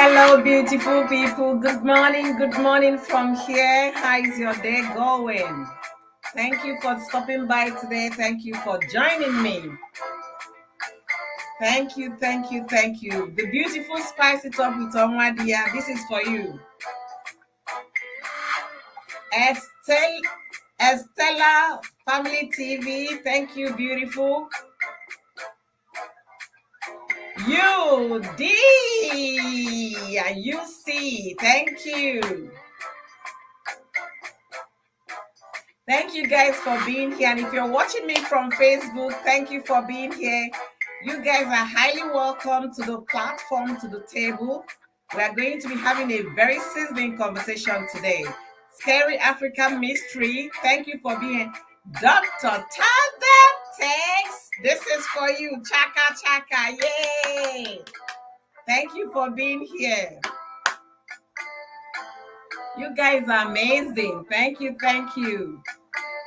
Hello, beautiful people. Good morning from here. How is your day going? Thank you for stopping by today. Thank you for joining me. Thank you. The beautiful Spice It Up with Onwadia. This is for you. Estella Family TV. Thank you, beautiful. You D and you see. Thank you. Thank you guys for being here. And if you're watching me from Facebook, thank you for being here. You guys are highly welcome to the platform, to the table. We are going to be having a very sizzling conversation today. Scary African Mystery. Thank you for being Dr. Tada. Thanks. This is for you. Chaka chaka. Yay. Thank you for being here. You guys are amazing. Thank you.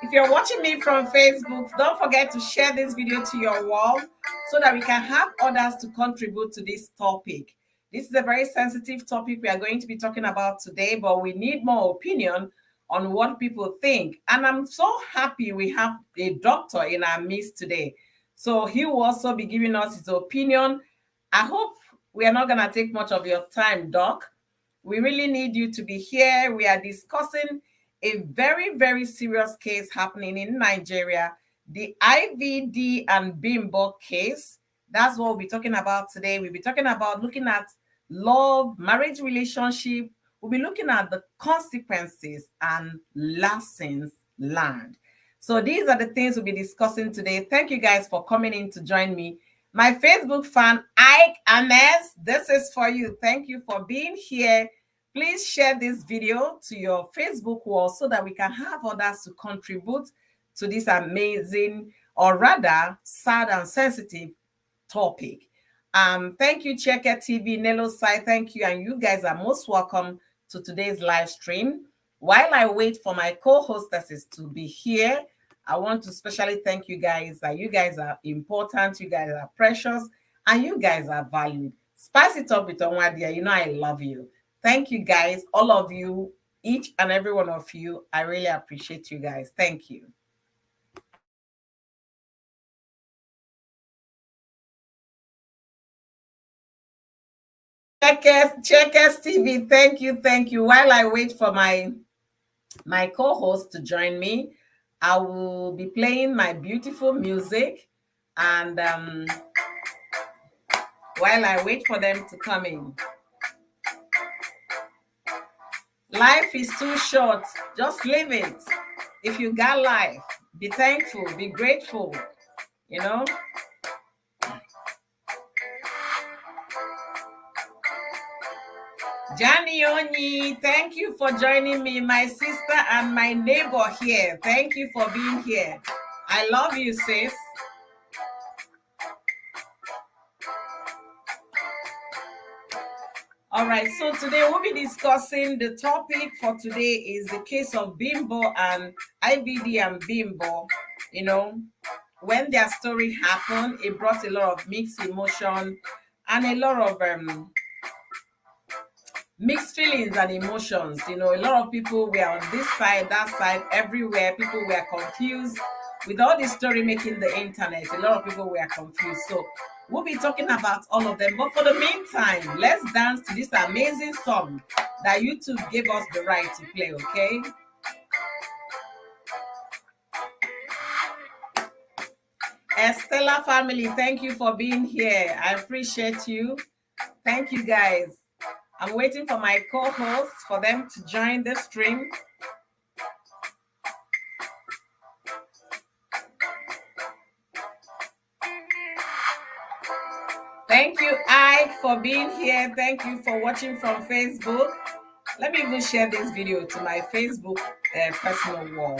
If you're watching me from Facebook, don't forget to share this video to your wall so that we can have others to contribute to this topic. This is a very sensitive topic we are going to be talking about today, but we need more opinion on what people think. And I'm so happy we have a doctor in our midst today. So he will also be giving us his opinion. I hope we are not going to take much of your time, Doc. We really need you to be here. We are discussing a very, very serious case happening in Nigeria, the IVD and Bimbo case. That's what we'll be talking about today. We'll be talking about looking at love, marriage relationship. We'll be looking at the consequences and lessons learned. So these are the things we'll be discussing today. Thank you guys for coming in to join me. My Facebook fan, Ike Anes, this is for you. Thank you for being here. Please share this video to your Facebook wall so that we can have others to contribute to this amazing, or rather sad and sensitive topic. Thank you, Checker TV, Nello Sai. Thank you. And you guys are most welcome to today's live stream. While I wait for my co-hostesses to be here, I want to especially thank you guys. You guys are important, you guys are precious, and you guys are valued. Spice it up with Onwadia. You know I love you. Thank you guys, all of you, each and every one of you. I really appreciate you guys. Thank you. Checkers TV, thank you. While I wait for my co-host to join me, I will be playing my beautiful music, and while I wait for them to come in. Life is too short. Just live it. If you got life, be thankful, be grateful, you know. Jani Onyi, thank you for joining me, my sister and my neighbor here. Thank you for being here. I love you, sis. All right, so today we'll be discussing the topic for today is the case of Bimbo and IVD and Bimbo. You know, when their story happened, it brought a lot of mixed emotion and a lot of mixed feelings and emotions. You know, a lot of people were on this side, that side, everywhere. People were confused with all this story making the internet. A lot of people were confused. So we'll be talking about all of them. But for the meantime, let's dance to this amazing song that YouTube gave us the right to play, okay? Estella family, thank you for being here. I appreciate you. Thank you guys. I'm waiting for my co-hosts for them to join the stream. Thank you, Ike, for being here. Thank you for watching from Facebook. Let me even share this video to my Facebook personal wall.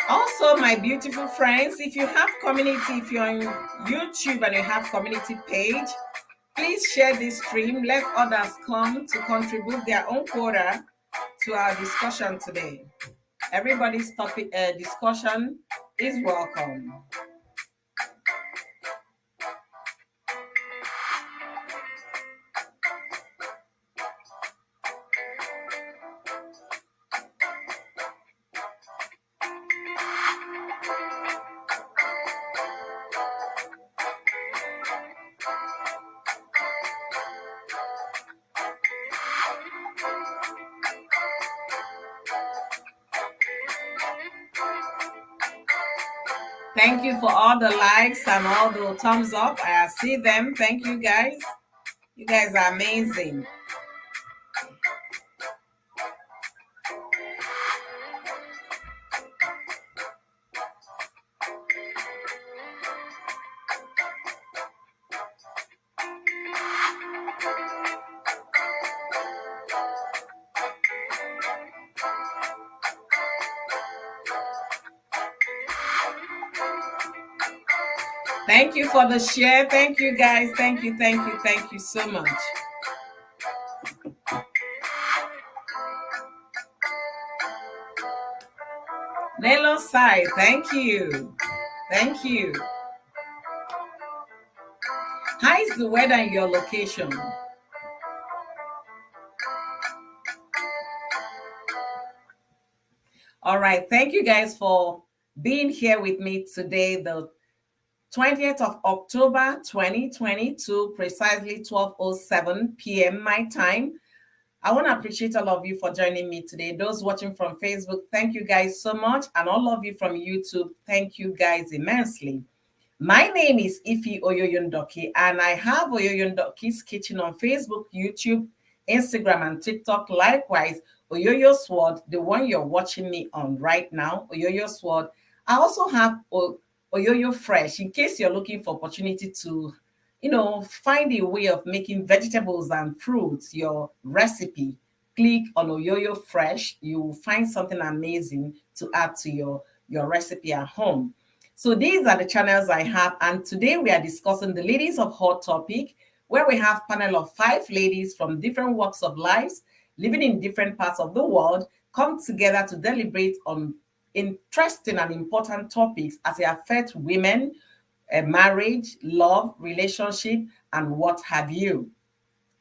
Also, my beautiful friends, if you have community, if you're on YouTube and you have community page, please share this stream. Let others come to contribute their own quota to our discussion today. Everybody's topic discussion is welcome. Thank you for all the likes and all the thumbs up. I see them. Thank you guys. You guys are amazing. Thank you for the share. Thank you guys. Thank you, thank you, thank you so much. Nelo Sai, thank you. Thank you. How is the weather in your location? All right. Thank you guys for being here with me today, the 20th of October 2022, precisely 12:07 p.m. my time. I want to appreciate all of you for joining me today. Those watching from Facebook, thank you guys so much. And all of you from YouTube, thank you guys immensely. My name is Ifi Oyoyondoki, and I have Oyoyondoki's Kitchen on Facebook, YouTube, Instagram, and TikTok. Likewise, Oyoyo Sword, the one you're watching me on right now, Oyoyo Sword. I also have Oyoyo Fresh, in case you're looking for opportunity to, find a way of making vegetables and fruits your recipe. Click on Oyoyo Fresh. You will find something amazing to add to your recipe at home. So these are the channels I have, and today we are discussing the Ladies of Hot Topic, where we have a panel of 5 ladies from different walks of lives, living in different parts of the world, come together to deliberate on interesting and important topics as they affect women, marriage, love, relationship, and what have you.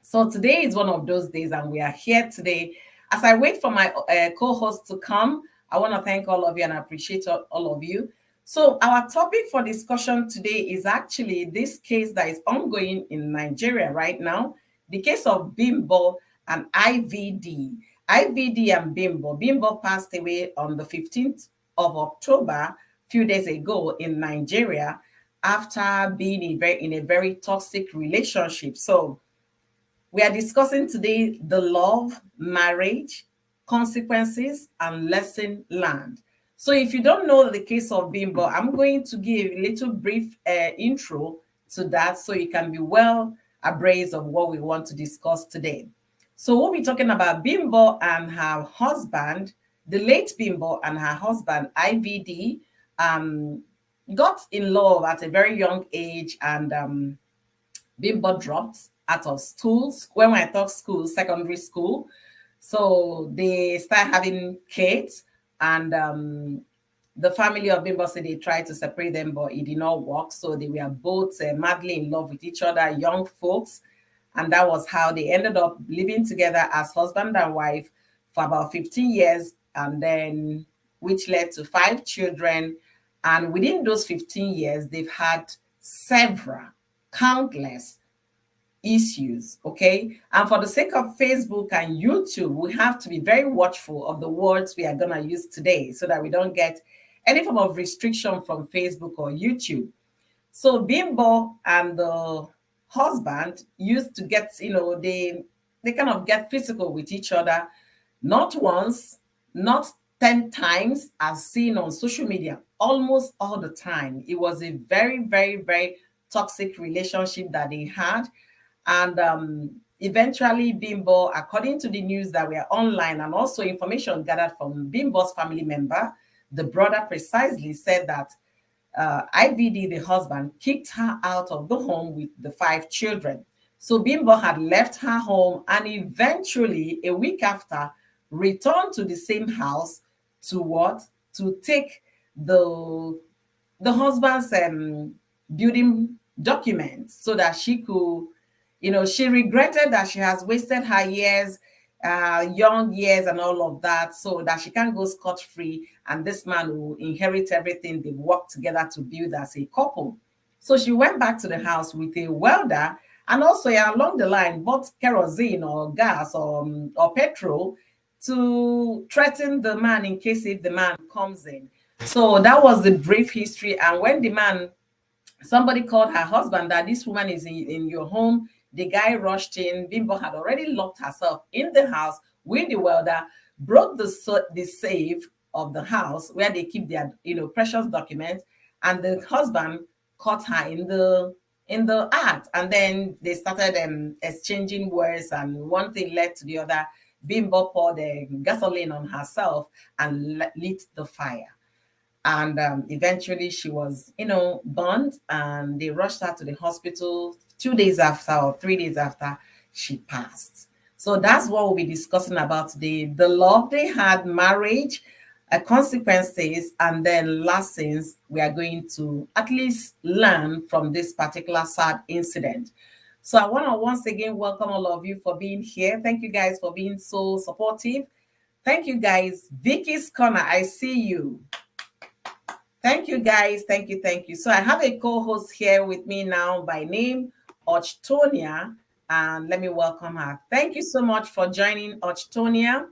So today is one of those days, and we are here today. As I wait for my co-host to come, I want to thank all of you and appreciate all of you. So our topic for discussion today is actually this case that is ongoing in Nigeria right now, the case of Bimbo and IVD. IVD and Bimbo. Bimbo passed away on the 15th of October, a few days ago in Nigeria, after being in a very toxic relationship. So we are discussing today the love, marriage, consequences, and lesson learned. So, if you don't know the case of Bimbo, I'm going to give a little brief intro to that so you can be well abreast of what we want to discuss today. So, we'll be talking about Bimbo and her husband, the late Bimbo and her husband, IVD, um, got in love at a very young age, and Bimbo dropped out of school. When I talk school, secondary school. So they start having kids, and the family of Bimbo said they tried to separate them, but it did not work. So they were both madly in love with each other, young folks. And that was how they ended up living together as husband and wife for about 15 years, and then which led to 5 children. And within those 15 years, they've had several, countless issues. Okay. And for the sake of Facebook and YouTube, we have to be very watchful of the words we are going to use today so that we don't get any form of restriction from Facebook or YouTube. So Bimbo and the husband used to get, they kind of get physical with each other, not once, not 10 times, as seen on social media, almost all the time. It was a very, very, very toxic relationship that they had. And eventually, Bimbo, according to the news that were online and also information gathered from Bimbo's family member, the brother precisely said that IVD, the husband, kicked her out of the home with the 5 children. So Bimbo had left her home and eventually, a week after, returned to the same house to what? To take the husband's building documents so that she could, she regretted that she has wasted her years, young years and all of that, so that she can't go scot-free and this man will inherit everything they've worked together to build as a couple. So she went back to the house with a welder and also along the line bought kerosene or gas or petrol to threaten the man in case if the man comes in. So that was the brief history. And when the man, somebody called her husband that this woman is in your home, the guy rushed in. Bimbo had already locked herself in the house with the welder, broke the safe of the house where they keep their precious documents, and the husband caught her in the act. And then they started exchanging words, and one thing led to the other. Bimbo poured gasoline on herself and lit the fire. And eventually she was, burned, and they rushed her to the hospital 2 days after or 3 days after she passed. So that's what we'll be discussing about today. The love they had, marriage, consequences, and then lessons we are going to at least learn from this particular sad incident. So I want to once again welcome all of you for being here. Thank you guys for being so supportive. Thank you guys. Vicky's Corner, I see you. Thank you, guys. Thank you. Thank you. So I have a co-host here with me now by name, Ochtonia. And let me welcome her. Thank you so much for joining, Ochtonia.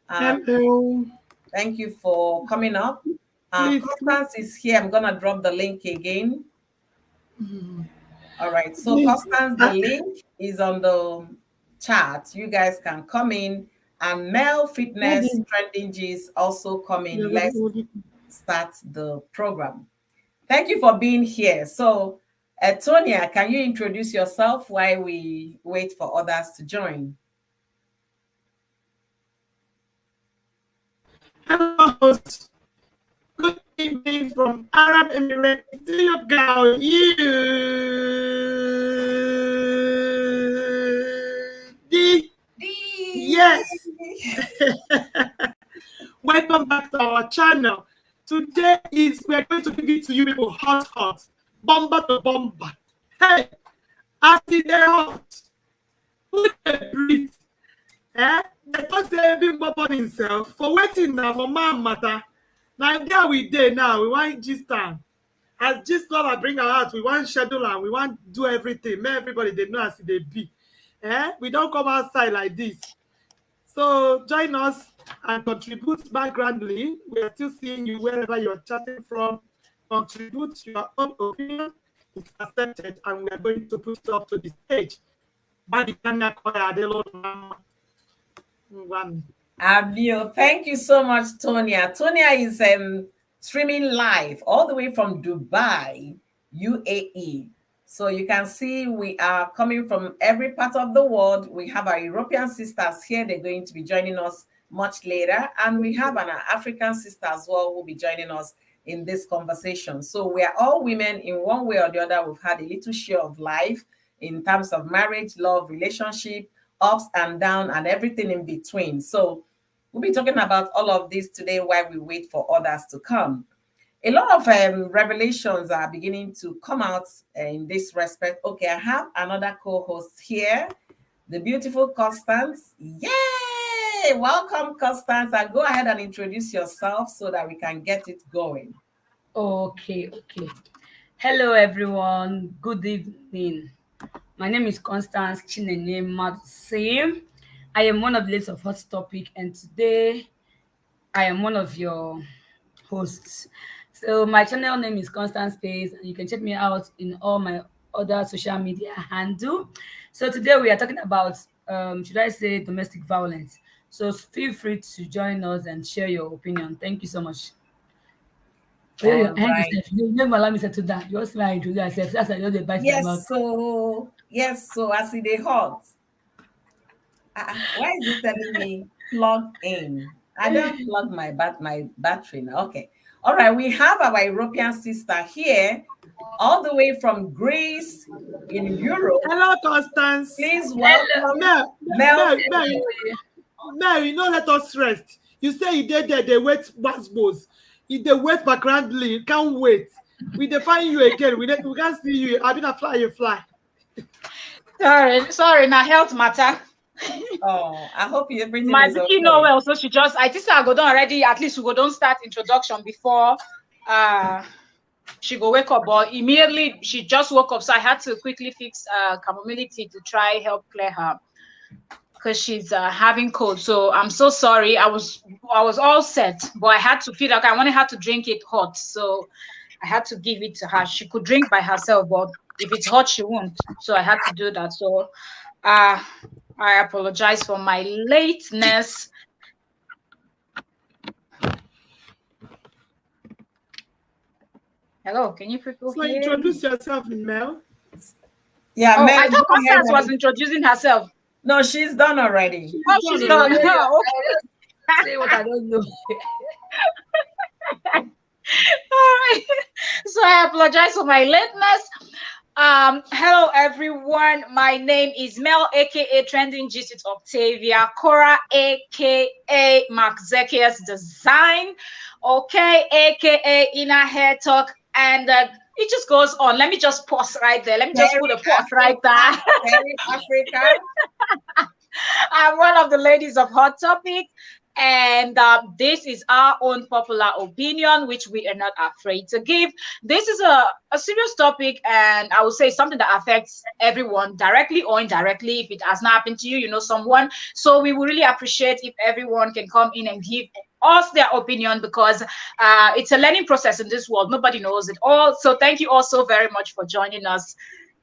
Hello. Thank you for coming up. Constance is here. I'm going to drop the link again. All right. So Constance, the link is on the chat. You guys can come in. And Mel Fitness Trending G's also come in. Let's start the program. Thank you for being here. So, Tonia, can you introduce yourself while we wait for others to join? Hello, host. Good evening from Arab Emirates. To your girl, you. Yes. Welcome back to our channel. Today we're going to give it to you people hot, bomber to bomber. Hey, as it they hot, put a breathe. They don't say Bimbo on himself for waiting now for man matter. Now there we did now. We want gist time. As gist lover bring our out, we want schedule and we want do everything. Make everybody they know as they be. We don't come outside like this. So join us and contribute backgroundly. We are still seeing you wherever you're chatting from. Contribute your own opinion. It's accepted, and we are going to put it up to the stage. Abio, thank you so much, Tonya. Tonya is streaming live all the way from Dubai, UAE. So you can see we are coming from every part of the world. We have our European sisters here. They're going to be joining us much later. And we have an African sister as well who will be joining us in this conversation. So we are all women in one way or the other. We've had a little share of life in terms of marriage, love, relationship, ups and downs, and everything in between. So we'll be talking about all of this today while we wait for others to come. A lot of revelations are beginning to come out in this respect. Okay, I have another co-host here, the beautiful Constance. Yay! Welcome, Constance. And go ahead and introduce yourself so that we can get it going. Okay. Hello, everyone. Good evening. My name is Constance Chinenye Matsim. I am one of the ladies of Hot Topic, and today I am one of your hosts. So my channel name is Constance Space, and you can check me out in all my other social media handle. So today we are talking about, should I say, domestic violence. So feel free to join us and share your opinion. Thank you so much. All right. You never allow me to do that. You also like to do that. That's why you bite my mouth. So I see the hot. Why is it telling me plug in? I don't plug my battery now. Okay. All right. We have our European sister here, all the way from Greece in Europe. Hello, Constance. Please welcome Mel. You know, let us rest. You say you did there, they wait basketballs. If they wait backgroundly, can't wait. We define you again. We can't see you. I've been a fly, you fly. Sorry, now health matter. Oh, I hope everything my is okay. You know well, so she just I think I go down already. At least we go don't start introduction before she go wake up. But immediately she just woke up, so I had to quickly fix chamomile tea to try help clear her because she's having cold. So I'm so sorry. I was all set, but I had to feel like I wanted her to drink it hot, so I had to give it to her. She could drink by herself, but if it's hot, she won't. So I had to do that. So I apologize for my lateness. Hello, can you people so hear? Introduce yourself, Mel. Yeah, Mel. I thought Constance was introducing herself. No, she's done already. She's done. No. Say what I don't know. All right. So I apologize for my lateness. Hello everyone. My name is Mel, aka Trending Gist with Octavia, Cora, aka Mark Zekias Design, okay, aka Inner Hair Talk, and it just goes on. Let me just pause right there. Let me just put a pause right there. Very Africa. I'm one of the ladies of Hot Topic. And this is our own popular opinion, which we are not afraid to give. This is a serious topic, and I would say something that affects everyone directly or indirectly. If it has not happened to you, you know someone. So we would really appreciate if everyone can come in and give us their opinion, because it's a learning process in this world. Nobody knows it all. So thank you all so very much for joining us.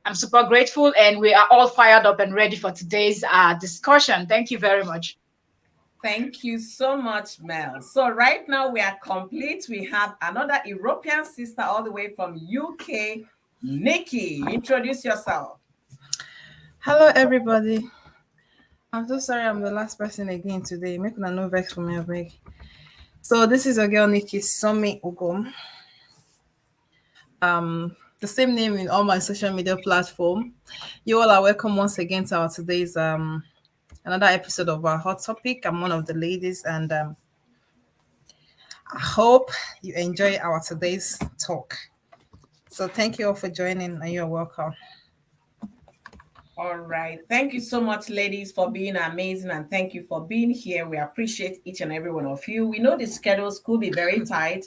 I'm super grateful, and we are all fired up and ready for today's discussion. Thank you very much. Thank you so much, Mel. So right now we are complete. We have another European sister all the way from UK, Nikki. Introduce yourself. Hello, everybody. I'm so sorry I'm the last person again today. Make no vex for me, I beg. So this is a girl, Nikki Somi Ugom. The same name in all my social media platform. You all are welcome once again to our today's another episode of our Hot Topic. I'm one of the ladies, and I hope you enjoy our today's talk. So thank you all for joining, and you're welcome. All right. Thank you so much, ladies, for being amazing, and thank you for being here. We appreciate each and every one of you. We know the schedules could be very tight,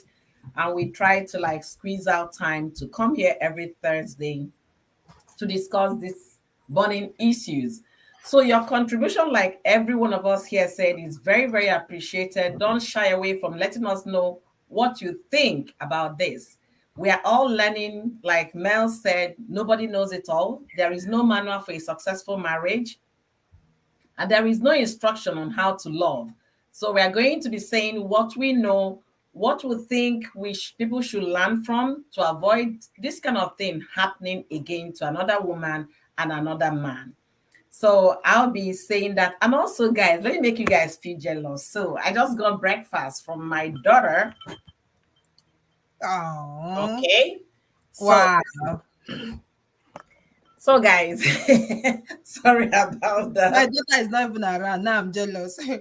and we try to like squeeze out time to come here every Thursday to discuss these burning issues. So your contribution, like every one of us here said, is very, very appreciated. Don't shy away from letting us know what you think about this. We are all learning, like Mel said, nobody knows it all. There is no manual for a successful marriage, and there is no instruction on how to love. So we are going to be saying what we know, what we think people should learn from to avoid this kind of thing happening again to another woman and another man. So I'll be saying that. And also, guys, let me make you guys feel jealous. So I just got breakfast from my daughter. Oh, Okay. So, wow. so guys, sorry about that. My daughter is not even around. Now I'm jealous. And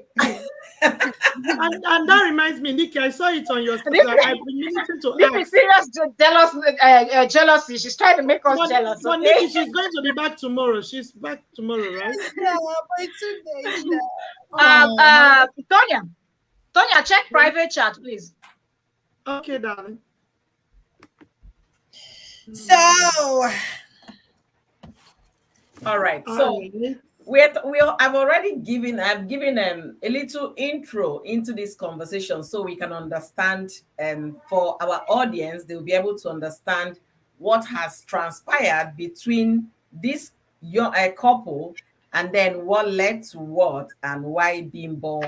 that reminds me, Nikki, I saw it on your sticker. I've been meaning to This is ask. serious jealousy. She's trying to make us jealous. But Okay? Nikki, she's going to be back tomorrow. She's back tomorrow, right? Yeah, but 2 days now. Tonya, check private chat, please. Okay, darling. So, All right. So I've given a little intro into this conversation so we can understand, for our audience, they'll be able to understand what has transpired between this young couple, and then what led to what, and why Bimbo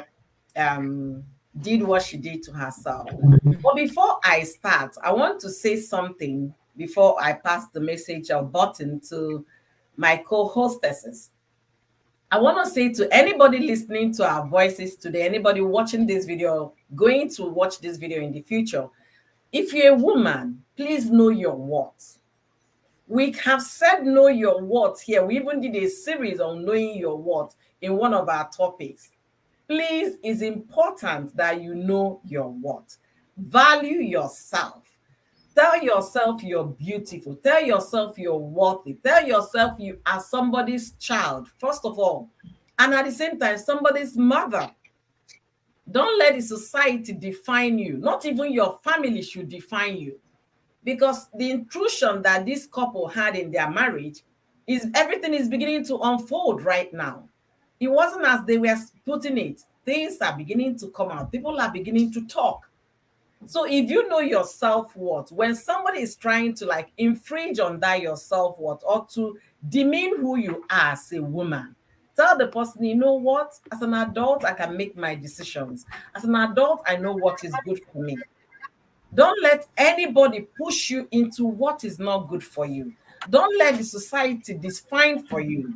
did what she did to herself. But before I start, I want to say something before I pass the message or button to my co-hostesses. I want to say to anybody listening to our voices today, anybody watching this video, going to watch this video in the future, if you're a woman, please know your worth. We have said know your worth here. We even did a series on knowing your worth in one of our topics. Please, it's important that you know your worth. Value yourself. Tell yourself you're beautiful. Tell yourself you're worthy. Tell yourself you are somebody's child, first of all. And at the same time, somebody's mother. Don't let the society define you. Not even your family should define you. Because the intrusion that this couple had in their marriage is everything is beginning to unfold right now. It wasn't as they were putting it. Things are beginning to come out. People are beginning to talk. So if you know your self-worth, when somebody is trying to like infringe on that your self-worth or to demean who you are as a woman, tell the person, you know what, as an adult, I can make my decisions. As an adult, I know what is good for me. Don't let anybody push you into what is not good for you. Don't let the society define for you.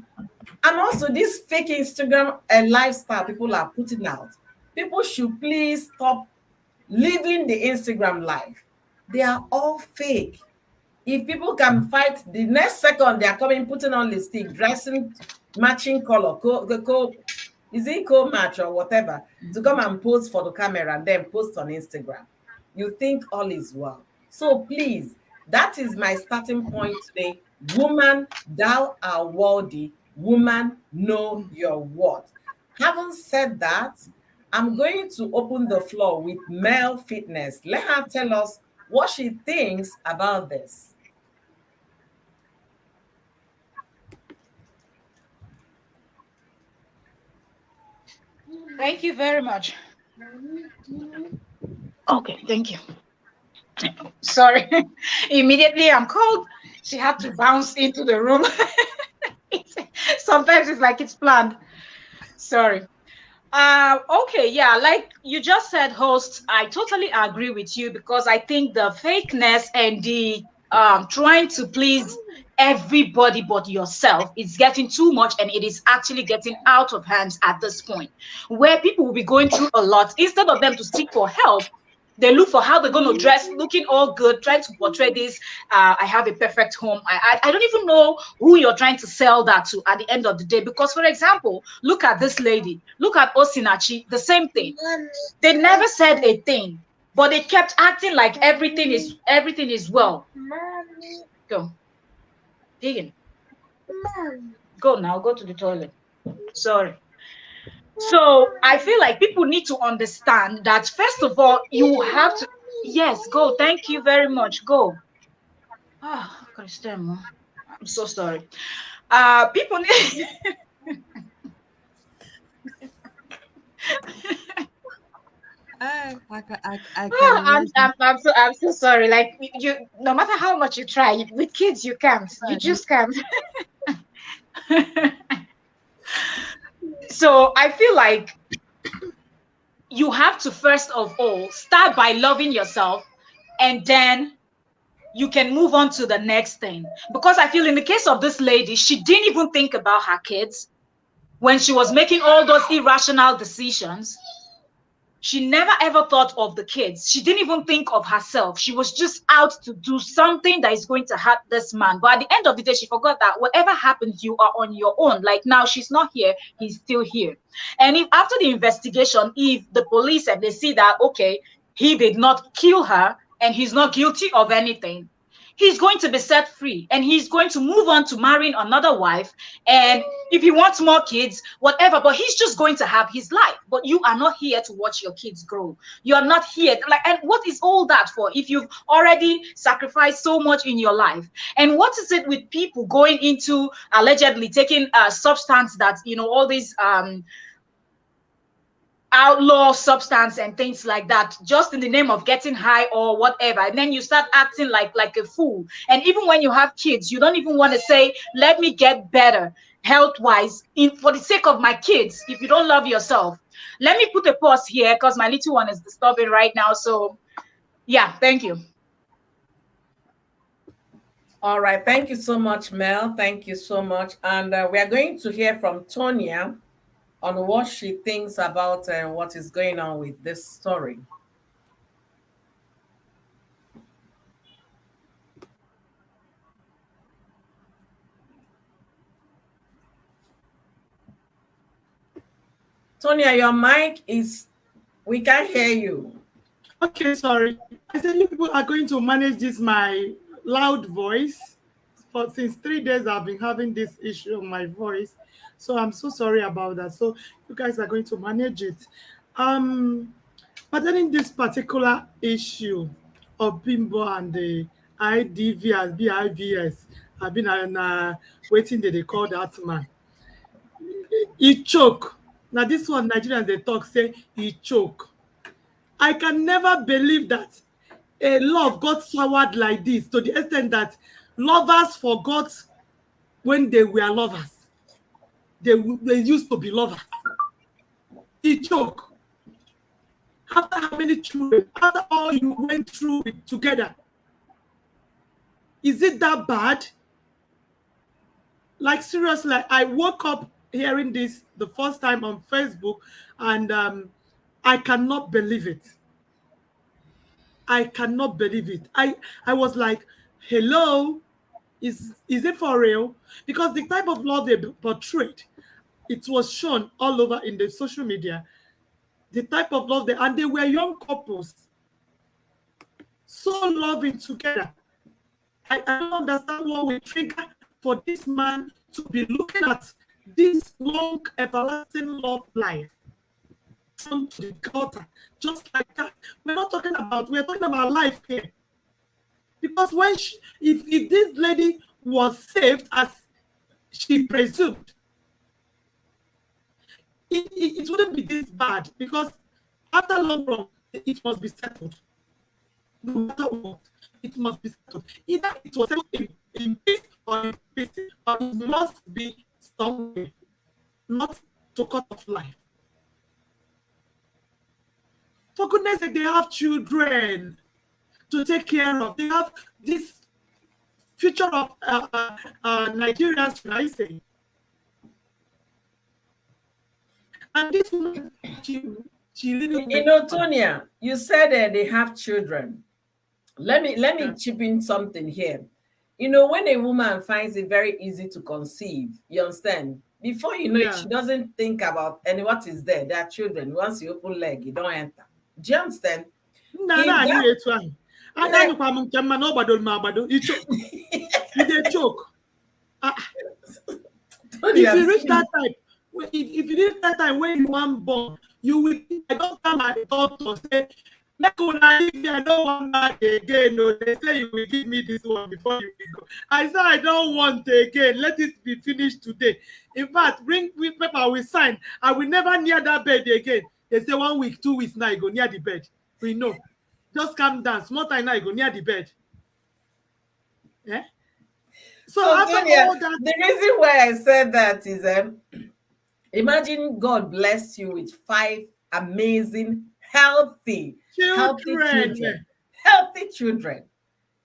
And also this fake Instagram lifestyle people are putting out. People should please stop living the Instagram life. They are all fake. If people can fight, the next second they are coming, putting on lipstick, dressing, matching color, is it co-match or whatever, to come and pose for the camera and then post on Instagram. You think all is well. So please, that is my starting point today. Woman, thou art worthy. Woman, know your worth. Having said that, I'm going to open the floor with Mel Fitness. Let her tell us what she thinks about this. Thank you very much. Okay, thank you. Sorry. Immediately I'm called. She had to bounce into the room. Sometimes it's like it's planned. Sorry. Okay, yeah, like you just said, host, I totally agree with you because I think the fakeness and the trying to please everybody but yourself is getting too much, and it is actually getting out of hands at this point where people will be going through a lot. Instead of them to seek for help, they look for how they're going to dress, looking all good, trying to portray this. I have a perfect home. I don't even know who you're trying to sell that to at the end of the day. Because, for example, look at this lady. Look at Osinachi. The same thing. They never said a thing, but they kept acting like everything is well. Go. Pagan. Go now, go to the toilet. Sorry. So I feel like people need to understand that first of all, you have to, yes, go. Thank you very much. Go. Ah, Christine, I'm so sorry. People need I can imagine. I'm so sorry. Like you, no matter how much you try, with kids you can't. You Sorry. just can't. So I feel like you have to first of all start by loving yourself, and then you can move on to the next thing. Because I feel in the case of this lady, she didn't even think about her kids when she was making all those irrational decisions. She never ever thought of the kids. She didn't even think of herself. She was just out to do something that is going to hurt this man. But at the end of the day, she forgot that whatever happens, you are on your own. Like now, she's not here, he's still here. And if after the investigation, if the police and they see that, okay, he did not kill her and he's not guilty of anything, he's going to be set free and he's going to move on to marrying another wife. And if he wants more kids, whatever, but he's just going to have his life. But you are not here to watch your kids grow. You are not here. Like, and what is all that for if you've already sacrificed so much in your life? And what is it with people going into allegedly taking a substance that, you know, all these outlaw substance and things like that, just in the name of getting high or whatever, and then you start acting like a fool. And even when you have kids, you don't even want to say, let me get better health wise in for the sake of my kids. If you don't love yourself, let me put a pause here because my little one is disturbing right now. So yeah, thank you. All right. Thank you so much, Mel. Thank you so much. And we are going to hear from Tonya on what she thinks about what is going on with this story. Tonya, your mic is, we can't hear you. Okay, sorry. I said you people are going to manage this my loud voice. For since 3 days I've been having this issue on my voice. So I'm so sorry about that. So you guys are going to manage it. But then in this particular issue of Bimbo and the IDV BIVS, I've been waiting that they call that man. He choke. Now this one Nigerians they talk say he choke. I can never believe that a love got soured like this to the extent that lovers forgot when they were lovers. They used to be lovers. He choke. After how many children? After all you went through it together. Is it that bad? Like seriously, I woke up hearing this the first time on Facebook, and I cannot believe it. I cannot believe it. I was like, hello, is it for real? Because the type of love they portrayed, it was shown all over in the social media. The type of love and they were young couples, so loving together. I don't understand what we trigger for this man to be looking at this long, everlasting love life from the gutter, just like that. We're talking about life here. Because when if this lady was saved as she presumed, it wouldn't be this bad, because after long run, it must be settled. No matter what, it must be settled. Either it was settled in peace or in peace, but it must be somewhere, not to cut off life. For goodness sake, they have children to take care of. They have this future of Nigerians, should I say. And this woman, she really, you know, Tonya, you said they have children. Let me chip in something here. You know, when a woman finds it very easy to conceive, you understand? Before you know it, she doesn't think about what is there. There are children. Once you open leg, you don't enter. Do you understand? If Tonya, you reach see, that time, if you reach that time when you want born, you will. I don't come my doctor say, make una leave me. I don't want marry again. No, they say you will give me this one before you will go. I say I don't want again. Let it be finished today. In fact, bring with paper we sign. I will never near that bed again. They say 1 week, 2 weeks now you go near the bed. We know. Just calm down. Small time now you go near the bed. Yeah. So so after Tonya, all that, the reason why I said that is imagine God blessed you with five amazing, healthy children, children. healthy children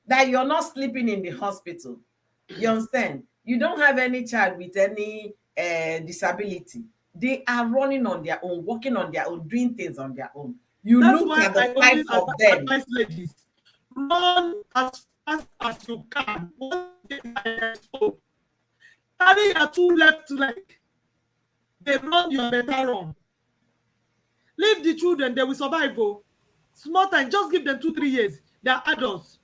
that you're not sleeping in the hospital. You understand? You don't have any child with any disability. They are running on their own, working on their own, doing things on their own. You That's look why at the I five always of them. advise ladies, run as fast as you can. One day I hope. Carry your two left leg. They run your better run. Leave the children, they will survive. Oh. Small time, just give them 2, 3 years. They are adults.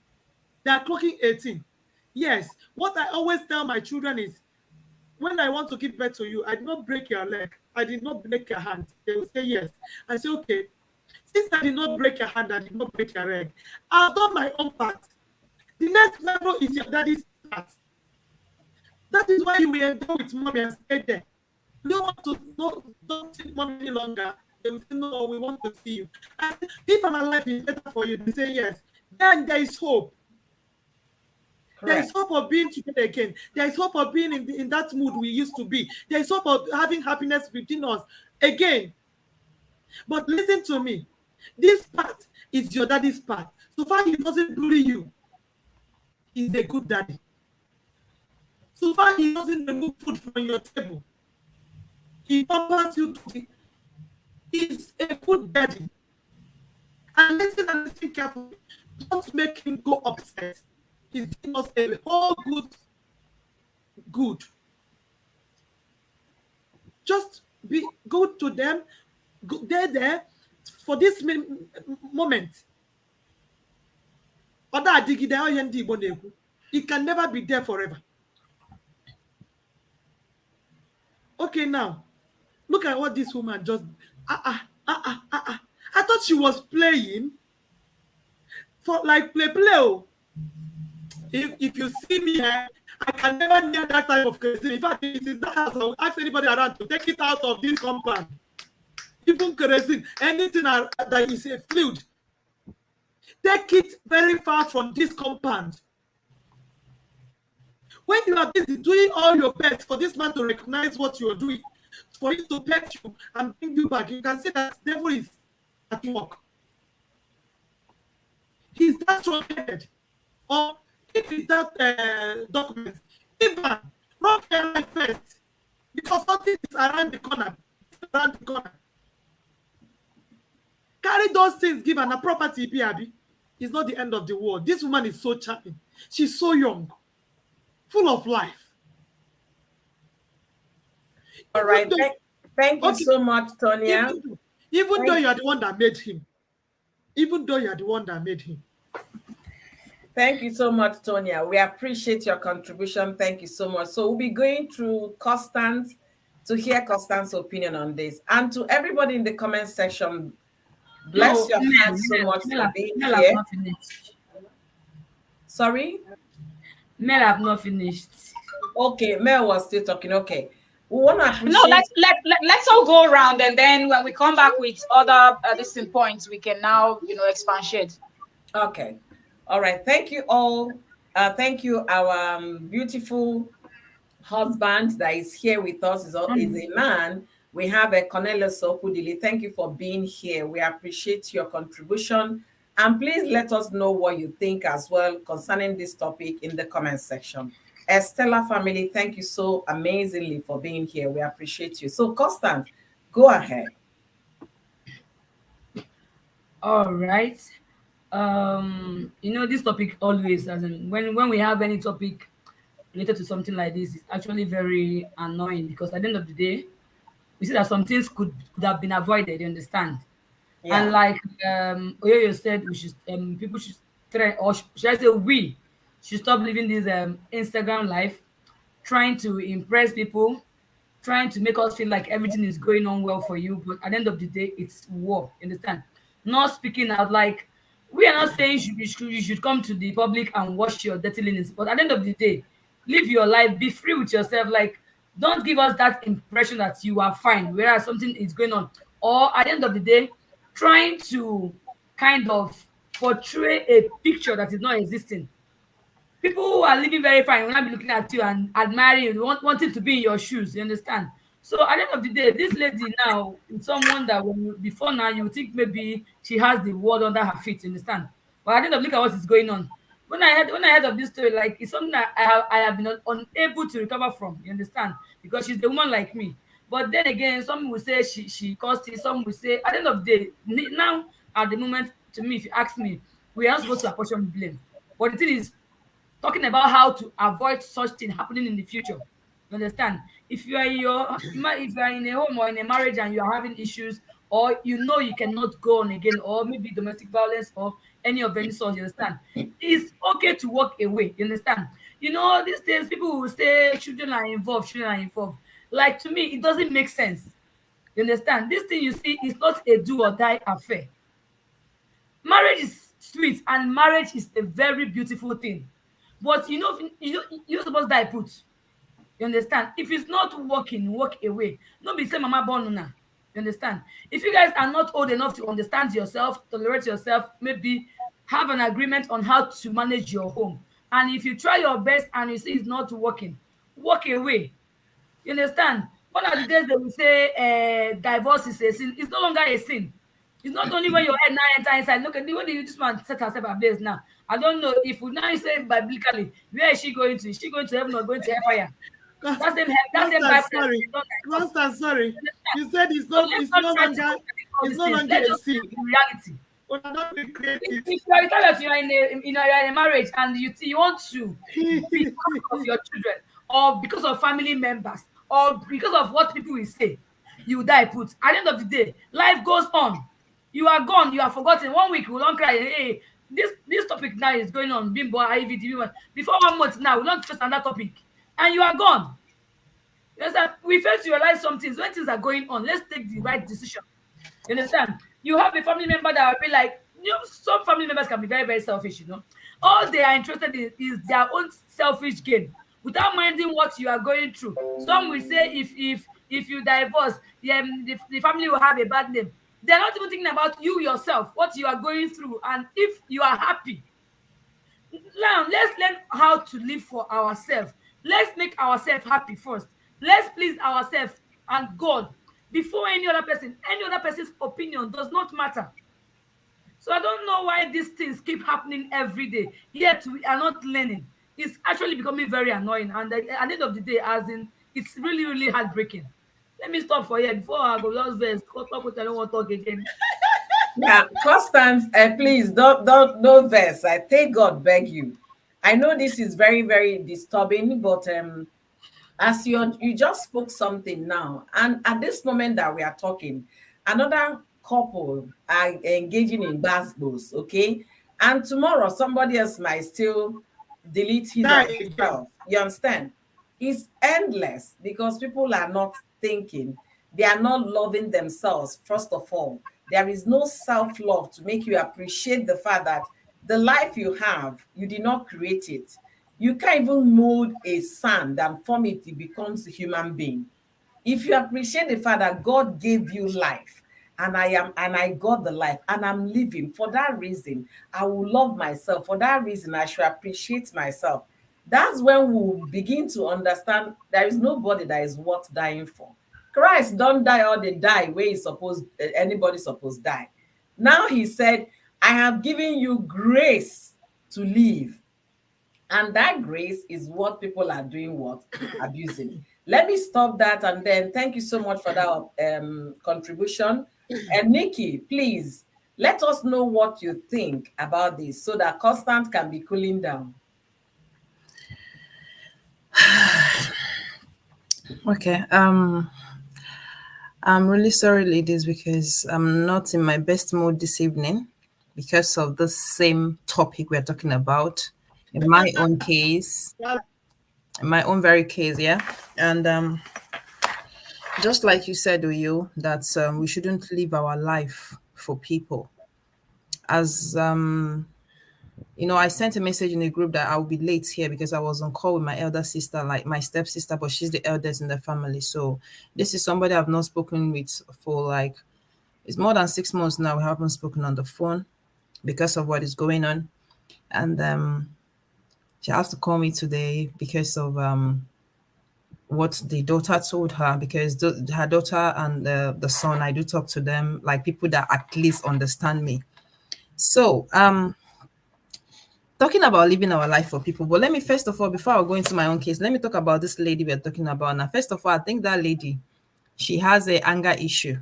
They are clocking 18. Yes. What I always tell my children is when I want to give birth to you, I did not break your leg. I did not break your hand. They will say yes. I say, okay. Since I did not break your hand, I did not break your leg. I've done my own part. The next level is your daddy's part. That is why you will enjoy with mommy and stay there. You don't want to don't see mommy any longer. They will say, no, we want to see you. And if I'm alive is better for you, they say yes. Then there is hope. There is Correct. hope of being together again. There is hope of being in that mood we used to be. There is hope of having happiness within us again. But listen to me. This part is your daddy's part. So far, he doesn't bully you. He's a good daddy. So far, he doesn't remove food from your table. He pampers you to the. He's a good daddy. And listen carefully. Don't make him go upset. He's doing us a whole good. Just be good to them. They're there for this moment. It can never be there forever. Okay, now look at what this woman just. I thought she was playing for like play. Oh. If you see me, I can never near that type of kerosene. In fact, if it is that house, I will ask anybody around to take it out of this compound. Even kerosene, anything that is a fluid, take it very far from this compound. When you are busy doing all your best for this man to recognize what you are doing, for him to pet you and bring you back, you can see that the devil is at work. He's that strong-headed. Or if it's that document, even run your life first. Because something is around the corner. It's around the corner. Carry those things, give her a property, PRB. It's not the end of the world. This woman is so charming. She's so young, full of life. All right. Thank you Okay, so much, Tonya. even though you are the one that made him, Thank you so much, Tonya. We appreciate your contribution. Thank you so much. So we'll be going through Constance to hear Constance's opinion on this. And to everybody in the comment section, bless No, your heart so much for being Mel have here. not finished. Sorry? Mel have not finished. Okay, Mel was still talking. Okay. We want to appreciate. No, let's all go around, and then when we come back with other distinct points, we can now expatiate. Okay. All right. Thank you all. Thank you, our beautiful husband that is here with us is a man. We have a Cornelius Okudili. Thank you for being here. We appreciate your contribution. And please let us know what you think as well concerning this topic in the comment section. Estella family, thank you so amazingly for being here. We appreciate you. So, Constance, go ahead. All right. This topic always, as in when we have any topic related to something like this, it's actually very annoying because at the end of the day, we see that some things could have been avoided. You understand? Yeah. And like Oyoyo said, we should people should try, or should I say we should stop living this Instagram life, trying to impress people, trying to make us feel like everything is going on well for you, but at the end of the day, it's war. You understand? Not speaking out like we are not saying you should come to the public and wash your dirty linens, but at the end of the day, live your life, be free with yourself. Like, don't give us that impression that you are fine, whereas something is going on. Or at the end of the day, trying to kind of portray a picture that is not existing. People who are living very fine will not be looking at you and admiring you, wanting to be in your shoes. You understand? So at the end of the day, this lady now is someone that before now you would think maybe she has the world under her feet. You understand? But at the end of look at what is going on. When I heard of this story, like it's something that I have been unable to recover from. You understand? Because she's a woman like me. But then again, some will say she caused it. Some will say at the end of the day, now at the moment, to me, if you ask me, we are not supposed to apportion blame. But the thing is, talking about how to avoid such thing happening in the future. You understand? If you are if you are in a home or in a marriage and you are having issues, or you know you cannot go on again, or maybe domestic violence or any of any sort, you understand? It's okay to walk away. You understand? You know, these days people will say children are involved, children are involved. Like to me, it doesn't make sense. You understand? This thing you see is not a do or die affair. Marriage is sweet and marriage is a very beautiful thing, but you're supposed to die put. You understand? If it's not working, walk away. Don't be say mama born una. You understand? If you guys are not old enough to understand yourself, tolerate yourself, maybe have an agreement on how to manage your home, and if you try your best and you see it's not working, walk away. You understand? One of the days they will say divorce is a sin. It's no longer a sin. It's not only when your head now enter inside. Look at the way this man set herself ablaze now. I don't know if we now say biblically, where is she going to? Is she going to heaven or going to hellfire? That same Bible. Sorry, Constant, sorry. You said it's So not. let's It's not no try to longer. all It's these no things. longer Let's a just sin. live in reality. But I don't recreate If it. you are you tell us you are in a marriage and you want to be because of your children or because of family members or because of what people will say, you die put. At the end of the day, life goes on. You are gone, you are forgotten. 1 week we will not cry. Hey, this topic now is going on, Bimbo, IVD. Bimbo. Before 1 month now, we will not face another topic. And you are gone. You understand? We fail to realize some things. When things are going on, let's take the right decision. You understand? You have a family member that will be like, some family members can be very, very selfish, All they are interested in is their own selfish gain without minding what you are going through. Some will say if you divorce, the family will have a bad name. They're not even thinking about you yourself, what you are going through, and if you are happy. Now, let's learn how to live for ourselves. Let's make ourselves happy first. Let's please ourselves and God before any other person. Any other person's opinion does not matter. So I don't know why these things keep happening every day, yet we are not learning. It's actually becoming very annoying. And at the end of the day, as in, it's really, really heartbreaking. Let me stop for here before I go lost verse. Talk with I don't want to talk again. Yeah, Constance, please don't verse. I thank God, beg you. I know this is very, very disturbing, but as you just spoke something now, and at this moment that we are talking, another couple are engaging in basketballs, okay? And tomorrow somebody else might still delete his or Die again. herself. You understand? It's endless because people are not thinking, they are not loving themselves, first of all. There is no self-love to make you appreciate the fact that the life you have, you did not create it. You can't even mold a sand and form it, it becomes a human being. If you appreciate the fact that God gave you life, and I got the life and I'm living, for that reason, I will love myself. For that reason, I should appreciate myself. That's when we'll begin to understand there is nobody that is worth dying for. Christ don't die or they die where he supposed anybody supposed die. Now he said, I have given you grace to live. And that grace is what people are doing, what? Abusing. Let me stop that, and then thank you so much for that contribution. And Nikki, please let us know what you think about this so that Constant can be cooling down. Okay. I'm really sorry, ladies, because I'm not in my best mood this evening because of the same topic we're talking about. In my own case, Yeah. in my own very case, yeah. And Just like you said, Oyo, that we shouldn't live our life for people. As I sent a message in the group that I'll be late here because I was on call with my elder sister, like my stepsister, but she's the eldest in the family. So this is somebody I've not spoken with for like it's more than 6 months now. We haven't spoken on the phone because of what is going on. And she has to call me today because of what the daughter told her, because her daughter and the son, I do talk to them like people that at least understand me. So talking about living our life for people, but let me first of all, before I go into my own case, let me talk about this lady we're talking about now. First of all, I think that lady, she has a anger issue,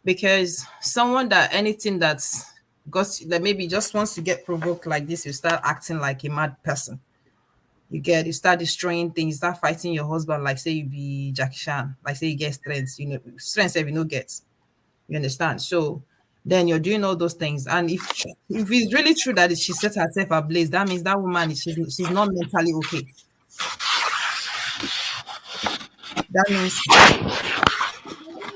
because someone that anything that's got that maybe just wants to get provoked like this, you start acting like a mad person. You start destroying things, start fighting your husband, like say you be Jackie Chan, like say you get strength, strength if you no get. You understand? So then you're doing all those things. And if it's really true that she set herself ablaze, that means that woman she's not mentally okay. That means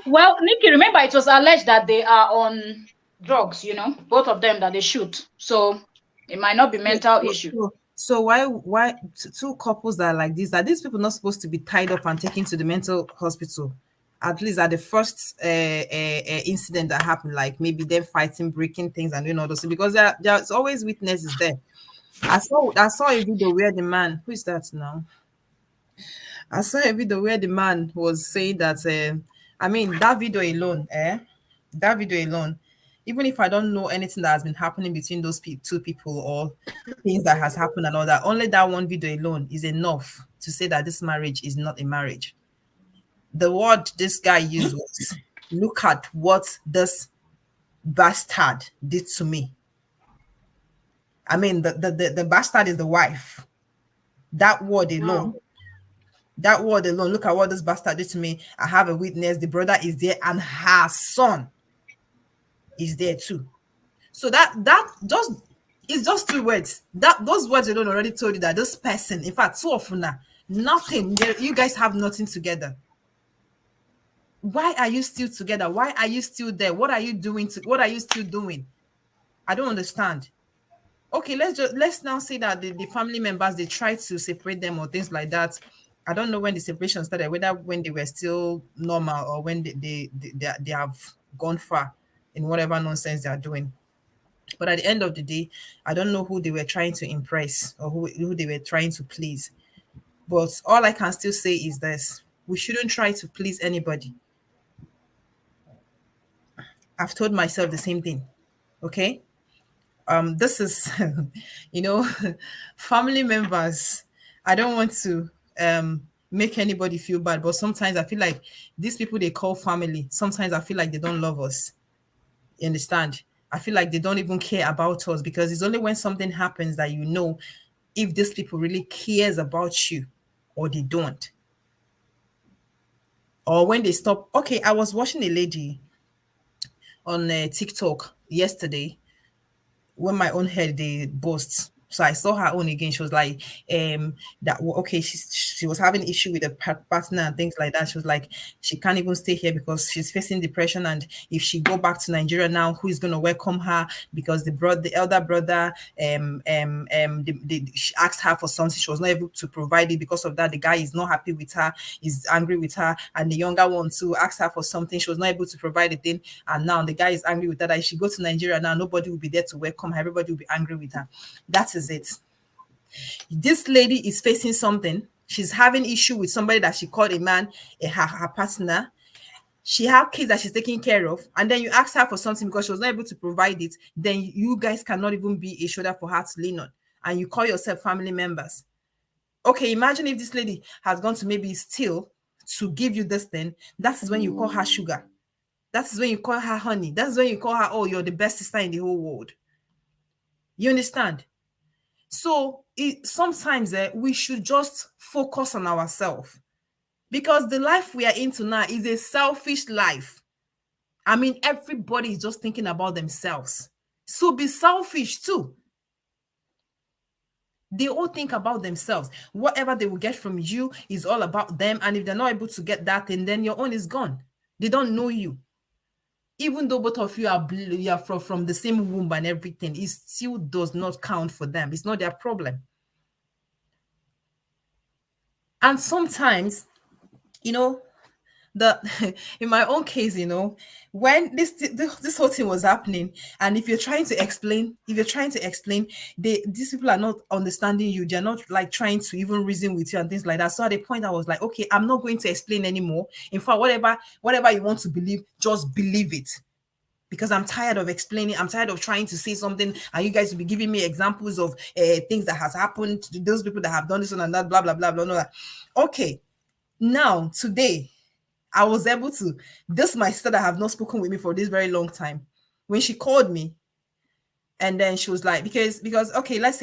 Well, Nikki, remember it was alleged that they are on drugs, both of them that they shoot. So it might not be mental issue. so why two couples that are like this, are these people not supposed to be tied up and taken to the mental hospital? At least at the first incident that happened, like maybe them fighting, breaking things, and doing all those things, because there's always witnesses there. I saw a video where the man, who is that now? I saw a video where the man was saying that, I mean, that video alone, That video alone, even if I don't know anything that has been happening between those two people or things that has happened and all that, only that one video alone is enough to say that this marriage is not a marriage. The word this guy used was, look at what this bastard did to me. I mean, the bastard is the wife. That word alone. Wow. That word alone, look at what this bastard did to me. I have a witness. The brother is there, and her son is there too. So that just it's just two words. That those words alone already told you that this person, in fact, two of now, nothing. You guys have nothing together. Why are you still together? Why are you still there? What are you doing? What are you still doing? I don't understand. Okay, let's now say that the family members, they tried to separate them or things like that. I don't know when the separation started, whether when they were still normal or when they have gone far in whatever nonsense they are doing. But at the end of the day, I don't know who they were trying to impress or who they were trying to please. But all I can still say is this: we shouldn't try to please anybody. I've told myself the same thing. Okay. This is you know family members. I don't want to make anybody feel bad, but sometimes I feel like these people they call family, sometimes I feel like they don't love us. You understand? I feel like they don't even care about us, because it's only when something happens that you know if these people really cares about you or they don't. Or when they stop. Okay, I was watching a lady on TikTok yesterday when my own head they boast. So I saw her own again. She was like, that okay, she was having issue with a partner and things like that. She was like, she can't even stay here because she's facing depression, and if she go back to Nigeria now, who is gonna welcome her? Because the elder brother, she asked her for something, she was not able to provide it. Because of that, the guy is not happy with her, is angry with her, and the younger one too asked her for something, she was not able to provide the thing, and now the guy is angry with her that if she go to Nigeria now, nobody will be there to welcome her, everybody will be angry with her. That is it. This lady is facing something. She's having issue with somebody that she called a man, her partner. She have kids that she's taking care of, and then you ask her for something because she was not able to provide it. Then you guys cannot even be a shoulder for her to lean on, and you call yourself family members. Okay, imagine if this lady has gone to maybe steal to give you this thing. That is when you call her sugar. That is when you call her honey. That is when you call her, oh, you're the best sister in the whole world. You understand? So sometimes we should just focus on ourselves, because the life we are into now is a selfish life. I mean, everybody is just thinking about themselves. So be selfish too. They all think about themselves. Whatever they will get from you is all about them. And if they're not able to get that thing, then your own is gone. They don't know you. Even though both of you are from the same womb and everything, it still does not count for them. It's not their problem. And sometimes, you know, the in my own case, when this whole thing was happening, and if you're trying to explain, these people are not understanding you. They're not like trying to even reason with you and things like that. So at the point I was like, okay, I'm not going to explain anymore. In fact, whatever you want to believe, just believe it. Because I'm tired of explaining. I'm tired of trying to say something, and you guys will be giving me examples of things that has happened to those people that have done this one and that, blah blah blah blah blah. Okay, now today, I was able to. This my sister that have not spoken with me for this very long time. When she called me, and then she was like, because let's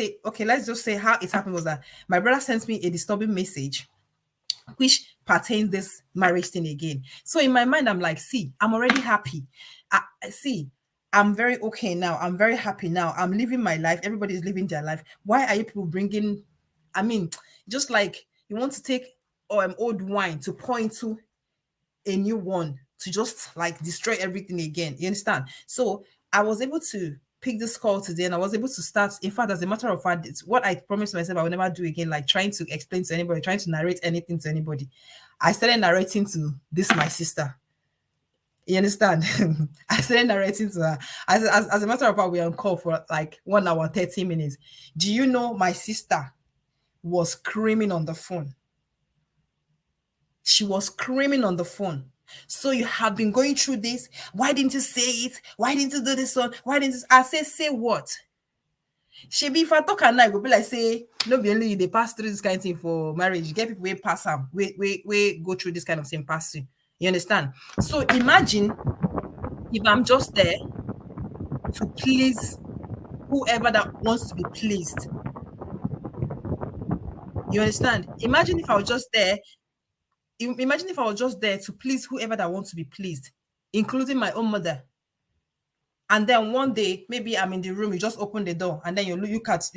just say how it happened was that my brother sent me a disturbing message, which pertains this marriage thing again. So in my mind, I'm like, see, I'm already happy. See, I'm very okay now. I'm very happy now. I'm living my life. Everybody's living their life. Why are you people bringing? I mean, just like you want to take old wine to pour into a new one to just like destroy everything again. You understand? So I was able to pick this call today, and I was able to start. In fact, as a matter of fact, it's what I promised myself I will never do again, like trying to explain to anybody, trying to narrate anything to anybody. I started narrating to this my sister. You understand? I started narrating to her. As a matter of fact, we were on call for like 1 hour, 30 minutes. Do you know my sister was screaming on the phone? She was screaming on the phone. So you have been going through this. Why didn't you say it? Why didn't you do this one? Why didn't you? I say what? Shebi, if I talk at night, go be like say, no, be only they pass through this kind of thing for marriage. You get people way pass them, we go through this kind of thing pass you. You understand? So imagine if I'm just there to please whoever that wants to be pleased. You understand? Imagine if I was just there to please whoever that wants to be pleased, including my own mother. And then one day, maybe I'm in the room, you just open the door, and then you're just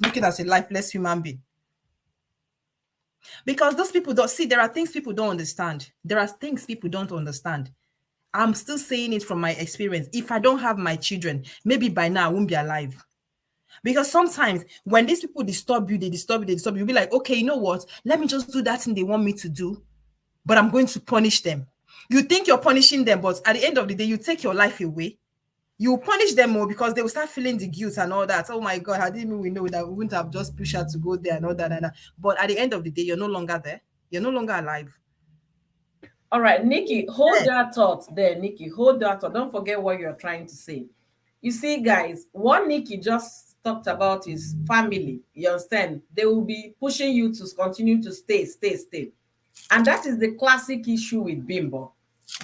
looking at a lifeless human being. Because those people don't see, there are things people don't understand. There are things people don't understand. I'm still saying it from my experience. If I don't have my children, maybe by now I won't be alive. Because sometimes when these people disturb you, they disturb you, you'll be like, okay, you know what? Let me just do that thing they want me to do, but I'm going to punish them. You think you're punishing them, but at the end of the day, you take your life away. You punish them more because they will start feeling the guilt and all that. Oh my God, how did we know that we wouldn't have just pushed her to go there and all that and that. But at the end of the day, you're no longer there. You're no longer alive. All right, Nikki, hold that thought there, Nikki. Hold that thought. Don't forget what you're trying to say. You see, guys, what Nikki just talked about is family. You understand? They will be pushing you to continue to stay. And that is the classic issue with Bimbo.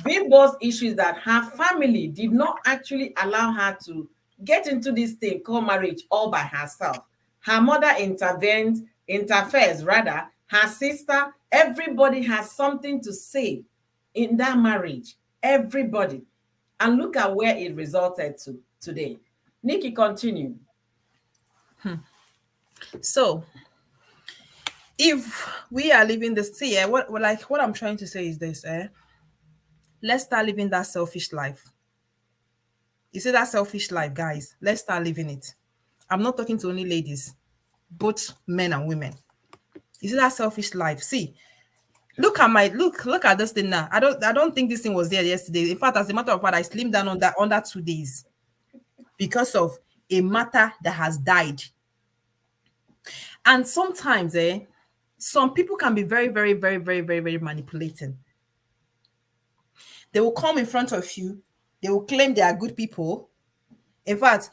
Bimbo's issue is that her family did not actually allow her to get into this thing called marriage all by herself. Her mother interferes rather. Her sister, everybody has something to say in that marriage. Everybody. And look at where it resulted to today. Nikki, continue. So, if we are living this, see, what I'm trying to say is this, let's start living that selfish life. You see that selfish life, guys? Let's start living it. I'm not talking to only ladies, both men and women. You see that selfish life? See, look at this thing now. I don't think this thing was there yesterday. In fact, as a matter of fact, I slimmed down under 2 days because of a matter that has died. And sometimes, some people can be very, very, very, very, very, very manipulating. They will come in front of you. They will claim they are good people. In fact,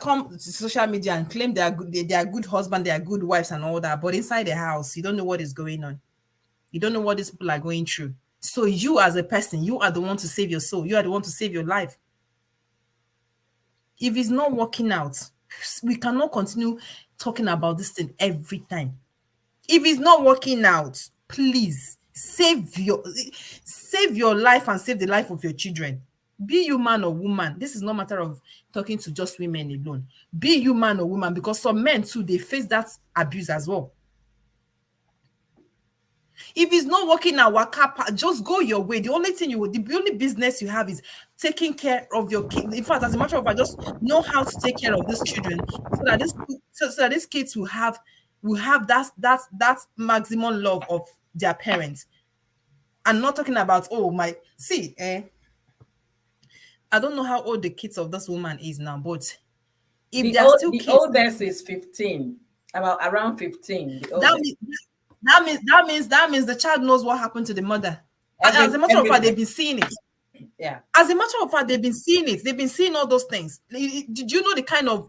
come to social media and claim they are good husband, they are good wives and all that. But inside the house, you don't know what is going on. You don't know what these people are going through. So you as a person, you are the one to save your soul. You are the one to save your life. If it's not working out, we cannot continue talking about this thing every time. If it's not working out, please save your life and save the life of your children. Be you man or woman. This is not a matter of talking to just women alone. Be you man or woman, because some men too, they face that abuse as well. If it's not working at waka, just go your way. The only thing the only business you have is taking care of your kids. In fact, as a matter of fact, just know how to take care of these children, so that these kids will have that maximum love of their parents. I'm not talking about, oh my, see, I don't know how old the kids of this woman is now, but if they are still The kids, oldest is 15, about around 15. The that oldest. means that means the child knows what happened to the mother. As a matter of fact, Everything. they've been seeing it. Yeah. As a matter of fact, they've been seeing it. They've been seeing all those things. Did you know the kind of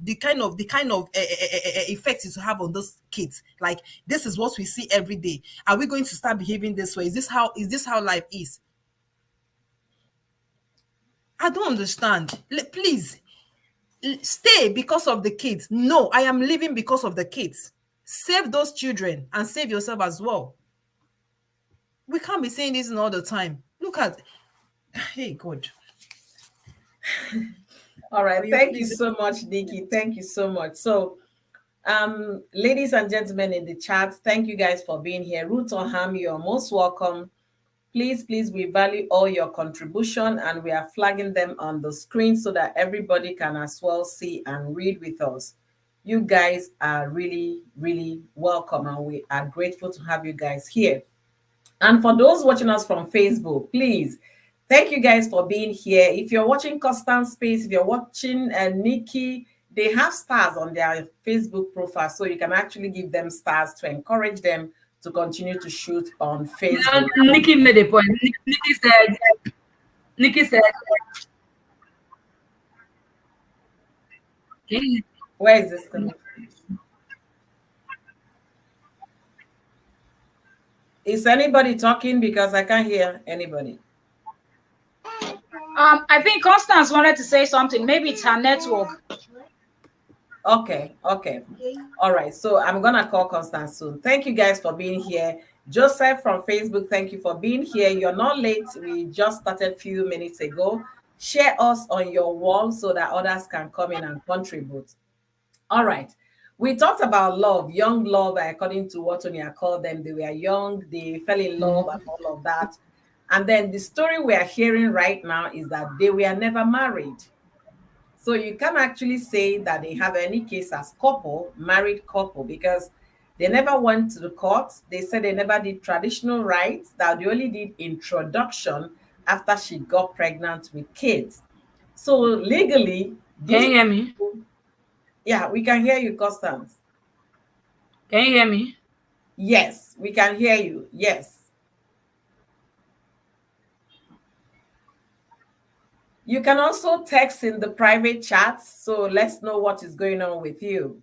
effects it will have on those kids? Like, this is what we see every day. Are we going to start behaving this way? Is this how life is? I don't understand. Please stay because of the kids. No, I am leaving because of the kids. Save those children and save yourself as well. We can't be saying this all the time. Look at, hey God. All right. Thank you so much, Nikki. Thank you so much. So, ladies and gentlemen in the chat, thank you guys for being here. Ruth Oham, you're most welcome. Please, we value all your contribution, and we are flagging them on the screen so that everybody can as well see and read with us. You guys are really, really welcome, and we are grateful to have you guys here. And for those watching us from Facebook, please, thank you guys for being here. If you're watching Constant Space, if you're watching Nikki, they have stars on their Facebook profile, so you can actually give them stars to encourage them to continue to shoot on Facebook. Nikki made a point. Nikki said, Where is this coming from? Is anybody talking? Because I can't hear anybody. I think Constance wanted to say something. Maybe it's her network. Okay. All right. So I'm going to call Constance soon. Thank you guys for being here. Joseph from Facebook, thank you for being here. You're not late. We just started a few minutes ago. Share us on your wall so that others can come in and contribute. All right. We talked about love, young love, according to what Tonya called them. They were young, they fell in love and all of that. And then the story we are hearing right now is that they were never married. So you can actually say that they have any case as married couple, because they never went to the courts. They said they never did traditional rites, that they only did introduction after she got pregnant with kids. So legally, can you hear me? Yeah, we can hear you, Constance. Can you hear me? Yes, we can hear you. Yes. You can also text in the private chat, so let's know what is going on with you.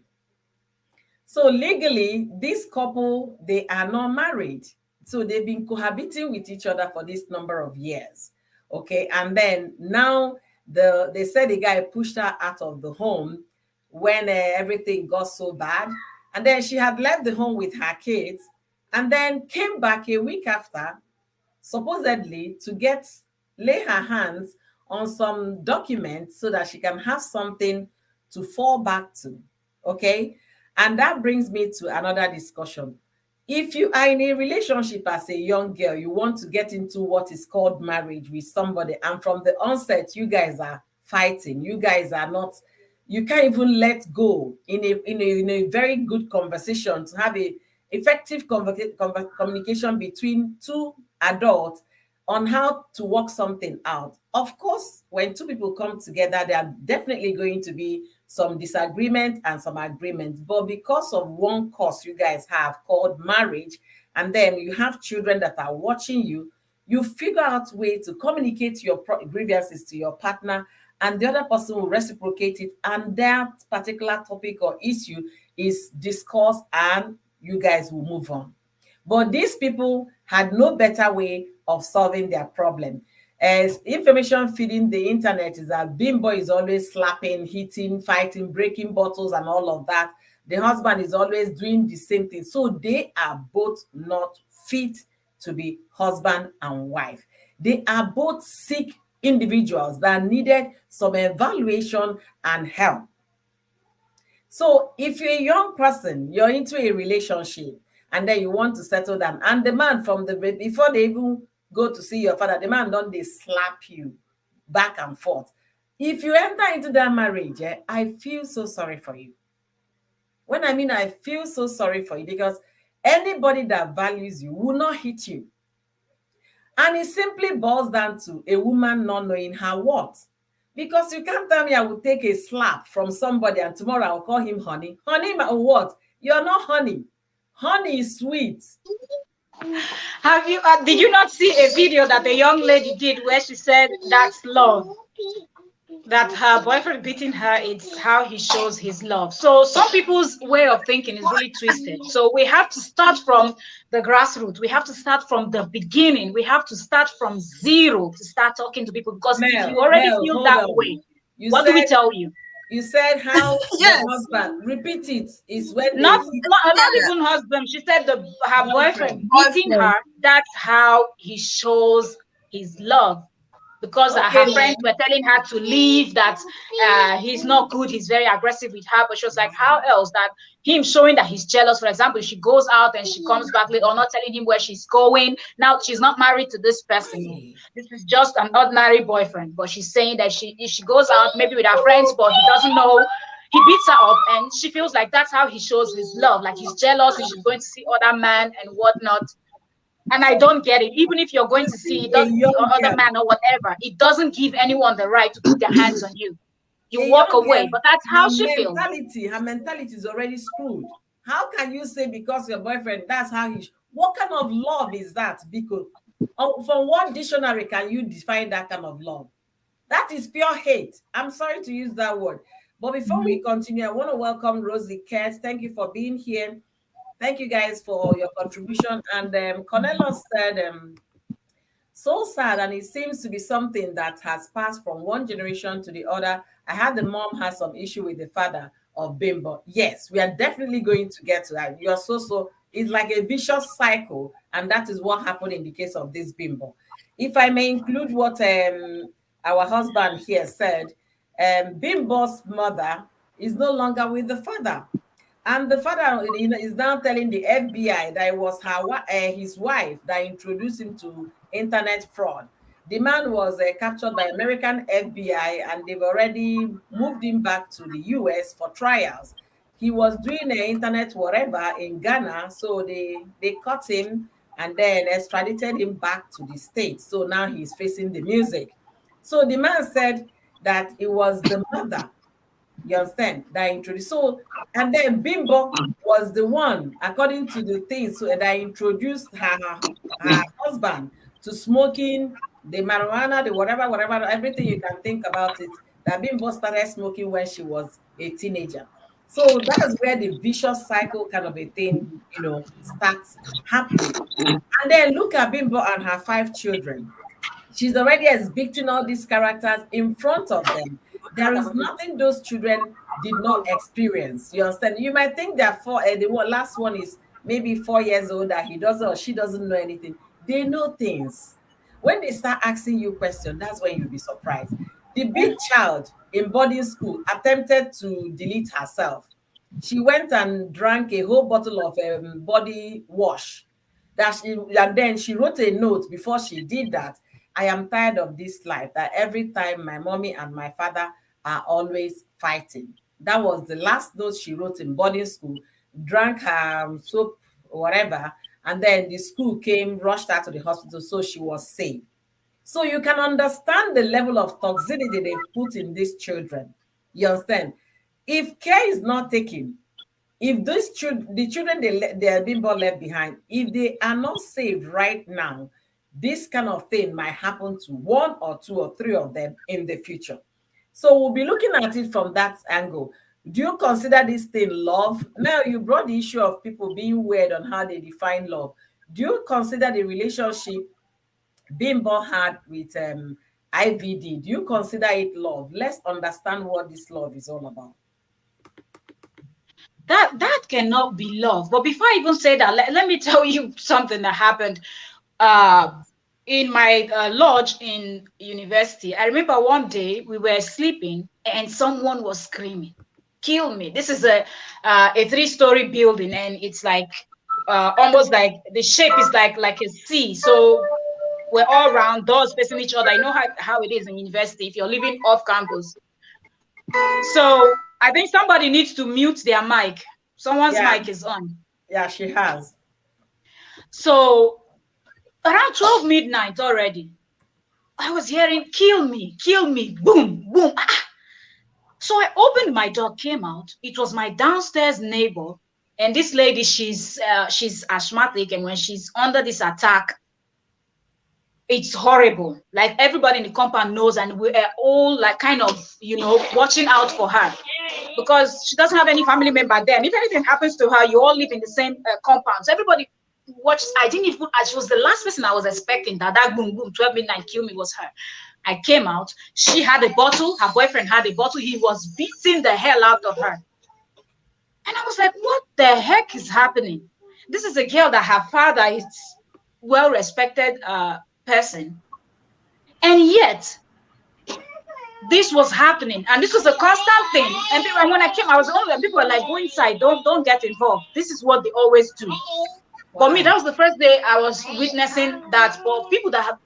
So legally, this couple, they are not married. So they've been cohabiting with each other for this number of years. Okay, and then now they said the guy pushed her out of the home when everything got so bad. And then she had left the home with her kids and then came back a week after, supposedly to lay her hands on some documents so that she can have something to fall back to. Okay. And that brings me to another discussion. If you are in a relationship as a young girl, you want to get into what is called marriage with somebody, and from the onset, you guys are fighting. You guys are not, you can't even let go in a very good conversation to have a effective communication between two adults on how to work something out. Of course, when two people come together, there are definitely going to be some disagreement and some agreement. But because of one cause you guys have called marriage, and then you have children that are watching you, you figure out a way to communicate your grievances to your partner, and the other person will reciprocate it. And that particular topic or issue is discussed, and you guys will move on. But these people had no better way of solving their problem. As information feeding the internet is that Bimbo is always slapping, hitting, fighting, breaking bottles and all of that. The husband is always doing the same thing. So they are both not fit to be husband and wife. They are both sick individuals that needed some evaluation and help. So if you're a young person, you're into a relationship, and then you want to settle down, and the man from the before they even go to see your father, the man don't they slap you back and forth. If you enter into that marriage, I feel so sorry for you. When I mean I feel so sorry for you, because anybody that values you will not hit you. And it simply boils down to a woman not knowing her worth. Because you can't tell me I will take a slap from somebody and tomorrow I'll call him honey. Honey, what? You're not honey. Honey is sweet. Have you? Did you not see a video that the young lady did where she said that's love? That her boyfriend beating her, it's how he shows his love. So some people's way of thinking is really twisted. So we have to start from the grassroots. We have to start from the beginning. We have to start from zero to start talking to people, because if you already feel that way, what do we tell you? You said how Yes. the husband, repeat it, is when Not even husband. She said her boyfriend beating her, that's how he shows his love. Because her friends were telling her to leave, that he's not good, he's very aggressive with her. But she was like, how else? That him showing that he's jealous. For example, if she goes out and she comes back late, or not telling him where she's going. Now she's not married to this person. This is just an ordinary boyfriend. But she's saying that if she goes out maybe with her friends, but he doesn't know, he beats her up, and she feels like that's how he shows his love. Like he's jealous and she's going to see other men and whatnot. And I don't get it. Even if you're going to see other man or whatever, it doesn't give anyone the right to put their hands on you. You walk away, but that's how she feels. Her mentality is already screwed. How can you say because your boyfriend, that's how he... What kind of love is that? Because from what dictionary can you define that kind of love? That is pure hate. I'm sorry to use that word. But before we continue, I want to welcome Rosie Kerr. Thank you for being here. Thank you guys for your contribution. And Cornelos said, so sad, and it seems to be something that has passed from one generation to the other. I had the mom has some issue with the father of Bimbo. Yes, we are definitely going to get to that. You're so it's like a vicious cycle, and that is what happened in the case of this Bimbo. If I may include what our husband here said, Bimbo's mother is no longer with the father. And the father, is now telling the FBI that it was his wife that introduced him to internet fraud. The man was captured by American FBI, and they've already moved him back to the US for trials. He was doing internet whatever in Ghana, so they caught him and then extradited him back to the States. So now he's facing the music. So the man said that it was the mother, you understand, that introduced. So, and then Bimbo was the one, according to the things, that introduced her husband to smoking, the marijuana, the whatever, everything you can think about it. That Bimbo started smoking when she was a teenager. So that's where the vicious cycle kind of a thing, starts happening. And then look at Bimbo and her 5 children. She's already exhibiting all these characters in front of them. There is nothing those children did not experience. You understand? You might think that the last one is maybe 4 years old, that he doesn't or she doesn't know anything. They know things. When they start asking you questions, that's when you'll be surprised. The big child in boarding school attempted to delete herself. She went and drank a whole bottle of body wash. And then she wrote a note before she did that. I am tired of this life, that every time my mommy and my father are always fighting. That was the last note she wrote in boarding school. Drank her soap or whatever, and then the school came, rushed her to the hospital, so she was saved. So you can understand the level of toxicity they put in these children. You understand? If care is not taken, if the children they are being left behind, if they are not saved right now, this kind of thing might happen to 1 or 2 or 3 of them in the future. So we'll be looking at it from that angle. Do you consider this thing love? Now, you brought the issue of people being weird on how they define love. Do you consider the relationship Bimbo had with IVD? Do you consider it love? Let's understand what this love is all about. That cannot be love. But before I even say that, let me tell you something that happened. in my lodge in university. I remember one day we were sleeping and someone was screaming, "Kill me!" This is a 3-story building, and it's like almost like the shape is like a C. So we're all around, doors facing each other. I know how it is in university if you're living off campus. So I think somebody needs to mute their mic. Someone's Yeah, mic is on. yeah, she has. So around 12 midnight already, I was hearing, kill me, boom, boom." So I opened my door, came out. It was my downstairs neighbor. And this lady, she's asthmatic. And when she's under this attack, it's horrible. Like everybody in the compound knows, and we are all like kind of, watching out for her because she doesn't have any family member there. And if anything happens to her, you all live in the same compound. So everybody watches. I didn't even, she was the last person I was expecting that boom, boom, 12 midnight kill me was her. I came out. She had a bottle. Her boyfriend had a bottle. He was beating the hell out of her. And I was like, what the heck is happening? This is a girl that her father is well-respected person. And yet, this was happening. And this was a constant thing. And when I came, I was only, people were like, go inside. Don't get involved. This is what they always do. For me, that was the first day I was witnessing that. For people that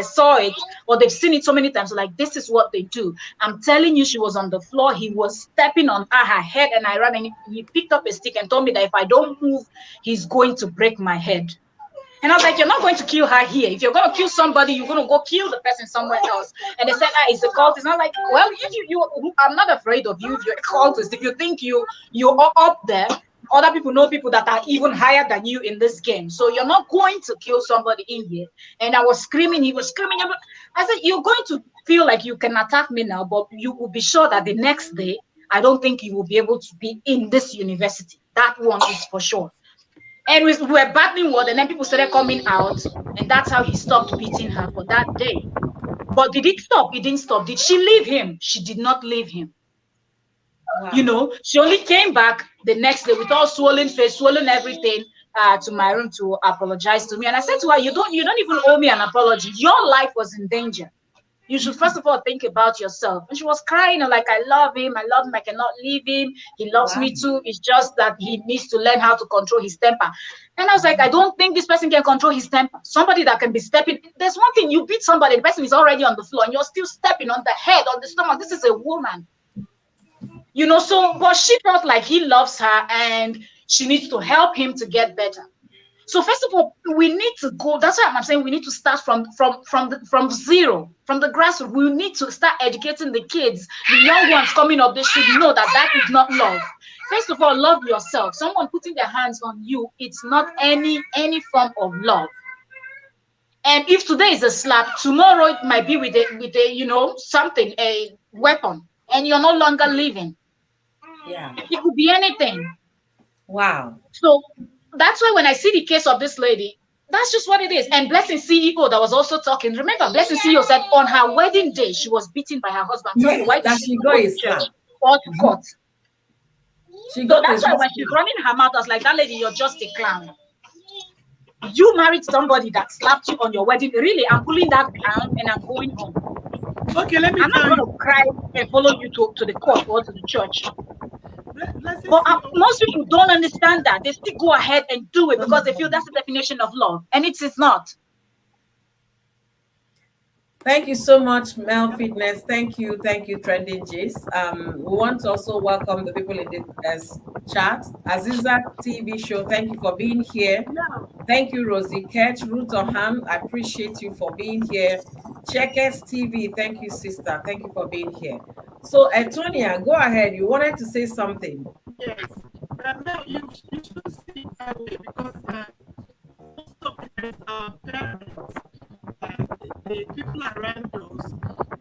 saw it or they've seen it so many times, like, this is what they do. I'm telling you, she was on the floor. He was stepping on her head, and I ran, and he picked up a stick and told me that if I don't move, he's going to break my head. And I was like, you're not going to kill her here. If you're going to kill somebody, you're going to go kill the person somewhere else. And they said, it's a cultist. And I'm like, well, if I'm not afraid of you if you're a cultist. If you think you're up there, other people know people that are even higher than you in this game. So you're not going to kill somebody in here. And I was screaming. He was screaming. I said, you're going to feel like you can attack me now, but you will be sure that the next day, I don't think you will be able to be in this university. That one is for sure. And we were battling word, and then people started coming out, and that's how he stopped beating her for that day. But did it stop? It didn't stop. Did she leave him? She did not leave him. Wow. She only came back the next day with all swollen face, swollen everything, to my room to apologize to me. And I said to her, you don't even owe me an apology. Your life was in danger. You should first of all think about yourself. And she was crying, like, I love him, I cannot leave him. He loves me too. It's just that he needs to learn how to control his temper. And I was like, I don't think this person can control his temper. Somebody that can be stepping. There's one thing, you beat somebody, the person is already on the floor, and you're still stepping on the head, on the stomach. This is a woman. But she felt like he loves her and she needs to help him to get better. So first of all, we need to go. That's why I'm saying we need to start from zero, from the grassroots. We need to start educating the kids, the young ones coming up. They should know that is not love. First of all, love yourself. Someone putting their hands on you, it's not any form of love. And if today is a slap, tomorrow it might be with a something, a weapon, and you're no longer living. Yeah, it could be anything. Wow. So that's why when I see the case of this lady, that's just what it is. And Blessing CEO that was also talking. Remember, Blessing CEO said on her wedding day she was beaten by her husband. Yeah, why that she go is church or to court? So that's why when she's running her mouth, I was like, that lady, you're just a clown. You married somebody that slapped you on your wedding. Really, I'm pulling that clown and I'm going home. Okay, let me I'm not going to cry and follow you to the court or to the church. But most people don't understand that. They still go ahead and do it because they feel that's the definition of love. And it is not. Thank you so much, Mel Fitness. Thank you, Trending Gist. We want to also welcome the people in the chat. Aziza TV show, thank you for being here. Thank you, Rosie Ketch, Ruth Oham. I appreciate you for being here. Checkers TV, thank you, sister. Thank you for being here. So, Etonia, go ahead. You wanted to say something. Yes. Now you should see it that way because most of the parents, the people around us,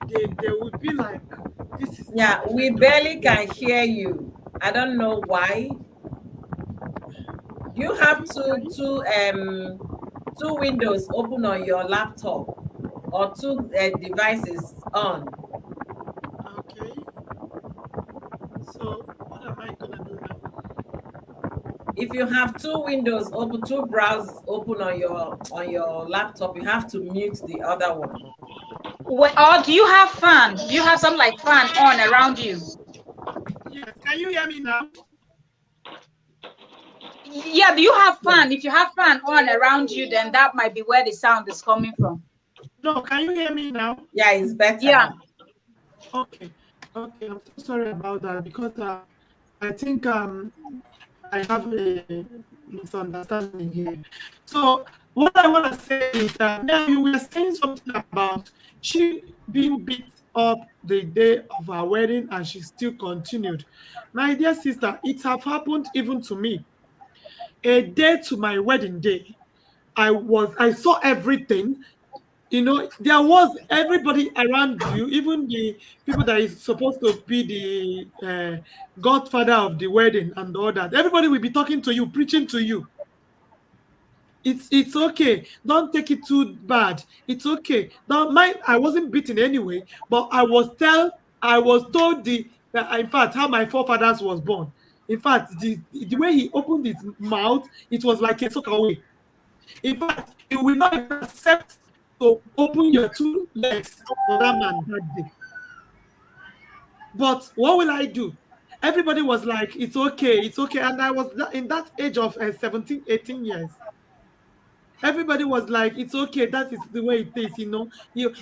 they would be like, this is. Yeah, we barely can hear you. I don't know why. You have two windows open on your laptop or two devices on. Okay. So what am I gonna do now? If you have two windows open, two browsers open on your laptop, you have to mute the other one. Or do you have fan? Do you have some like fan on around you? Yes. Can you hear me now? Yeah, do you have fan? If you have fan on around you, then that might be where the sound is coming from. No, can you hear me now? Yeah, it's better. Yeah. Now. Okay. Okay, I'm so sorry about that because I think I have a misunderstanding here. So what I want to say is that now you were saying something about she being beat up the day of her wedding and she still continued. My dear sister, it have happened even to me. A day to my wedding day, I saw everything. You know, there was everybody around you, even the people that is supposed to be the godfather of the wedding and all that. Everybody will be talking to you, preaching to you. It's okay. Don't take it too bad. It's okay. Don't mind. I wasn't beaten anyway, but I was told that in fact how my forefathers was born. In fact, the way he opened his mouth, it was like a sock away. In fact, you will not even accept to open your two legs for that man that day. But what will I do? Everybody was like, it's okay, it's okay. And I was in that age of 17, 18 years. Everybody was like, it's okay, that is the way it is, you know. He will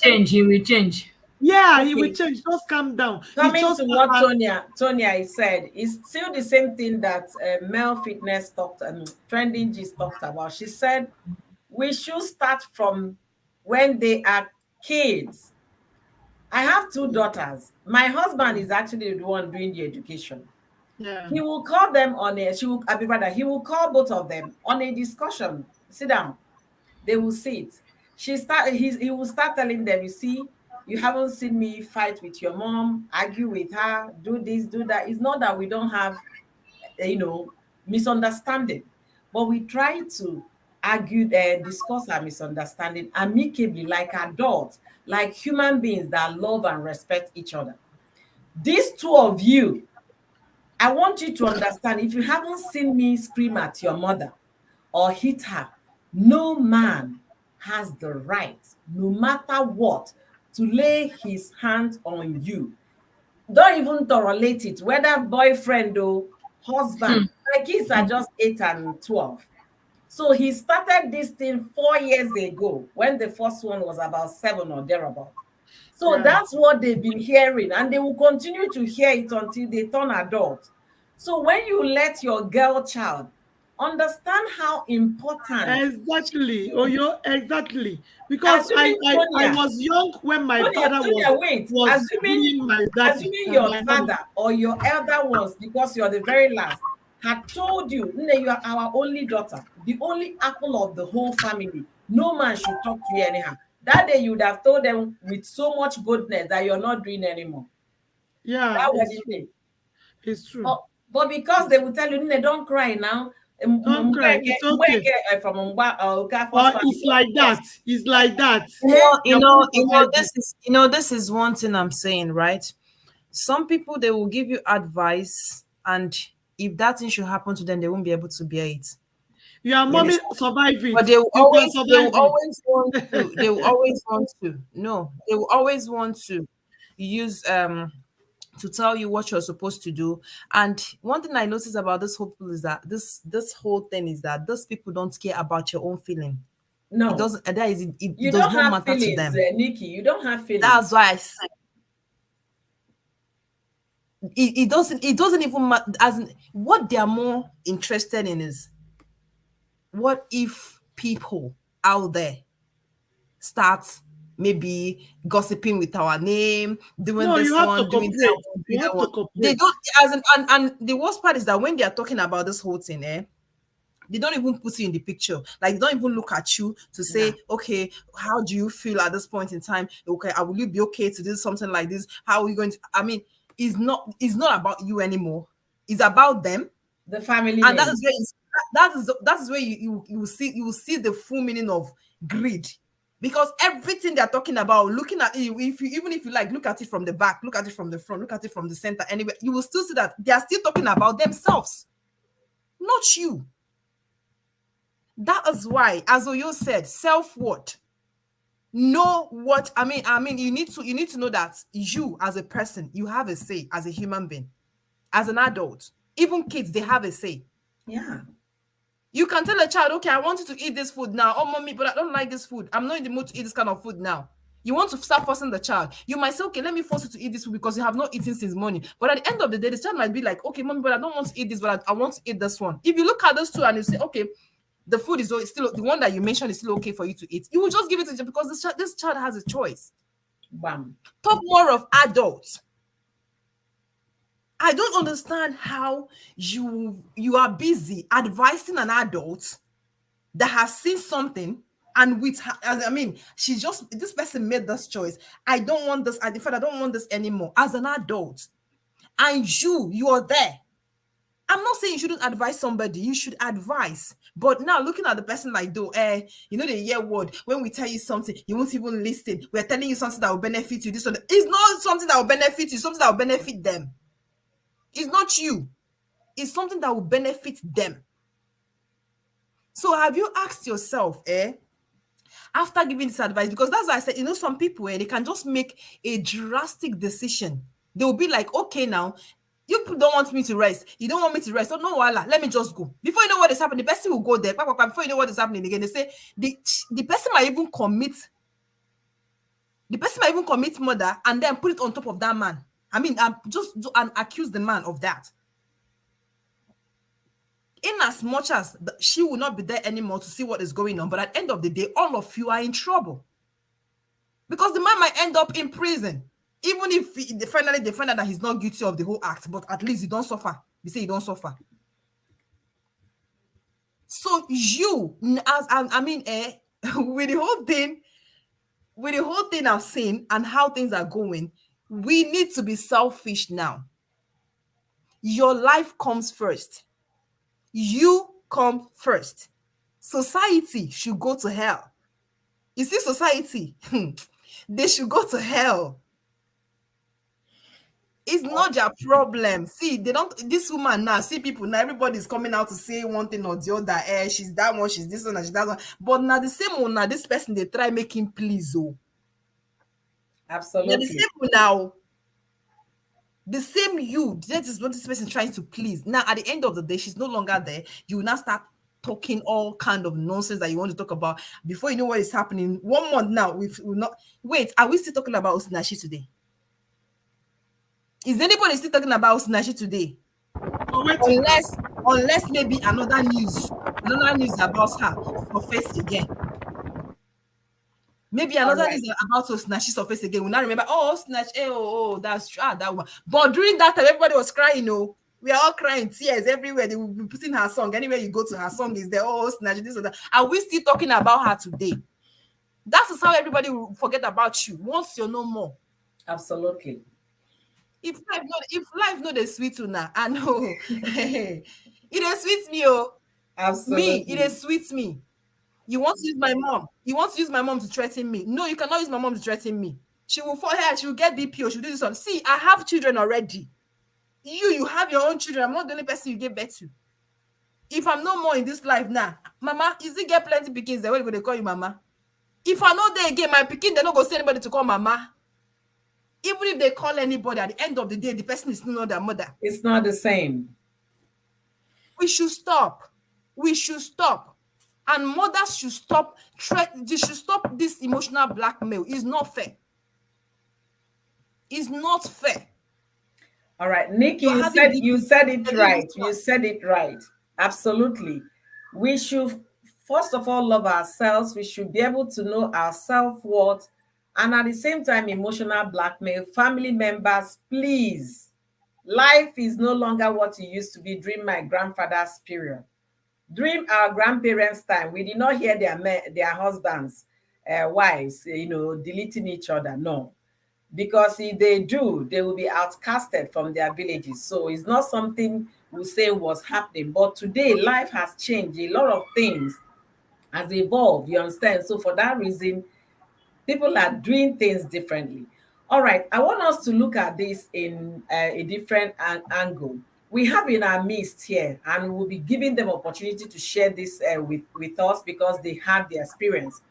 change. He will change. Yeah, he will Okay. change. Just calm down. It's Coming just to what Tonya said, is still the same thing that Mel Fitness talked and Trending Gist talked about. She said we should start from when they are kids. I have two daughters. My husband is actually the one doing the education. yeah. He will call them on a he will call both of them on a discussion. Sit down. They will sit. He will start telling them, you see, you haven't seen me fight with your mom, argue with her, do this, do that. It's not that we don't have misunderstanding, but we try to argue and discuss our misunderstanding amicably, like adults, like human beings that love and respect each other. These two of you, I want you to understand, if you haven't seen me scream at your mother or hit her, no man has the right, no matter what, to lay his hands on you. Don't even tolerate it, whether boyfriend or husband. My kids are just 8 and 12. So he started this thing 4 years ago when the first one was about 7 or thereabout. So Yeah. that's what they've been hearing, and they will continue to hear it until they turn adult. So when you let your girl child understand how important, Exactly. Oh, you exactly. Because assuming I Tonya, was young when my father Tonya, wait, was bullying my daddy assuming and your my mommy. father or your elder ones, because you're the very last, had told you, Nne, you are our only daughter, the only apple of the whole family. No man should talk to you anyhow. That day you would have told them with so much boldness that you're not doing anymore. Yeah, That it's wedding true. day. It's true. But because they will tell you, Nne, don't cry now. Don't cry. It's okay. From Mba, Or first family. it's like that. It's like that. You're going to provide This is one thing I'm saying, right? Some people they will give you advice, and if that thing should happen to them, they won't be able to bear it. Your You mommy understand? survive it. But You can they survive will it. always want to, they will always want to, no, they will always want to use to tell you what you're supposed to do. And one thing I notice about this whole people is that this whole thing is that those people don't care about your own feeling. It no. doesn't that is it You does don't not have matter to feelings, them. Nikki. You don't have feelings. That's why I say it doesn't even matter. As in, what they are more interested in is, what if people out there start maybe gossiping with our name, doing No, you this have to one, doing that cooperate. one, You doing that have to one. They cooperate. don't, and the worst part is that when they are talking about this whole thing, they don't even put you in the picture. Like, they don't even look at you to say, No. okay, how do you feel at this point in time? Okay, will you be okay to do something like this? How are we going to? I mean, it's not about you anymore. It's about them, The family and that name. is where that is where you will see the full meaning of greed. Because everything they're talking about, looking at it, even if you like, look at it from the back, look at it from the front, look at it from the center, anyway, you will still see that they are still talking about themselves. not you. That is why, as Oyo said, self-worth. Know what I mean, you need to know that you as a person, you have a say as a human being, as an adult. Even kids, they have a say. Yeah. You can tell a child, okay, I want you to eat this food now. Oh, mommy, but I don't like this food. I'm not in the mood to eat this kind of food now. You want to start forcing the child. You might say, okay, let me force you to eat this food because you have not eaten since morning. But at the end of the day, the child might be like, okay, mommy, but I don't want to eat this, but I want to eat this one. If you look at those two and you say, okay, the food is still, the one that you mentioned is still okay for you to eat, you will just give it to them because this child has a choice. Bam. Talk more of adults. I don't understand how you are busy advising an adult that has seen something, and with her, I mean, this person made this choice. I don't want this. In fact, I don't want this anymore as an adult. And you are there. I'm not saying you shouldn't advise somebody. You should advise. But now looking at the person like, though, you know the year word, when we tell you something, you won't even listen. We're telling you something that will benefit you. This one, it's not something that will benefit you, something that will benefit them. It's not you. It's something that will benefit them. So have you asked yourself, after giving this advice, because that's why I said, some people, they can just make a drastic decision. They will be like, okay, now, you don't want me to rest. You don't want me to rest. Oh, no, voila, let me just go. Before you know what is happening, the person will go there. Before you know what is happening again, they say, the person might even commit murder and then put it on top of that man. I mean, and accuse the man of that. In as much as she will not be there anymore to see what is going on, but at the end of the day, all of you are in trouble. Because the man might end up in prison. Even if they find out that he's not guilty of the whole act, but at least you don't suffer. They say you don't suffer. So you, with the whole thing I've seen and how things are going, we need to be selfish now. Your life comes first. You come first. Society should go to hell. You see, society, they should go to hell. It's not their problem. See, they don't. This woman now, see people now, everybody's coming out to say one thing or the other. She's that one, she's this one, and she's that one. But now the same one, now this person, they try making please. Oh, absolutely. now the same one now. The same you, that is what this person trying to please. Now, at the end of the day, she's no longer there. You will now start talking all kind of nonsense that you want to talk about. Before you know what is happening, 1 month now, we'll not wait. Are we still talking about Osinachi today? Is anybody still talking about Osinachi today? Unless maybe another news about her surface again. Maybe another news about Osinachi surface again. We'll not remember. Oh, Osinachi, that's true. That one. But during that time, everybody was crying. We are all crying, tears everywhere. They will be putting her song. Anywhere you go to, her song is there. Oh, Osinachi, this or that. Are we still talking about her today? That is how everybody will forget about you once you're no more. Absolutely. If life not a sweet now, I know. It is sweet me, Absolutely. Me, it is sweet me. You want to use my mom? You want to use my mom to threaten me? No, you cannot use my mom to threaten me. She will fall here. She will get BPO. She will do this one. See, I have children already. You have your own children. I'm not the only person you give birth to. If I'm no more in this life now, mama, is it get plenty pickings? They're going to call you mama. If I know there again, my picking, they're not going to say anybody to call mama. Even if they call anybody, at the end of the day, the person is not their mother. It's not the same. We should stop. And mothers should stop. They should stop this emotional blackmail. It's not fair. It's not fair. All right, Nikki, you said it right. You said it right. Absolutely. We should, first of all, love ourselves. We should be able to know our self-worth. And at the same time, emotional blackmail. Family members, please. Life is no longer what it used to be during my grandfather's period. During our grandparents' time, we did not hear their husbands, wives, deleting each other. No. Because if they do, they will be outcasted from their villages. So it's not something we say was happening. But today, life has changed. A lot of things has evolved, you understand? So for that reason, people are doing things differently. All right, I want us to look at this in a different angle. we have in our midst here, and we'll be giving them opportunity to share this with us because they have the experience.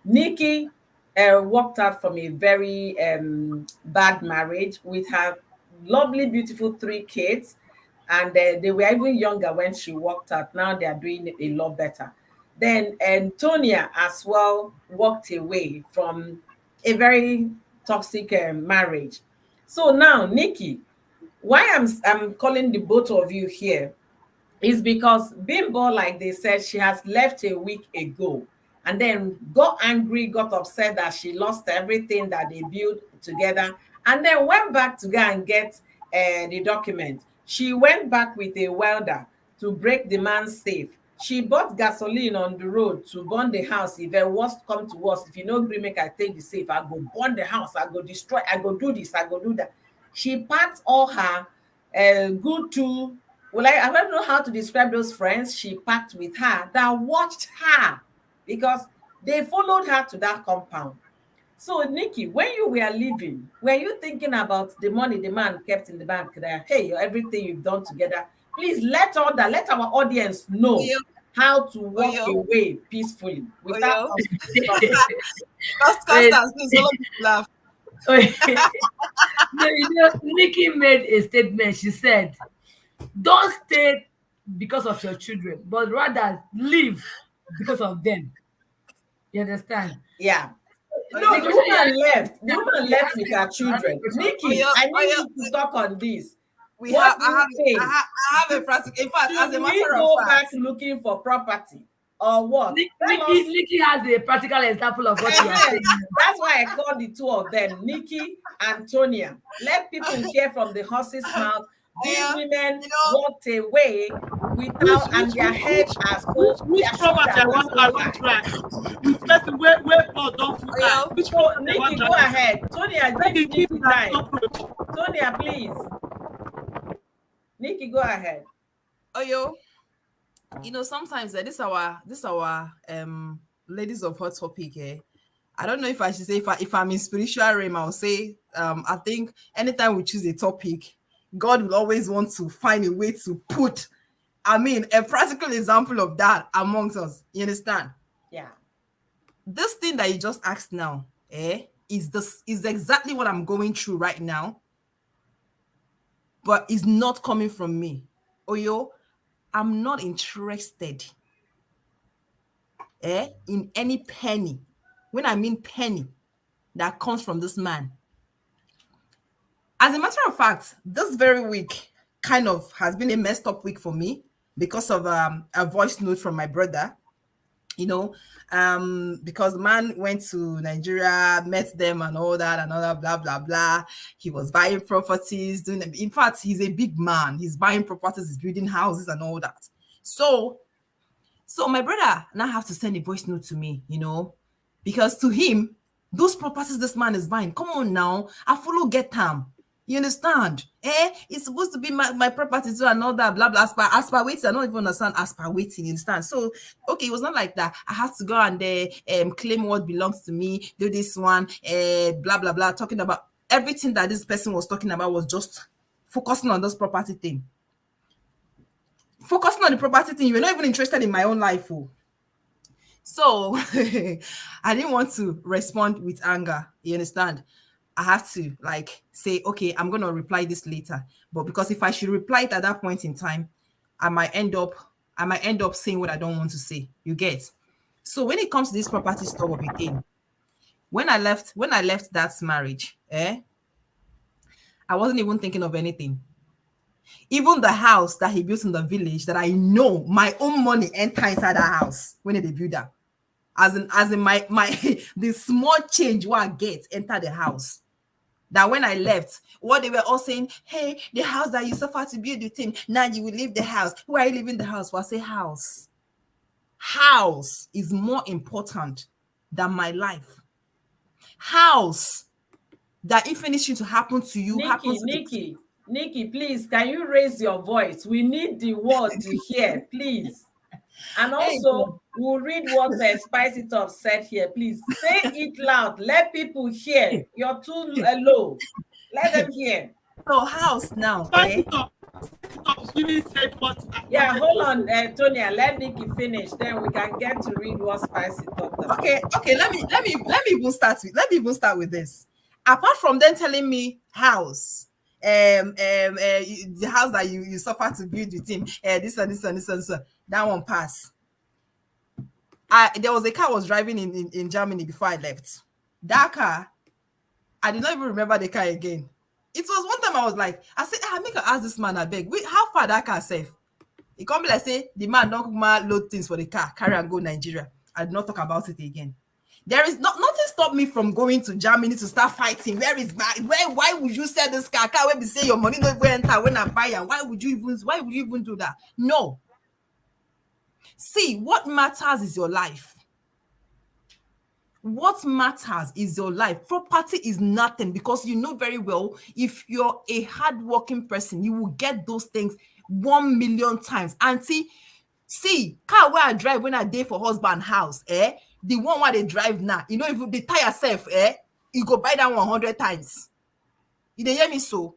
Nikki walked out from a very bad marriage with her lovely, beautiful 3 kids, and they were even younger when she walked out. Now they are doing a lot better. Then Antonia as well walked away from a very toxic marriage. So now, Nikki, why I'm calling the both of you here is because Bimbo, like they said, she has left a week ago and then got angry, got upset that she lost everything that they built together, and then went back to go and get the document. She went back with a welder to break the man's safe. She bought gasoline on the road to burn the house. If it was come to worst, if you know gree make I take the safe, I go burn the house, I go destroy, I go do this, I go do that. She packed all her good to, well, I don't know how to describe those friends she packed with her that watched her because they followed her to that compound. So, Nikki, when you were leaving, were you thinking about the money the man kept in the bank there? Hey, everything you've done together. Please let our audience know Oyo, how to walk Oyo, away peacefully without Oyo. us. Wait, Constance, please don't let me laugh. wait. No, Nikki made a statement. She said, "Don't stay because of your children, but rather leave because of them." You understand? Yeah. No, The the question woman left. The woman you're left with her children. Nikki, Oyo, I need Oyo, you to talk on this. we What have, do you think? I have a practical. In fact, as Should a we matter of go back fact, looking for property or what? Tell us. Nikki has a practical example of what you are saying. That's why I called the two of them, Nikki and Tonia. Let people hear from the horse's mouth. These Oyo, women you know, walked away without, and their heads are so, which their property shoulders I are want so along high. track? Which person where blood don't full eye? Oyo, Which So, property I want Nikki, go drag? ahead. Tonia, Make give it keep Nikki that time. cockroach. Tonia, please. Nikki, go ahead. Oyo. You know, sometimes this our ladies of hot topic. I don't know if I should say if I'm in spiritual realm, I'll say I think anytime we choose a topic, God will always want to find a way to put, I mean, a practical example of that amongst us. You understand? Yeah. This thing that you just asked now, is exactly what I'm going through right now, but it's not coming from me. Oyo, I'm not interested in any penny. When I mean penny, that comes from this man. As a matter of fact, this very week kind of has been a messed up week for me because of a voice note from my brother. You know, because the man went to Nigeria, met them and all that and all that, blah blah blah. He was buying properties, doing. In fact, he's a big man. He's buying properties, he's building houses and all that. So my brother now have to send a voice note to me, you know, because to him, those properties this man is buying, come on now, I follow get them. You understand? It's supposed to be my property too and all that, blah, blah, as per waiting. I don't even understand as per waiting, you understand? So, okay, it was not like that. I had to go and claim what belongs to me, do this one, blah, blah, blah, talking about everything that this person was talking about was just focusing on this property thing. Focusing on the property thing, you were not even interested in my own life. Oh. So I didn't want to respond with anger. You understand? I have to like say, okay, I'm gonna reply this later. But because if I should reply it at that point in time, I might end up saying what I don't want to say. You get? So when it comes to this property stuff of a thing, when I left that marriage, I wasn't even thinking of anything. Even the house that he built in the village that I know my own money enter inside that house when they build that. As in my the small change what I get enter the house. That when I left, what they were all saying, hey, the house that you suffer to build the thing, now you will leave the house. Who are you leaving the house for? I say house. House is more important than my life. House that if anything to happen to you, happens to Nikki, please, can you raise your voice? We need the word to hear, please. And also, we'll read what Spice It Up said here. Please say it loud. Let people hear. You're too low. Let them hear. So house now, Spice it up. even said what. Yeah, hold on, Tonya. Let Nikki finish. Then we can get to read what Spicy talked about. Okay. Let me even start with this. Apart from them telling me house, the house that you suffer to build with him, this and this and this and so that one pass. There was a car I was driving in Germany before I left. That car, I did not even remember the car again. It was one time I was like, I said, I make her ask this man, I beg, wait, how far that car safe? He come be like, say, the man don't load things for the car, carry and go Nigeria. I did not talk about it again. There is nothing stop me from going to Germany to start fighting. Why would you sell this car? Can't we say your money not go enter when I buy and why would you even do that? No. See, what matters is your life. What matters is your life. Property is nothing, because you know very well, if you're a hardworking person, you will get those things 1 million times. And see, car where I drive when I date for husband house, the one where they drive now, you know, if they tire yourself, you go buy that 100 times. You dey hear me so?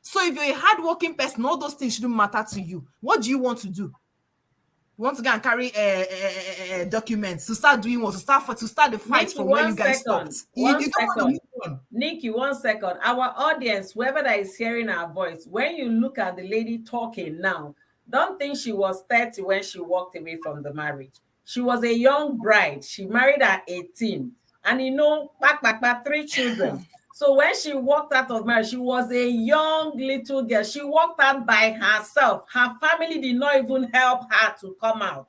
So if you're a hardworking person, all those things shouldn't matter to you. What do you want to do? You want to go and carry documents to start doing what? To start the fight Nikki, from where you guys second. stopped. One You don't want to second. move on. Nikki, 1 second. Our audience, whoever that is hearing our voice, when you look at the lady talking now, don't think she was 30 when she walked away from the marriage. She was a young bride. She married at 18. And you know, 3 children. So when she walked out of marriage, she was a young little girl. She walked out by herself. Her family did not even help her to come out.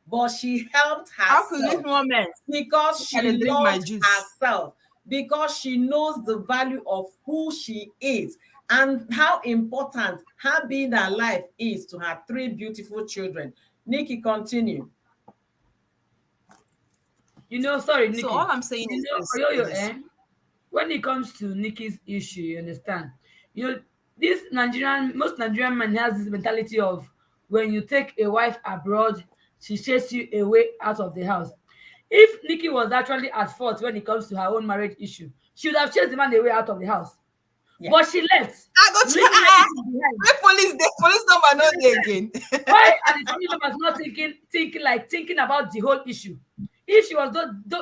But she helped How could this herself woman? because she I dey drink my loved juice. herself, because she knows the value of who she is and how important her being alive is to her 3 beautiful children. Nikki, continue. You know, sorry, Nikki. So all I'm saying You is know, this. Oyoyo, when it comes to Nikki's issue, you understand? You know, most Nigerian men has this mentality of when you take a wife abroad, she chases you away out of the house. If Nikki was actually at fault when it comes to her own marriage issue, she would have chased the man away out of the house. Yeah. But she left. I go to leaving everything behind. the police number no dey again. Why are the family members not thinking about the whole issue? If she was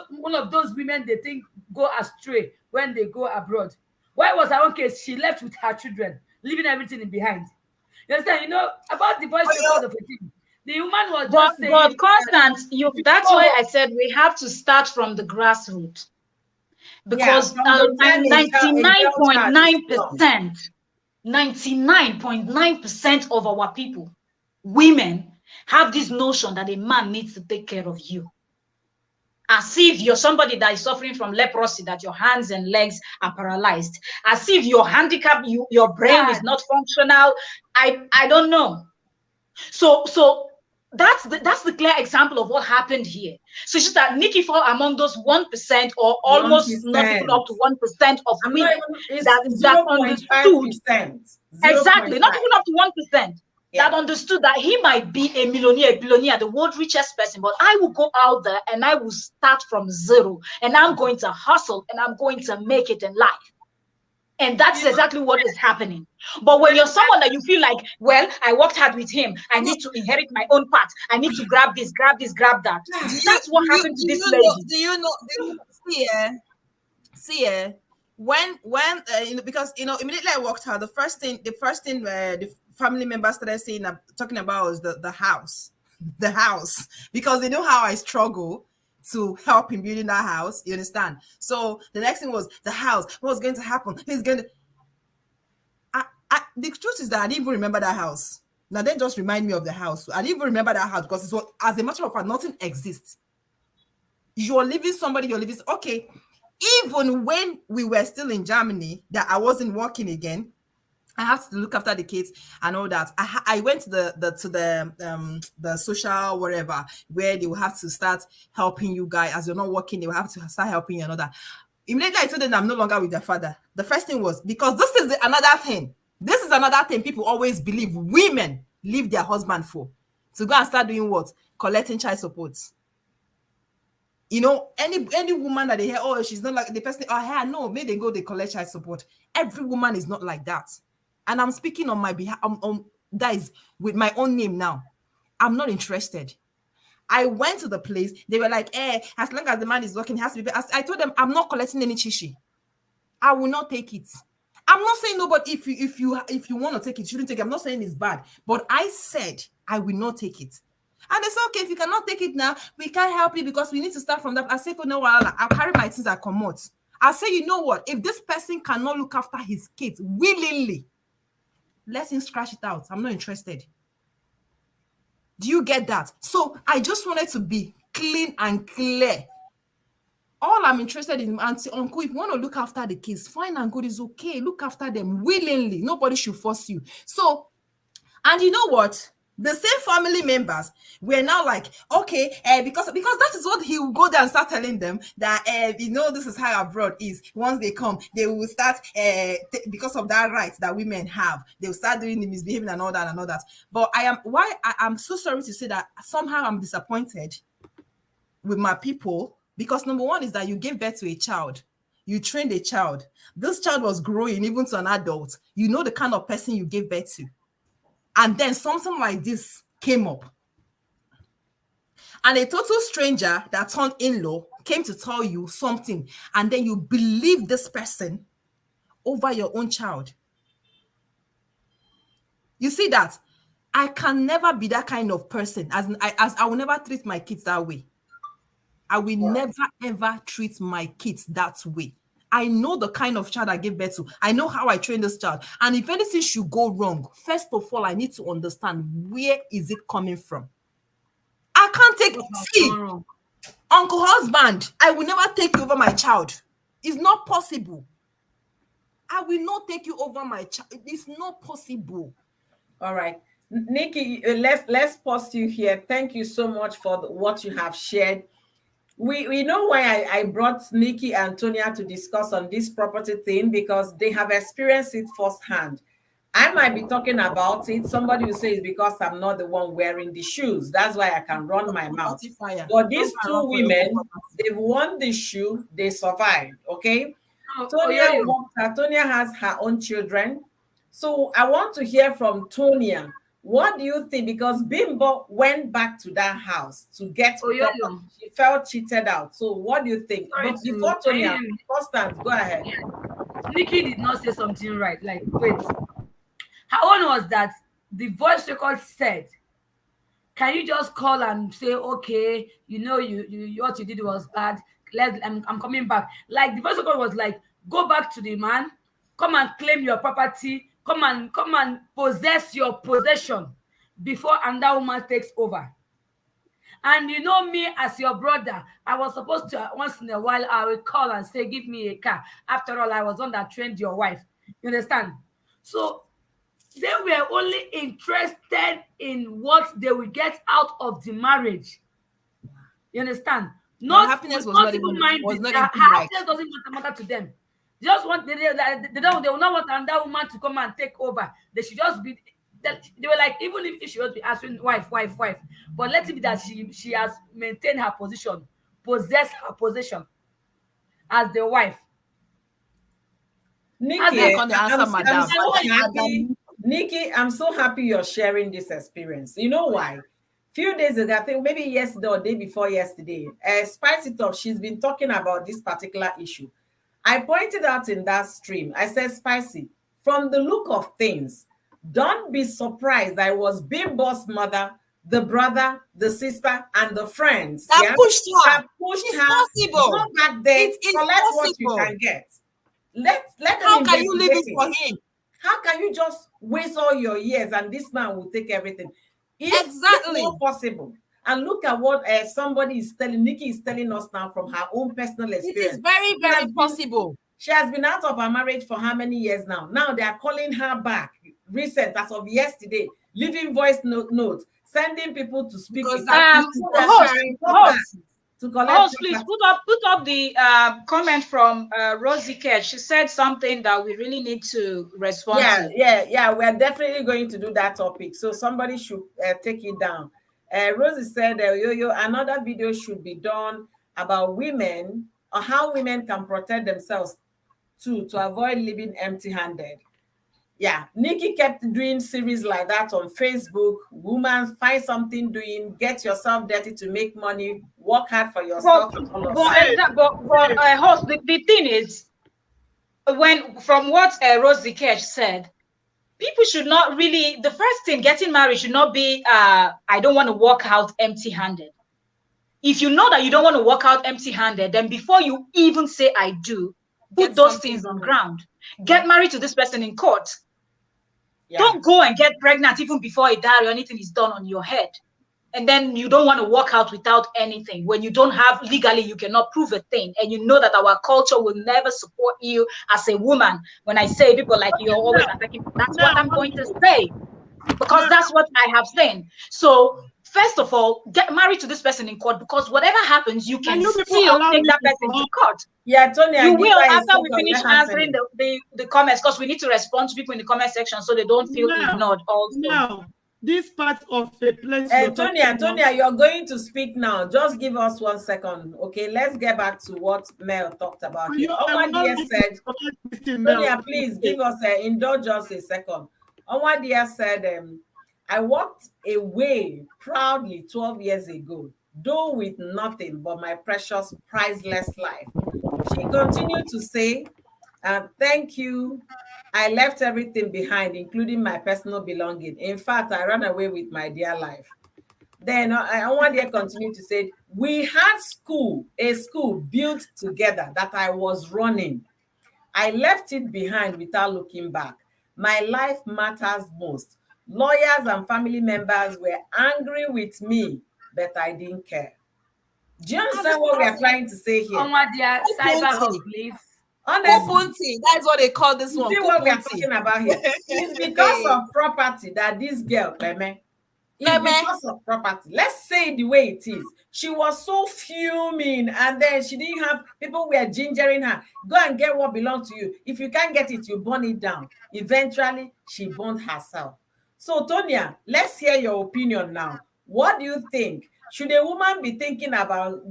one of those women they think go astray when they go abroad, why was her own case? She left with her children, leaving everything behind. You understand? You know about the voice record of a thing. The woman was just saying. But Constance, that's why I said we have to start from the grassroots. Because 99.9% of our people, women, have this notion that a man needs to take care of you. As if you're somebody that is suffering from leprosy, that your hands and legs are paralyzed. As if you're handicapped, your brain is not functional. I don't know. So that's the clear example of what happened here. So it's just that Nikki fall among those 1% or almost 1%. Not even up to 1% of women that understood. Exactly, not even up to 1%. Yeah. That understood that he might be a billionaire, the world's richest person, but I will go out there and I will start from zero, and I'm going to hustle and I'm going to make it in life. And that's exactly what is happening. But when you're someone that you feel like, well, I worked hard with him, I need to inherit my own path, I need to grab this, grab that. That's what happened to this lady. When because immediately I walked out, the first thing the family members started saying, talking about was the house, because they know how I struggle to help in building that house. You understand? So the next thing was the house. What's going to happen? He's going to. The truth is that I didn't even remember that house. Now they just remind me of the house. I didn't even remember that house because as a matter of fact, nothing exists. You're living somebody. You're living okay. Even when we were still in Germany, that I wasn't working again, I have to look after the kids and all that. I went to the social whatever where they will have to start helping you guys as you're not working. They will have to start helping you and all that. Immediately I told them I'm no longer with their father. The first thing was because this is another thing. This is another thing people always believe women leave their husband for, to go and start doing what? Collecting child support. Any woman that they hear, oh, she's not like the person, no, maybe they collect child support. Every woman is not like that. And I'm speaking on my behalf, that is with my own name now. I'm not interested. I went to the place. They were like, as long as the man is working, it has to be. I told them, I'm not collecting any chishi. I will not take it. I'm not saying nobody, if you want to take it, you shouldn't take it. I'm not saying it's bad. But I said I will not take it. And they said, okay, if you cannot take it now, we can't help you because we need to start from that. I said, no, I'll carry my things, I come out. I say, you know what? If this person cannot look after his kids willingly, let him scratch it out. I'm not interested. Do you get that? So I just wanted to be clean and clear. All I'm interested in, auntie, uncle, if you want to look after the kids, fine and good, is okay. Look after them willingly. Nobody should force you. So, and you know what? The same family members were now like, okay, because that is what he will go there and start telling them that, this is how abroad is. Once they come, they will start, because of that right that women have, they will start doing the misbehaving and all that. But I'm so sorry to say that somehow I'm disappointed with my people, because number one is that you gave birth to a child. You trained a child. This child was growing even to an adult. You know the kind of person you gave birth to. And then something like this came up. And a total stranger that turned in-law came to tell you something. And then you believe this person over your own child. You see that? I can never be that kind of person. As I will never treat my kids that way. I will never, ever treat my kids that way. I know the kind of child I gave birth to. I know how I train this child. And if anything should go wrong, first of all, I need to understand where is it coming from. I can't take uncle husband. I will never take you over my child. It's not possible. I will not take you over my child. It's not possible. All right. Nikki, let's pause you here. Thank you so much for what you have shared. We know why I brought Nikki and Tonya to discuss on this property thing, because they have experienced it firsthand. I might be talking about it. Somebody will say it's because I'm not the one wearing the shoes. That's why I can run my mouth. But these two women, they've won the shoe. They survived, okay? Tonya has her own children. So I want to hear from Tonya. What do you think? Because Bimbo went back to that house to get property. She felt cheated out. So what do you think? But before Tonya, Constance, go ahead. Yeah. Nikki did not say something right. Like, wait. Her own was that the voice record said, can you just call and say, okay, you what you did was bad. I'm coming back. Like, the voice record was like, go back to the man, come and claim your property. Come and possess your possession before another woman takes over. And you know me as your brother, I was supposed to, once in a while, I will call and say, give me a car. After all, I was one that trained your wife. You understand? So they were only interested in what they will get out of the marriage. You understand? Not happiness was not not even even mind. Happiness doesn't matter to them. Just want they will not want another woman to come and take over. They should just be that they were like, even if she was asking wife, but let it be that she has maintained her position, possessed her position as the wife. Nikki, Nikki, I'm so happy you're sharing this experience. You know why? Few days ago, I think maybe yesterday or day before yesterday, Spice It Up, she's been talking about this particular issue. I pointed out in that stream, I said, Spicy, from the look of things, don't be surprised that it was Bimbo's mother, the brother, the sister, and the friends that pushed her. That pushed it's her. Possible. Go back there, it's collect possible. what you can get. Let How can you leave it for him? How can you just waste all your years and this man will take everything? Exactly. It's not possible. And look at what somebody is telling, Nikki is telling us now from her own personal experience. It is very, very possible. She has been out of her marriage for how many years now? Now they are calling her back, recent, as of yesterday, leaving voice notes, sending people to speak. Host, please put up the comment from Rosie Kerr. She said something that we really need to respond to. Yeah. We're definitely going to do that topic. So somebody should take it down. Rosie said, another video should be done about women or how women can protect themselves too, to avoid living empty-handed. Yeah, Nikki kept doing series like that on Facebook. Woman, find something doing, get yourself dirty to make money, work hard for But yourself and all of but that. Same, host, the thing is, when from what Rosie Kesh said, people should not really, the first thing, getting married should not be I don't want to walk out empty-handed. If you know that you don't want to walk out empty-handed, then before you even say I do, put Get those something things on doing. ground. Get married to this person in court. Yeah. Don't go and get pregnant even before a diary or anything is done on your head. And then you don't want to walk out without anything. When you don't have, legally, you cannot prove a thing. And you know that our culture will never support you as a woman. When I say people like you're always attacking, that's what I'm going to say. Because now, that's what I have seen. So first of all, get married to this person in court, because whatever happens, you can can you people still allow take me that to person to talk? court. Yeah, Tony, I You give will, her a after we second, finish let her answering finish. the comments, because we need to respond to people in the comment section so they don't feel Now, ignored also. now, this part of the place you're talking about. Tonya, you're going to speak now. Just give us 1 second. Okay, let's get back to what Mel talked about here. I will not Onwadia leave said, this thing now. Tonya, please give us indulge us a second. Onwadia said, I walked away proudly 12 years ago, though with nothing but my precious, priceless life. She continued to say, thank you. I left everything behind, including my personal belonging. In fact, I ran away with my dear life. Then I want to continue to say, we had a school built together that I was running. I left it behind without looking back. My life matters most. Lawyers and family members were angry with me, but I didn't care. Do you understand what we are trying to say here? Onwadia, cyber hug, Kupunti. please. Honestly, Kupunti. That's what they call this you one. see what we are Kupunti. talking about here? It's because of property that this girl, Peme, it's Meme. because of property. Let's say the way it is. She was so fuming, and then she didn't have people were gingering her. Go and get what belongs to you. If you can't get it, you burn it down. Eventually, she burned herself. So, Tonya, let's hear your opinion now. What do you think? Should a woman be thinking about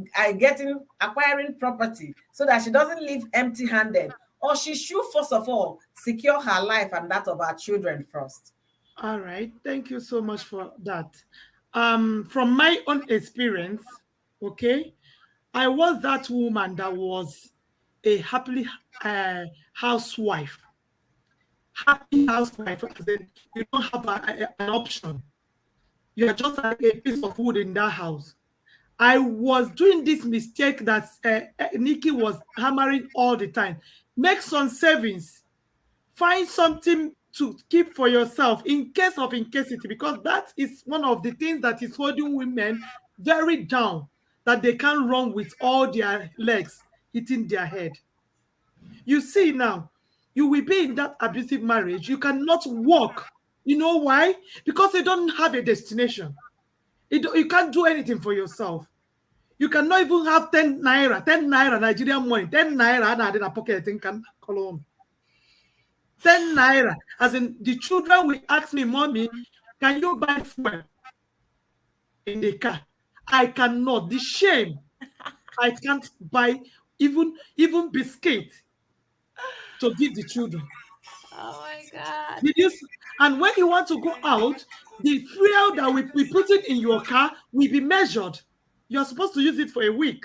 acquiring property so that she doesn't live empty-handed, or she should first of all secure her life and that of her children first? All right, thank you so much for that. From my own experience, okay, I was that woman that was a happily housewife. Happy housewife, as in you don't have an option. You are just like a piece of wood in that house. I was doing this mistake that Nikki was hammering all the time. Make some savings. Find something to keep for yourself in case of incasity, because that is one of the things that is holding women very down, that they can't run with all their legs hitting their head. You see now, you will be in that abusive marriage. You cannot walk. You know why? Because they don't have a destination. You can't do anything for yourself. You cannot even have 10 naira Nigerian money, 10 naira in a pocket in Cologne. 10 naira. As in, the children will ask me, Mommy, can you buy fuel in the car? I cannot. The shame. I can't buy even biscuit to give the children. Oh my God. Did you? And when you want to go out, the fuel that we put it in your car will be measured. You're supposed to use it for a week.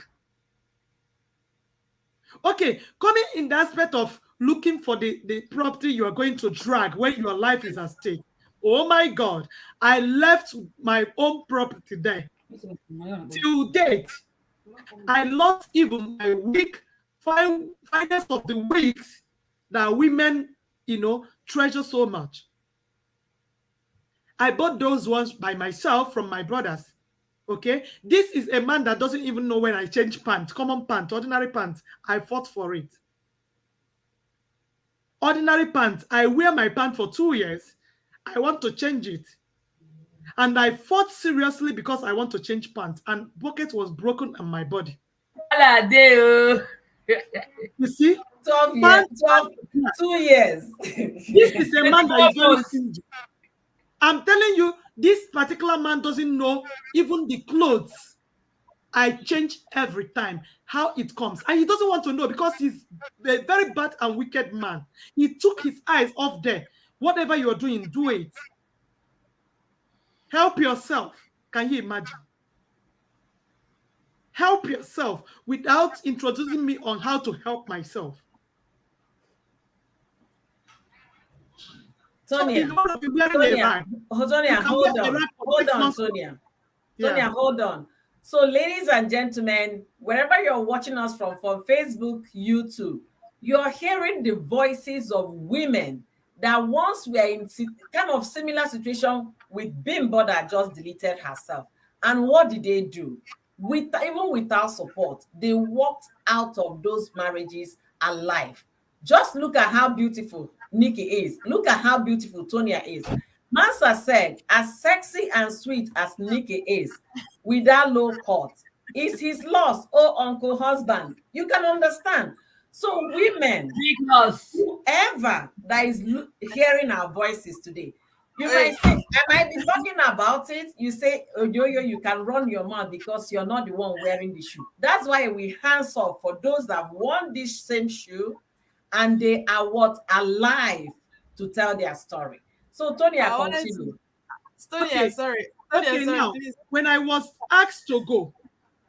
Okay, coming in the aspect of looking for the property you are going to drag when your life is at stake. Oh my God, I left my own property there. Till date, I lost even my week, finance of the weeks that women, treasure so much. I bought those ones by myself from my brothers. Okay, this is a man that doesn't even know when I change pants, common pants, ordinary pants. I fought for it. Ordinary pants. I wear my pants for 2 years. I want to change it. And I fought seriously because I want to change pants. And bucket was broken on my body. You see? 12 years. 2 years. This is a man that is very stingy. I'm telling you, this particular man doesn't know even the clothes I change every time, how it comes. And he doesn't want to know because he's a very bad and wicked man. He took his eyes off there. Whatever you're doing, do it. Help yourself. Can you imagine? Help yourself without introducing me on how to help myself. Tonya, Tonya, hold on, Tonya. Tonya, hold on. So, ladies and gentlemen, wherever you're watching us from Facebook, YouTube, you're hearing the voices of women that once were in kind of similar situation with Bimbo that just deleted herself. And what did they do? Even without support, they walked out of those marriages alive. Just look at how beautiful Nikki is. Look at how beautiful Tonya is. Mansa said, as sexy and sweet as Nikki is, with that low cut, is his loss, oh uncle husband. You can understand. So women, whoever that is hearing our voices today, you might say, I might be talking about it. You say, Oyoyo, you can run your mouth because you're not the one wearing the shoe. That's why we hands off for those that worn this same shoe and they are alive to tell their story. So Tonya, continue. Tonya, sorry. Okay, now, please. When I was asked to go,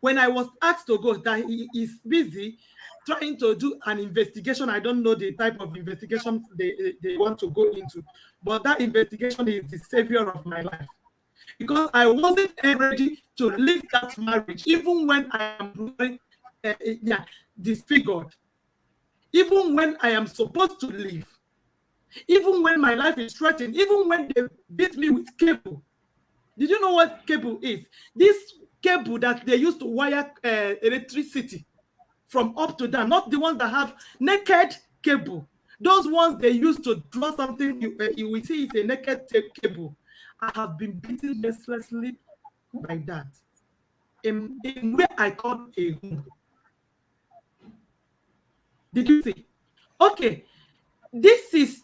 that he is busy trying to do an investigation. I don't know the type of investigation they want to go into, but that investigation is the savior of my life. Because I wasn't ready to leave that marriage, even when I am disfigured, even when I am supposed to leave, even when my life is threatened, even when they beat me with cable. Did you know what cable is? This cable that they used to wire electricity from up to down, not the ones that have naked cable. Those ones they used to draw something, you will see it's a naked cable. I have been beaten mercilessly by that. In where I called a home. Did you see? Okay, this is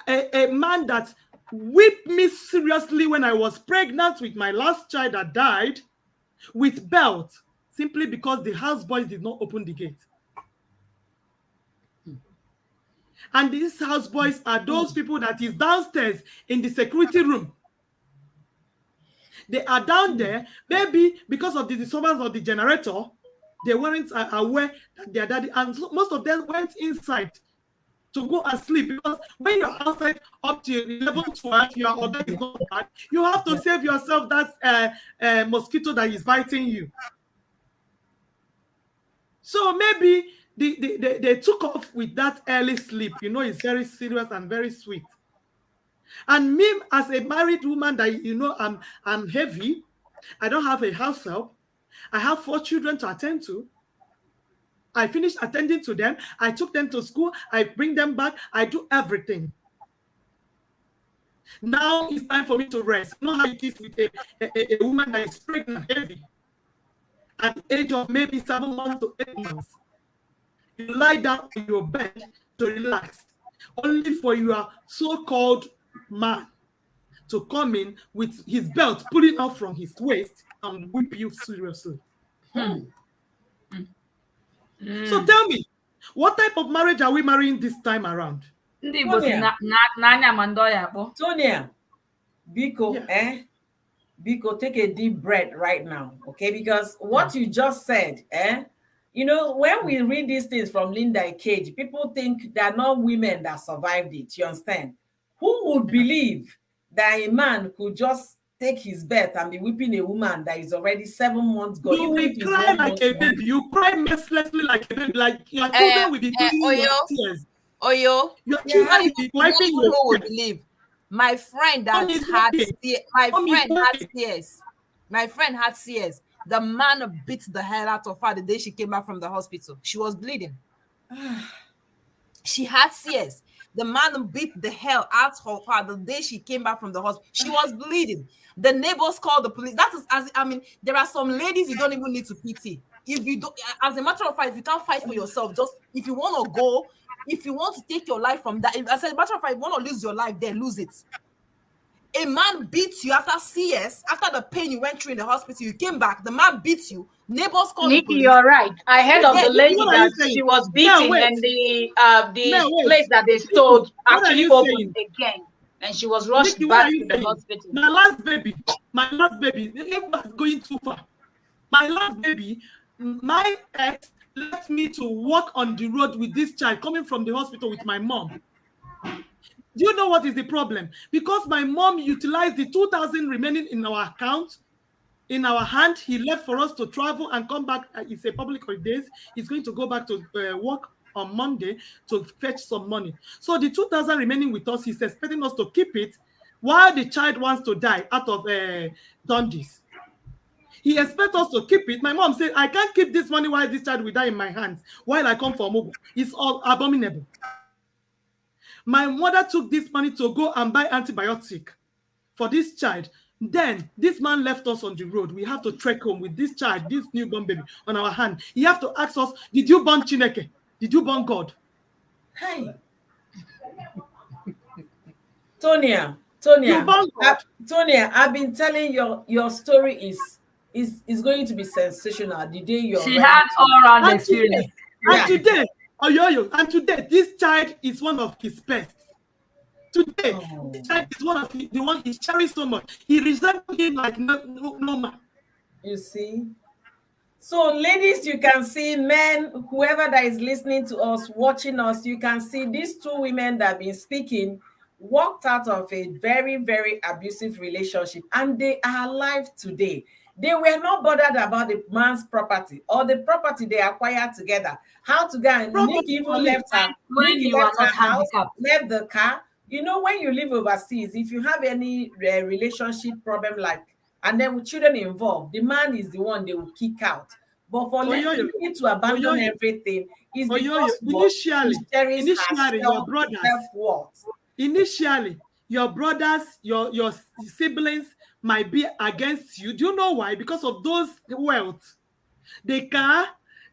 a man that whipped me seriously when I was pregnant with my last child that died with belt, simply because the houseboys did not open the gate. And these houseboys are those people that is downstairs in the security room. They are down there, maybe because of the disturbance of the generator, they weren't aware that their daddy, and so most of them went inside to go and sleep, because when you're outside up to 11, 12, your order is not bad. You have to save yourself that mosquito that is biting you. So maybe they took off with that early sleep. You know, it's very serious and very sweet. And me as a married woman that, you know, I'm heavy. I don't have a house help. I have 4 children to attend to. I finished attending to them. I took them to school. I bring them back. I do everything. Now it's time for me to rest. You know how it is with a woman that is pregnant heavy at the age of maybe 7 months to 8 months. You lie down in your bed to relax, only for your so-called man to come in with his belt pulling out from his waist and whip you seriously. So tell me, what type of marriage are we marrying this time around? Tonya, Biko, Biko, take a deep breath right now, okay? Because what you just said, you know, when we read these things from Linda Cage, people think they're not women that survived it. You understand? Who would believe that a man could just take his belt and be whipping a woman that is already 7 months gone? You will cry like a baby. You cry mercilessly like a baby. Like your children will be crying your tears. Oyo, your children will be wiping your tears. Would believe. My friend that My friend had CS. The man beat the hell out of her the day she came back from the hospital. She was bleeding. She had CS. The man beat the hell out of her the day she came back from the hospital. She was bleeding. The neighbors called the police. That is, there are some ladies you don't even need to pity. If you don't, as a matter of fact, if you can't fight for yourself, just if you want to go, if you want to take your life from that, as a matter of fact, if you want to lose your life, then lose it. A man beats you after CS, after the pain you went through in the hospital, you came back, the man beats you, neighbors call Nikki, the police. You're right. I heard of the lady that she was beaten and the place that they stole actually opened again. and she was rushed Nikki, what back are to you the saying? hospital. My last baby, it was going too far. My last baby, my ex left me to walk on the road with this child coming from the hospital with my mom. Do you know what is the problem? Because my mom utilized the 2,000 remaining in our account, in our hand. He left for us to travel and come back. It's a public holidays. He's going to go back to work on Monday to fetch some money. So the 2,000 remaining with us, he's expecting us to keep it while the child wants to die out of Dundies. He expects us to keep it. My mom said, I can't keep this money while this child will die in my hands while I come for Mogo. It's all abominable. My mother took this money to go and buy antibiotic for this child. Then this man left us on the road. We have to trek home with this child, this newborn baby on our hand. He have to ask us, did you born Chineke? Did you born God? Hey. Tonia, You born God? Tonia, I've been telling your story is going to be sensational the day you're She ready had to. all-round And experience. today, and today, this child is one of his best. Today, this child is one of the one he cherished so much. He resembles him like no man. You see? So, ladies, you can see, men, whoever that is listening to us, watching us, you can see these two women that have been speaking walked out of a very, very abusive relationship, and they are alive today. They were not bothered about the man's property or the property they acquired together. How to go and Nick even left her. When Nick you are left not her house, handicapped. left the car. You know, when you live overseas, if you have any relationship problem like, and then with children involved, the man is the one they will kick out. But for Oyoyo, lady to abandon Oyoyo, everything is Oyoyo, because what she cherishes initially, your brothers, self-worth. initially, your brothers, your siblings might be against you. Do you know why? Because of those wealth. The car,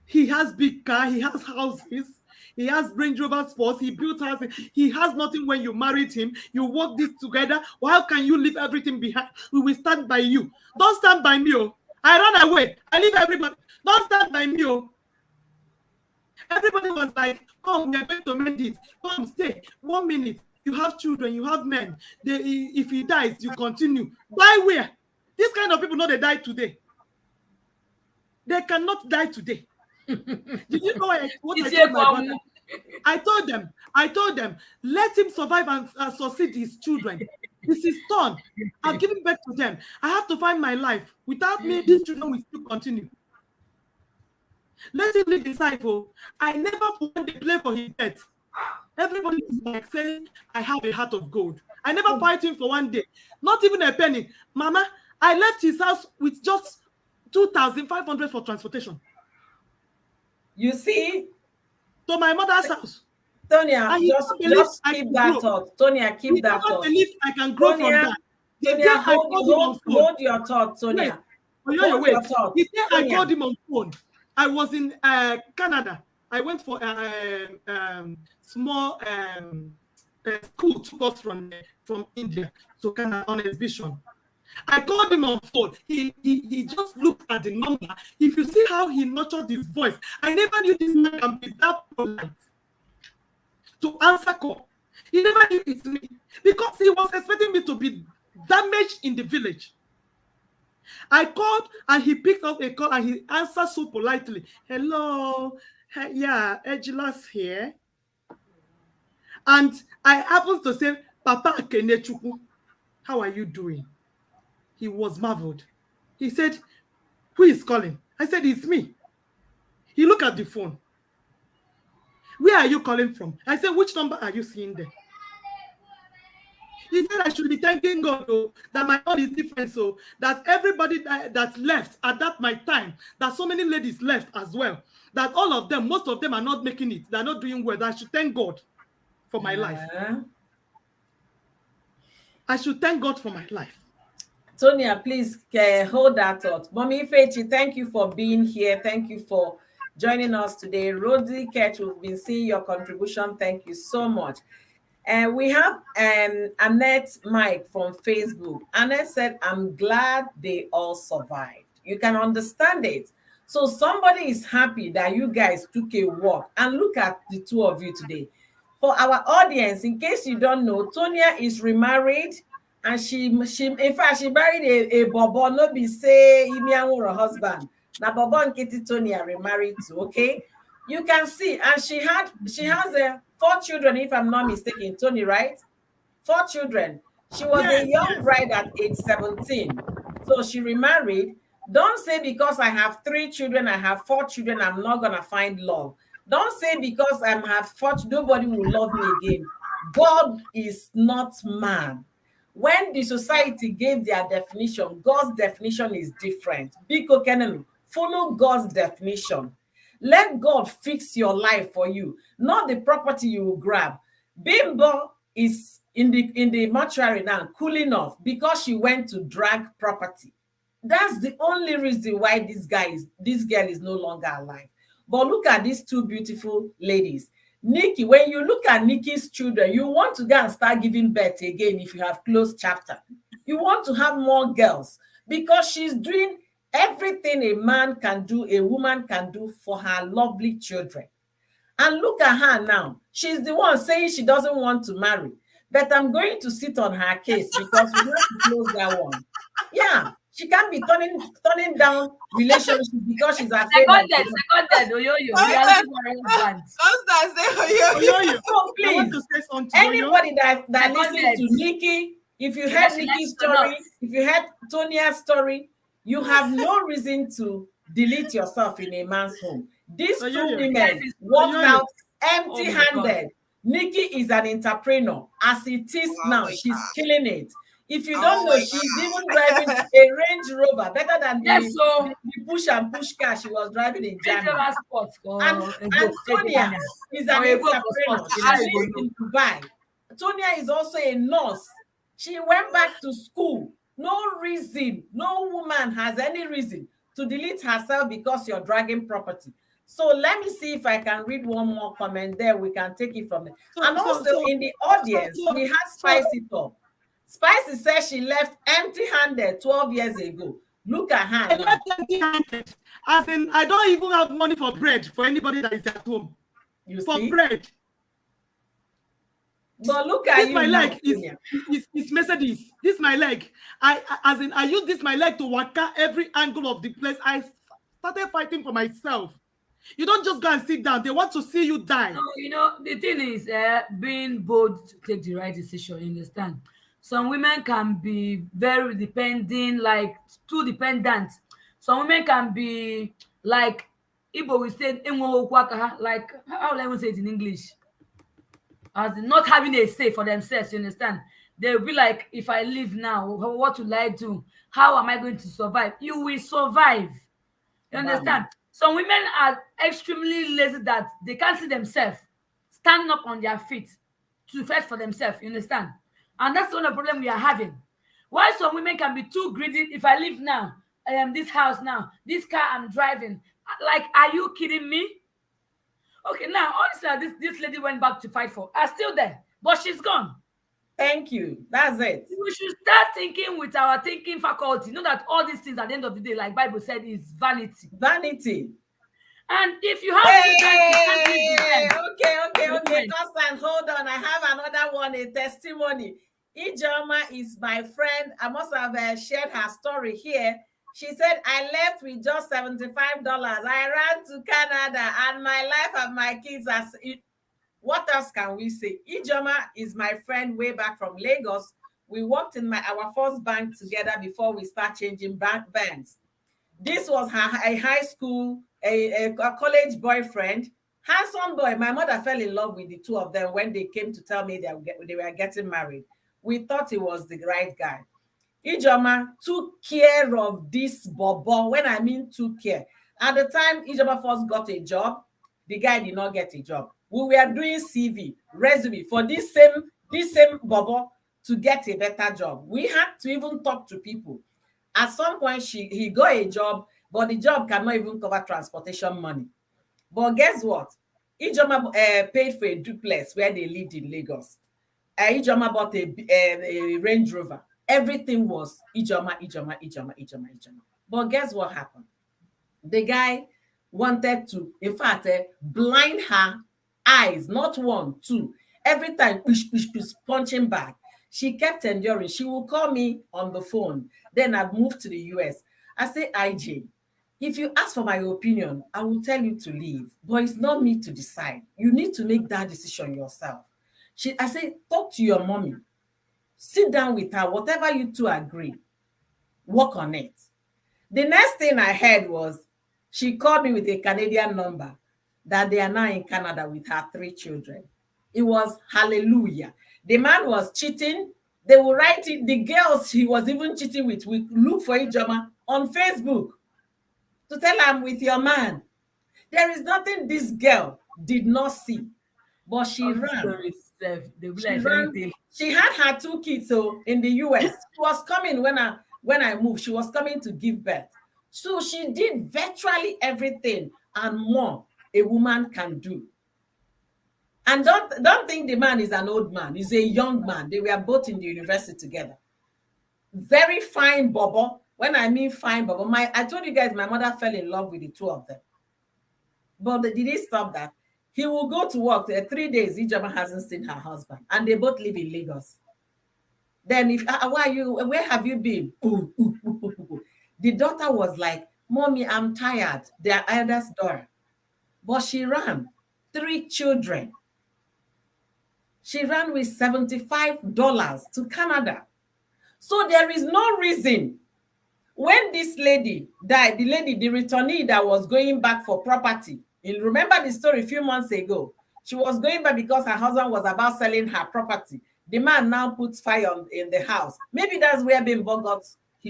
he has big car, he has houses, he has Range Rover Sports, he built houses, he has nothing when you married him. You work this together. Well, how can you leave everything behind? We will stand by you. Don't stand by me. Oh. I run away. I leave everybody. Don't stand by me. Oh. Everybody was like, come, we are going to mend it. Come, stay. 1 minute. You have children, you have men. If he dies, you continue. By where? This kind of people know they die today. They cannot die today. Did you know what I told my brother? I told them, let him survive and succeed his children. This is turn. I've given back to them. I have to find my life. Without me, these children will still continue. Let him live his life. Oh. I never want to play for his death. Everybody is like saying, I have a heart of gold. I never fight him for 1 day. Not even a penny. Mama, I left his house with just 2,500 for transportation. You see? To my mother's house. Tonia, just keep that thought. Tonia, keep that thought. I believe I can grow from that. Tonia, hold your thought, Tonia. Wait. The day I called him on phone, I was in Canada. I went for small school took us from India to Canada on exhibition. I called him on phone. He just looked at the number. If you see how he nurtured his voice, I never knew this man can be that polite to answer call. He never knew it's me because he was expecting me to be damaged in the village. I called and he picked up a call and he answered so politely. Hello, yeah, Ejilas here. And I happened to say, Papa Akenechukwu, how are you doing? He was marveled. He said, who is calling? I said, it's me. He looked at the phone. Where are you calling from? I said, which number are you seeing there? He said, I should be thanking God though, that my own is different. So that everybody that left at that my time, that so many ladies left as well, that all of them, most of them are not making it. They're not doing well. That I should thank God for my life. I should thank God for my life. Tonia, please hold that thought. Mommy Fechi, thank you for being here. Thank you for joining us today. Rosie Ketch, we've been seeing your contribution. Thank you so much. And we have Annette Mike from Facebook. Annette said, I'm glad they all survived. You can understand it. So somebody is happy that you guys took a walk. And look at the two of you today. For our audience, in case you don't know, Tonia is remarried, and she in fact she married a bobo, no be say Imianwuro husband. Now bobo and Kitty Tonia remarried to, okay? You can see, and she has four children, if I'm not mistaken, Tony, right? Four children. She was a Yes, young yes. bride at age 17. So she remarried. Don't say because I have three children, I have four children, I'm not going to find love. Don't say because I have four, nobody will love me again. God is not man. When the society gave their definition, God's definition is different. Biko Kenenu, follow God's definition. Let God fix your life for you, not the property you will grab. Bimbo is in the mortuary now, cooling off because she went to drag property. That's the only reason why this girl is no longer alive. But look at these two beautiful ladies. Nikki, when you look at Nikki's children, you want to go and start giving birth again if you have closed chapter. You want to have more girls because she's doing everything a man can do, a woman can do for her lovely children. And look at her now. She's the one saying she doesn't want to marry. But I'm going to sit on her case because we have to close that one. Yeah, she can't be turning down relationship because she's afraid of Seconded, Oyoyo. We are looking for a husband. Constance, say, Yo, yo. So I please, want to say something. Yo, yo. anybody that listens Seconded. to Nikki, if you Whether heard she Nikki's likes it or not. story, if you heard Tonia's story, you have no reason to delete yourself in a man's home. These Yo, two yo. women Yes, walked Yo, yo. out Oh my empty-handed. Nikki is an entrepreneur. As it is Oh now, my she's God. killing it. If you Oh don't know, my she's God. even driving a Range Rover, better than yes, so the push and push car she was driving in Germany. dangerous sport for And a boat. Tonia is an Or a boat for entrepreneur. sports. She How you lives go in Dubai. Tonia is also a nurse. She went back to school. No reason, no woman has any reason to delete herself because you're dragging property. So let me see if I can read one more comment there. We can take it from there. And also in the audience, we had Spicy Top. Spicy says she left empty-handed 12 years ago. Look at her I now. left empty-handed. As in, I don't even have money for bread for anybody that is at home. You For see? bread. But look at This you my now, leg is Mercedes. This my leg. I use this my leg to work out every angle of the place. I started fighting for myself. You don't just go and sit down. They want to see you die. No, you know, the thing is being bold to take the right decision, you understand? Some women can be very depending, like too dependent. Some women can be like Igbo will say, like, how will I even say it in English? As in not having a say for themselves, you understand? They'll be like, if I leave now, what will I do? How am I going to survive? You will survive. You understand? Some women are extremely lazy that they can't see themselves standing up on their feet to fight for themselves. You understand? And that's the only problem we are having. Why some women can be too greedy? If I leave now, this house now, this car I'm driving, like, are you kidding me? Okay, now honestly, this lady went back to fight for. Are still there, but she's gone. Thank you. That's it. We should start thinking with our thinking faculty. Know that all these things at the end of the day, like Bible said, is vanity. Vanity. And if you have Hey, children, okay. Constant, hold on. I have another one, a testimony. Ijoma is my friend. I must have shared her story here. She said, I left with just $75. I ran to Canada and my life and my kids are... What else can we say? Ijoma is my friend way back from Lagos. We worked in our first bank together before we start changing banks. This was a high school, a college boyfriend, handsome boy. My mother fell in love with the two of them when they came to tell me they were getting married. We thought he was the right guy. Ijoma took care of this bobo. When I mean took care, at the time Ijoma first got a job, the guy did not get a job. We were doing CV, resume for this same bobo to get a better job. We had to even talk to people. At some point, he got a job, but the job cannot even cover transportation money. But guess what? Ijoma paid for a duplex where they lived in Lagos. Ijoma bought a Range Rover. Everything was Ijoma. But guess what happened? The guy wanted to, in fact, blind her eyes, not one, two. Every time, push, push, push, punching back. She kept enduring. She will call me on the phone. Then I've moved to the US. I say, IJ, if you ask for my opinion, I will tell you to leave. But it's not me to decide. You need to make that decision yourself. I say, talk to your mommy. Sit down with her. Whatever you two agree, work on it. The next thing I heard was she called me with a Canadian number that they are now in Canada with her 3 children. It was hallelujah. The man was cheating. They will write it. The girls he was even cheating with will look for Ijoma on Facebook to tell her, I'm with your man. There is nothing this girl did not see, but she ran. She ran. She had her 2 kids so in the US. She was coming when I moved. She was coming to give birth. So she did virtually everything and more a woman can do. And don't think the man is an old man. He's a young man. They were both in the university together. Very fine bobo. When I mean fine bobo, I told you guys my mother fell in love with the 2 of them. But did he stop that? He will go to work. 3 days, Ijoma hasn't seen her husband. And they both live in Lagos. Then where have you been? The daughter was like, Mommy, I'm tired. Their eldest daughter. But she ran 3 children. She ran with $75 to Canada. So there is no reason. When this lady died, the returnee that was going back for property, you remember the story a few months ago? She was going back because her husband was about selling her property. The man now puts fire in the house. Maybe that's where Bimbo got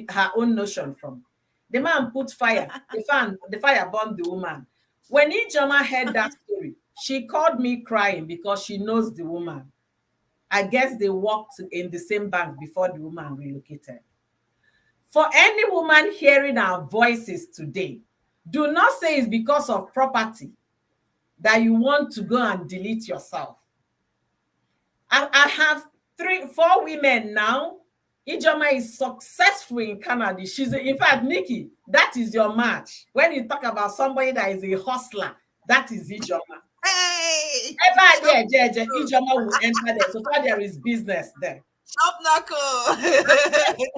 her own notion from. The man put fire. The fire burned the woman. When Ijoma heard that story, she called me crying because she knows the woman. I guess they worked in the same bank before the woman relocated. For any woman hearing our voices today, do not say it's because of property that you want to go and delete yourself. I have 4 women now. Ijoma is successful in Canada. In fact, Nikki, that is your match. When you talk about somebody that is a hustler, that is Ijoma. Hey! Ever there, Ijoma will enter there. So far, there is business there. Shop knuckle.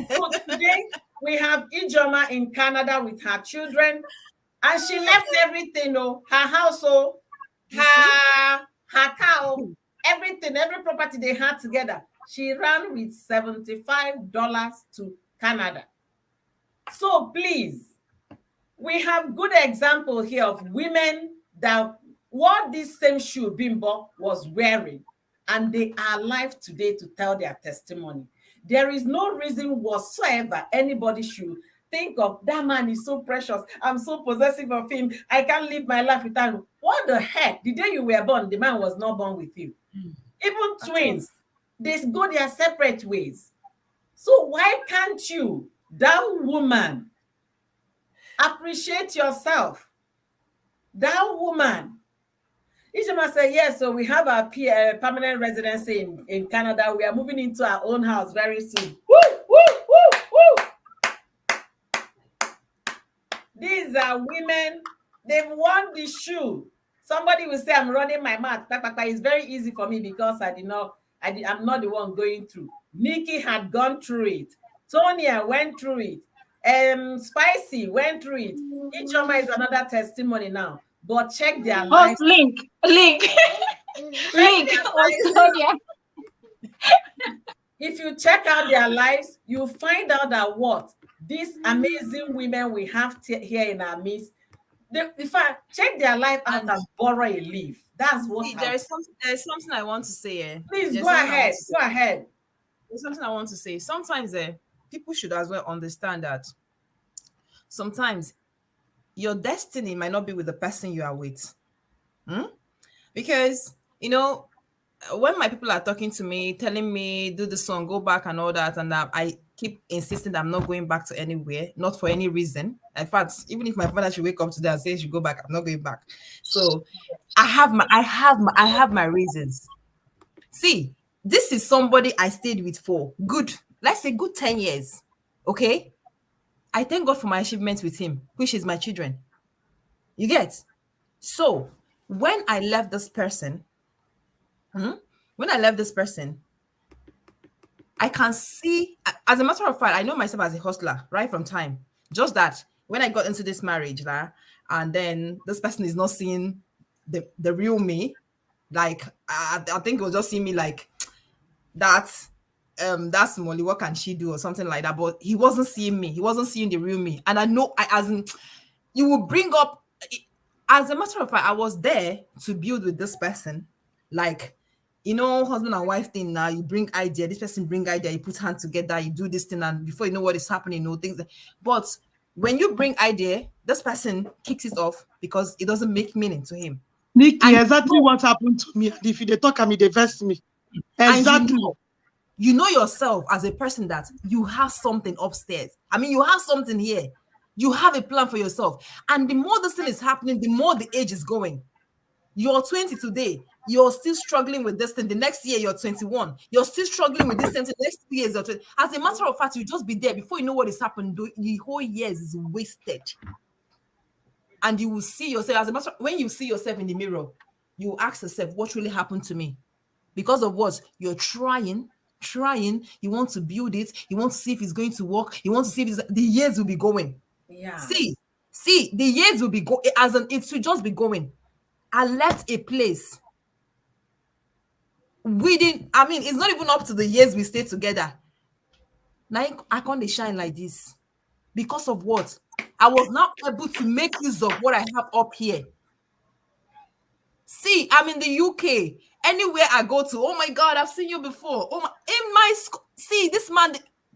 So today, we have Ijoma in Canada with her children. And she left everything, her household, her car, everything, every property they had together. She ran with $75 to Canada. So please, we have good example here of women that wore this same shoe Bimbo was wearing, and they are alive today to tell their testimony. There is no reason whatsoever anybody should think of that man is so precious. I'm so possessive of him. I can't live my life without him. What the heck? The day you were born, the man was not born with you. Even twins, they go their separate ways. So why can't you, that woman, appreciate yourself? That woman. Ijoma said, yes, so we have our permanent residency in Canada. We are moving into our own house very soon. Woo, woo, woo, woo. These are women. They've worn the shoe. Somebody will say, I'm running my mouth. It's very easy for me because I'm not the one going through. Nikki had gone through it. Tonya went through it. Spicy went through it. Ijoma is another testimony now. But check their lives. Link. If you check out their lives, you find out that what these amazing women we have here in our midst, if I check their life out and borrow a leaf, that's what. There's something I want to say. Please go ahead. Go ahead. There's something I want to say. Sometimes people should as well understand that sometimes your destiny might not be with the person you are with. Because, when my people are talking to me, telling me, do this one, go back and all that, and I keep insisting that I'm not going back to anywhere, not for any reason. In fact, even if my father should wake up today and say she should go back, I'm not going back. So I have my reasons. See, this is somebody I stayed with for let's say good 10 years. Okay? I thank God for my achievements with him, which is my children. You get? So when I left this person, when I left this person, I can see, as a matter of fact, I know myself as a hustler right from time. Just that when I got into this marriage, and then this person is not seeing the real me. Like I think it was just seeing me like that. That's Molly. What can she do or something like that? But he wasn't seeing me. He wasn't seeing the real me. And I know, as in, you will bring up. As a matter of fact, I was there to build with this person, like, husband and wife thing. Now you bring idea, this person bring idea, you put hands together, you do this thing, and before you know what is happening, things. But when you bring idea, this person kicks it off because it doesn't make meaning to him. Nikki, exactly what happened to me. And if you they talk at me, they vest me. Exactly. You know yourself as a person that you have something upstairs. I mean, you have something here. You have a plan for yourself. And the more this thing is happening, the more the age is going. You're 20 today. You're still struggling with this thing. The next year, you're 21. You're still struggling with this thing. The next 2 years, you're 20. As a matter of fact, you just be there. Before you know what is happening, the whole years is wasted. And you will see yourself, as a matter of, when you see yourself in the mirror, you will ask yourself, what really happened to me? Because of what? You're trying, you want to build it, you want to see if it's going to work, you want to see if the years will be going. Yeah. See, the years will be going, it should just be going. I left a place. It's not even up to the years we stayed together. Now I can't shine like this. Because of what? I was not able to make use of what I have up here. See, I'm in the UK. Anywhere I go to, oh my God, I've seen you before. In my school, see, this man,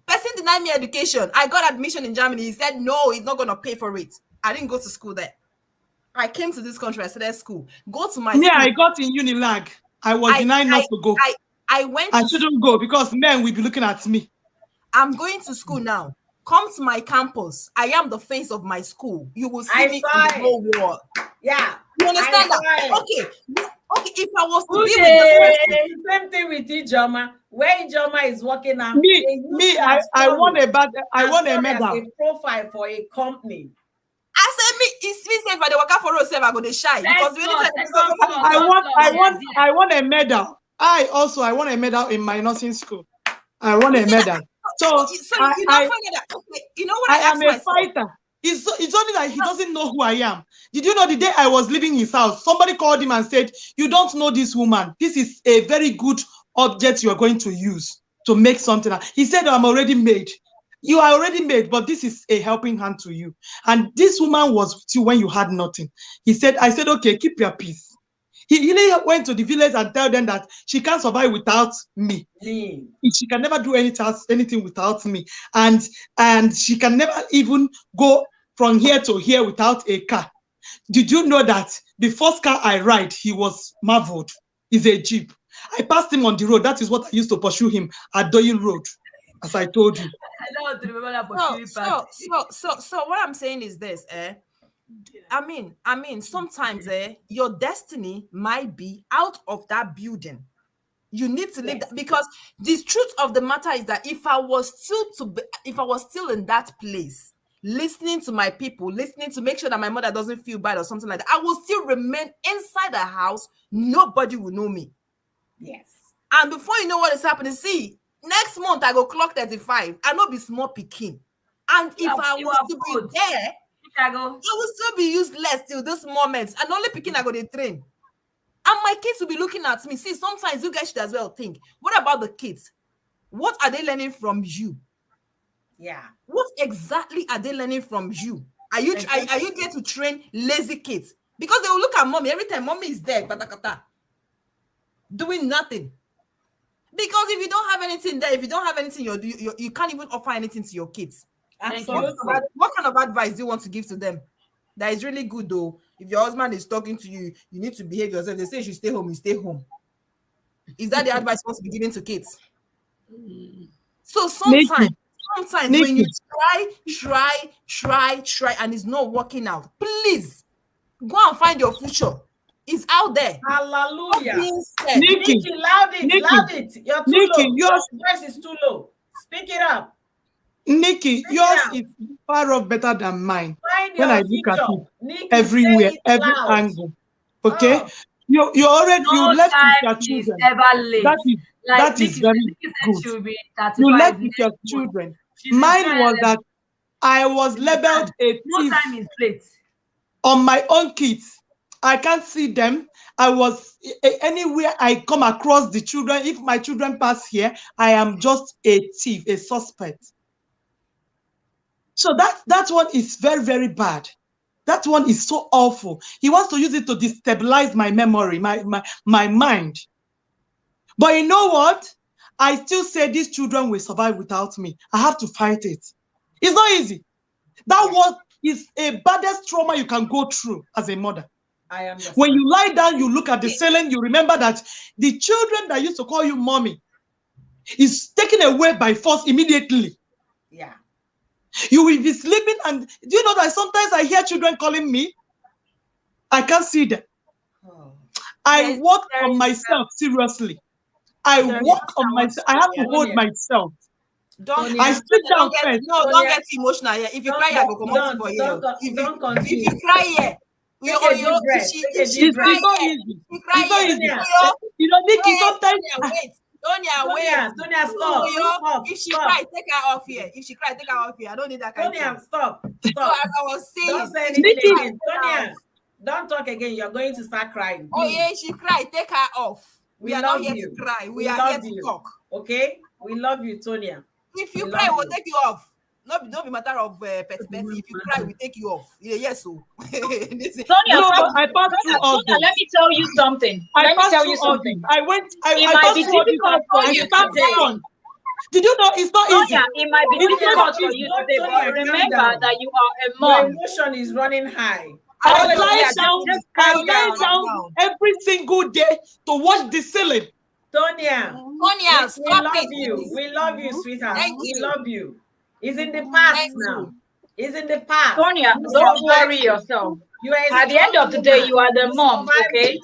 person denied me education. I got admission in Germany. He said, no, he's not going to pay for it. I didn't go to school there. I came to this country. I started school. Go to my school. I got in Unilag. I was denied not to go. I shouldn't go because men will be looking at me. I'm going to school now. Come to my campus. I am the face of my school. You will see me in the whole world. Yeah. You understand that? Okay. If I was to be with this person, same thing with Ijoma. Where Ijoma is working now. I want a medal. A profile for a company. I said, it's me say if I dey waka for road, I go dey shy because I want a medal. I want a medal in my nursing school. I want a medal. So you know what I am a fighter. It's only that he doesn't know who I am. Did you know the day I was leaving his house, somebody called him and said, you don't know this woman. This is a very good object you are going to use to make something. He said, I'm already made. You are already made, but this is a helping hand to you. And this woman was with you when you had nothing. I said, okay, keep your peace. He really went to the village and tell them that she can't survive without me. She can never do anything without me. And she can never even go from here to here without a car. Did you know that the first car I ride, he was marveled. Is a Jeep. I passed him on the road. That is what I used to pursue him at Doyle Road, as I told you. I don't remember that. So what I'm saying is this, I mean, sometimes your destiny might be out of that building. You need to leave that, because the truth of the matter is that if I was still in that place, listening to my people, listening to make sure that my mother doesn't feel bad or something like that, I will still remain inside the house. Nobody will know me. Yes. And before you know what is happening, see, next month I go clock 35. I know be small picking. And if I was to be there, I will still be useless till this moment. And only picking I go to train. And my kids will be looking at me. See, sometimes you guys should as well think, what about the kids? What are they learning from you? Yeah. What exactly are they learning from you? Are you there to train lazy kids? Because they will look at mommy every time mommy is there, doing nothing. Because if you don't have anything there, if you don't have anything, you can't even offer anything to your kids. What kind of advice do you want to give to them? That is really good though. If your husband is talking to you, you need to behave yourself. They say you should stay home, you stay home. Is that the advice you want to be giving to kids? So sometimes when you try and it's not working out, please go and find your future. It's out there. Hallelujah. Nikki, loud it. You're too low. Your voice is too low. Speak it up. Nikki, yours is far off better than mine. Find when I look at it Nikki, everywhere, every loud. angle. Okay? you already No left with your time is children. ever late. That is very Nikki said good. she will be You 35 left with your next month. children. She's in Mine trial was level. that I was labeled a No thief time is late. on my own kids. I can't see them. I was anywhere I come across the children. If my children pass here, I am just a thief, a suspect. So that one is very, very bad. That one is so awful. He wants to use it to destabilize my memory, my mind. But you know what? I still say these children will survive without me. I have to fight it. It's not easy. That one is a baddest trauma you can go through as a mother. I understand. When you lie down, you look at the ceiling, you remember that the children that used to call you mommy is taken away by force immediately. Yeah. You will be sleeping, and do you know that sometimes I hear children calling me? I can't see them. Oh. I work on myself, seriously. I work on myself. I have to hold myself. Don't I sit down first. don't get emotional here. If you cry, I go come out for you. If you cry here, It's not easy. It's not easy. You know, Nikki, sometimes Tonya, stop. If she cry, take her off here. If she cry, take her off here. I don't need that kind of Tonya, thing. stop. So as I was saying, Don't say anything again. Tonya, don't talk again. You're going to start crying. Oh yeah, she cry, take her off. We are not here you. to cry. We love are here you. to talk. Okay? We love you, Tonya. If you cry, we'll take you off. Not be matter of petty. If you cry, we take you off. Yeah, yes, so. Sonia, I passed through all this. Let me tell you something. I passed through all this. I passed through all this. I stand strong. Did you know it's not easy? Sonia, it might be difficult for you today, but remember that you are a mom. Your emotion is running high. I lie down every single day to watch the ceiling. Tonya, stop it. We love you, sweetheart. We you. love you. It's in the past now. It's in the past. Sonia, don't worry yourself. At the end of the day, you are the mom, okay?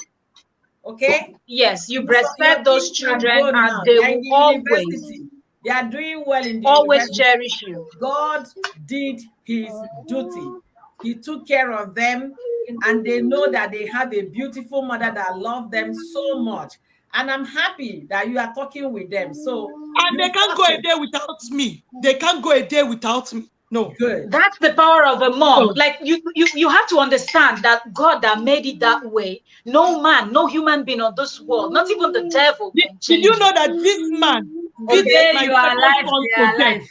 Okay? Yes, you breastfed those children and they will always. They are doing well in the always university. cherish you. God did his duty. He took care of them, and they know that they have a beautiful mother that loves them so much. And I'm happy that you are talking with them. So, and they can't go a day without me. They can't go a day without me. No. Good. That's the power of a mom. Like you have to understand that God that made it that way, no man, no human being on this world, not even the devil can change. Did you know that this man beat my second son to death?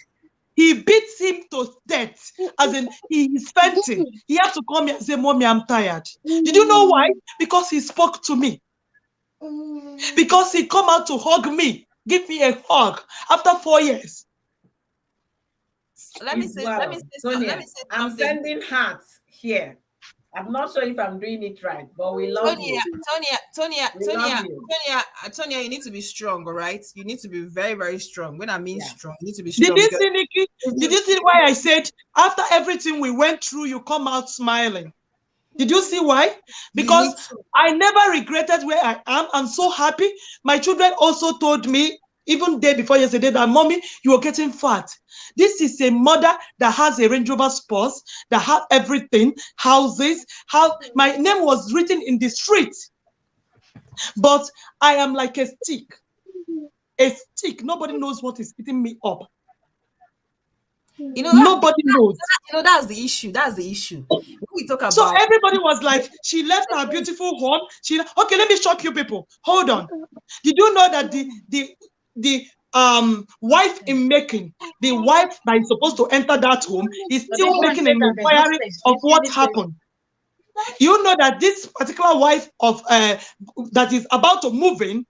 He beats him to death, as in he is fainting. He has to come here and say, "Mommy, I'm tired." Did you know why? Because he spoke to me. Because he come out to hug me, give me a hug after 4 years. Let me say something. I'm sending hearts here. I'm not sure if I'm doing it right, but we love you. Tonya, you need to be strong, all right? You need to be very, very strong. When I mean strong, you need to be strong. Did you see, Nikki? Did you see why I said after everything we went through, you come out smiling? Did you see why? Because I never regretted where I am. I'm so happy. My children also told me, even day before yesterday, that mommy, you are getting fat. This is a mother that has a Range Rover Sports, that has everything, houses. My name was written in the street. But I am like a stick. A stick. Nobody knows what is eating me up. Nobody knows. That's the issue. That's the issue. We talk about. So everybody was like, she left her beautiful home. Okay, let me shock you people. Hold on. Did you know that the wife in making, the wife that is supposed to enter that home is still making an inquiry of what happened? You know that this particular wife of that is about to move in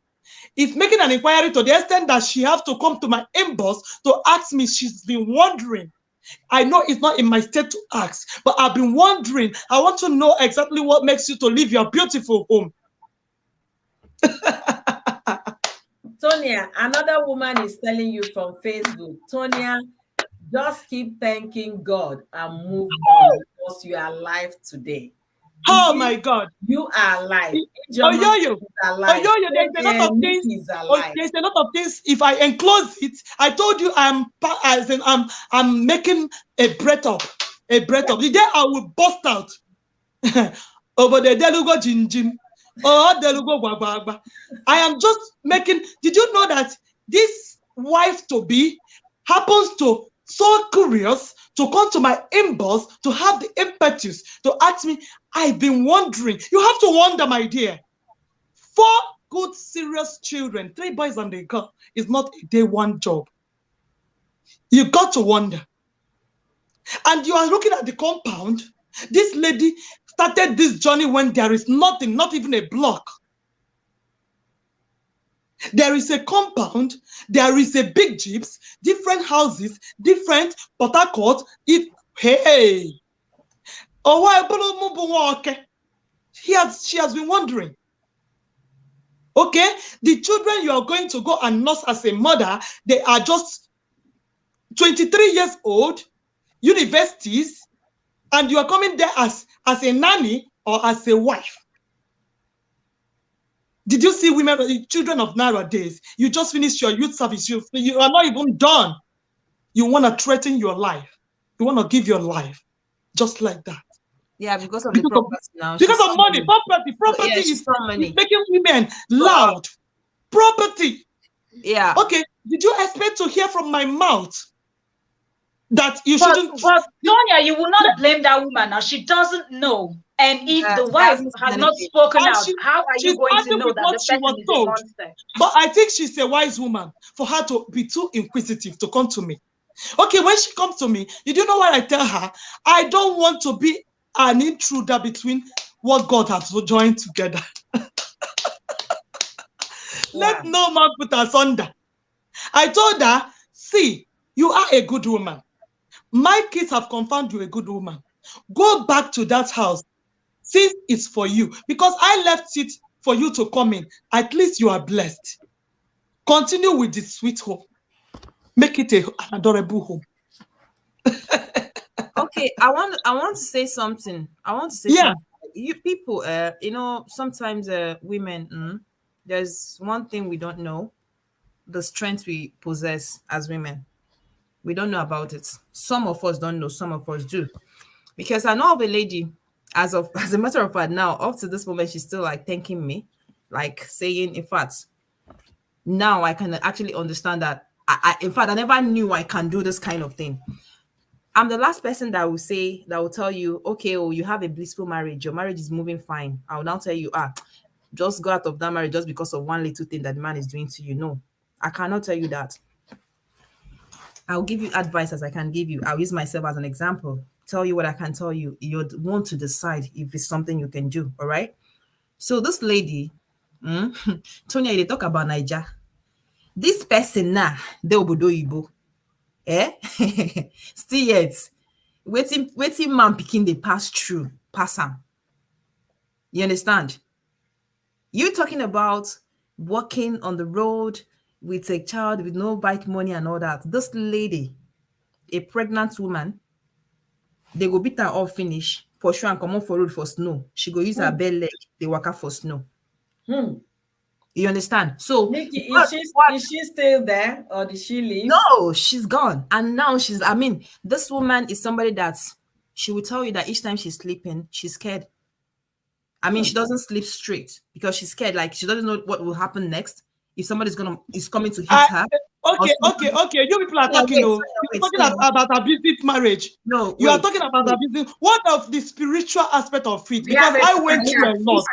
is making an inquiry to the extent that she has to come to my inbox to ask me. She's been wondering. I know it's not in my state to ask, but I've been wondering. I want to know exactly what makes you to leave your beautiful home. Tonya, another woman is telling you from Facebook, Tonya, just keep thanking God and move on because you are alive today. Oh my God. You are alive. There's a lot of things. There's a lot of things. If I enclose it, I told you I'm making a breath up. The day I will bust out over the Delugo Jim. Oh, I am just making. Did you know that this wife to be happens to so curious to come to my inbox to have the impetus to ask me? I've been wondering. You have to wonder, my dear. 4 good, serious children, 3 boys and a girl, is not a day one job. You got to wonder. And you are looking at the compound. This lady started this journey when there is nothing, not even a block. There is a compound, there is a big jeeps, different houses, different Port Harcourt. Hey, oh, why? She has been wondering. Okay, the children you are going to go and nurse as a mother, they are just 23 years old, universities, and you are coming there as a nanny or as a wife. Did you see women, children of nowadays? You just finished your youth service. You are not even done. You want to threaten your life. You want to give your life just like that. Yeah, because of the property now. Because of money. Property yeah, is money. Making women loud. Property. Yeah. Okay. Did you expect to hear from my mouth that you shouldn't? But Tonya, you will not blame that woman now. She doesn't know. And if the wife has not spoken out, how are you going to know that the person is a monster? But I think she's a wise woman for her to be too inquisitive to come to me. Okay, when she comes to me, did you know what I tell her? I don't want to be an intruder between what God has joined together. Let no man put us under. I told her, see, you are a good woman. My kids have confirmed you a good woman. Go back to that house. Since it's for you, because I left it for you to come in. At least you are blessed. Continue with the sweet home. Make it an adorable home. Okay, I want to say something. Something. You people, sometimes women, there's one thing we don't know: the strength we possess as women. We don't know about it. Some of us don't know. Some of us do. Because I know of a lady, as a matter of fact, now up to this moment, she's still like thanking me, like saying, in fact, now I can actually understand that. In fact, I never knew I can do this kind of thing. I'm the last person that will tell you, okay, oh, you have a blissful marriage, your marriage is moving fine. I will now tell you, just go out of that marriage just because of one little thing that the man is doing to you. No, I cannot tell you that. I'll give you advice as I can give you. I'll use myself as an example. Tell you what I can tell you. You'd want to decide if it's something you can do. All right. So this lady, Tonya, they talk about Niger. This person now, they obodo Igbo. Still yet, waiting man picking the pass am. You understand? You talking about walking on the road with a child with no bike money and all that. This lady, a pregnant woman, they go beat her all finish for sure and come on for road for snow. She go use her bare leg, they walk out for snow. You understand? So Nikki, is she still there or did she leave? No, she's gone. And now this woman is somebody that she will tell you that each time she's sleeping, she's scared. I mean, she doesn't sleep straight because she's scared. Like she doesn't know what will happen next. If somebody's coming to hit her. Okay. You people are talking. You're talking about abusive marriage. No, you are talking about abusive. What of the spiritual aspect of it? Because I went through a lot.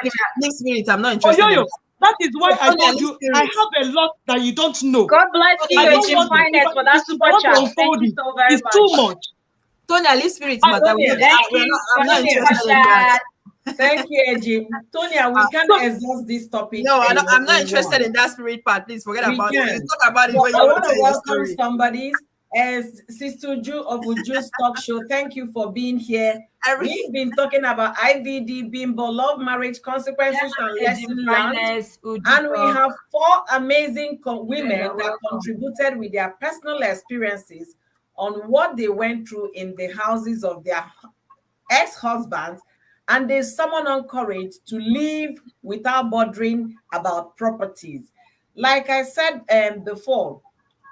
Next minute, I'm not interested. That is why I told you I have a lot that you don't know. God bless you, Agent Finance, for that super chat. Thank you so very much. It's too much. Tonya, leave spirit matter. I'm not interested in that. Thank you, Eji. Tonya, we can't exhaust this topic. No, I'm not interested in that spirit part. Please forget about it. Let's talk about it. I want to welcome somebody as Sister Ju of Uju's Talk Show. Thank you for being here. We've been talking about IVD, Bimbo, love, marriage, consequences, and lessons learned. And we have 4 amazing women that contributed with their personal experiences on what they went through in the houses of their ex-husbands. And they summon on courage to live without bothering about properties. Like I said before,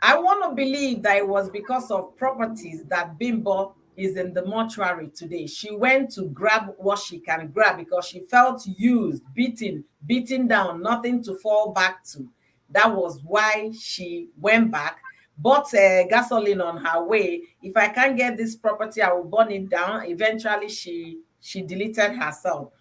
I want to believe that it was because of properties that Bimbo is in the mortuary today. She went to grab what she can grab because she felt used, beaten down, nothing to fall back to. That was why she went back, bought gasoline on her way. If I can't get this property, I will burn it down. Eventually, she deleted herself.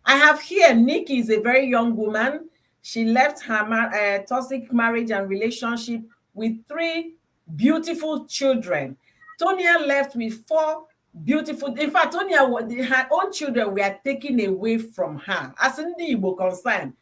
I have here Nikki is a very young woman. She left her toxic marriage and relationship with 3 beautiful children. Tonya left with 4 beautiful. In fact, her own children were taken away from her. As in the Igbo concern,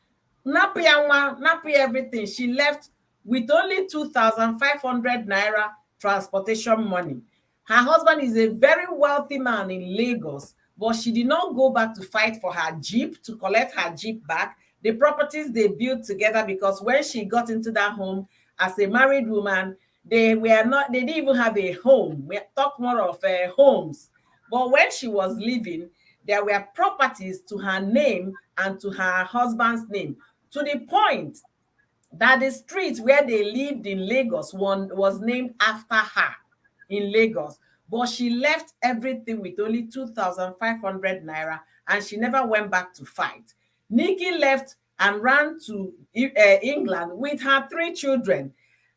nappy everything. She left with only 2,500 naira transportation money. Her husband is a very wealthy man in Lagos, but she did not go back to fight for her Jeep, to collect her Jeep back. The properties they built together, because when she got into that home as a married woman, they didn't even have a home. We talk more of homes. But when she was leaving, there were properties to her name and to her husband's name, to the point that the street where they lived in Lagos was named after her in Lagos. But she left everything with only 2,500 naira, and she never went back to fight. Nikki left and ran to England with her 3 children.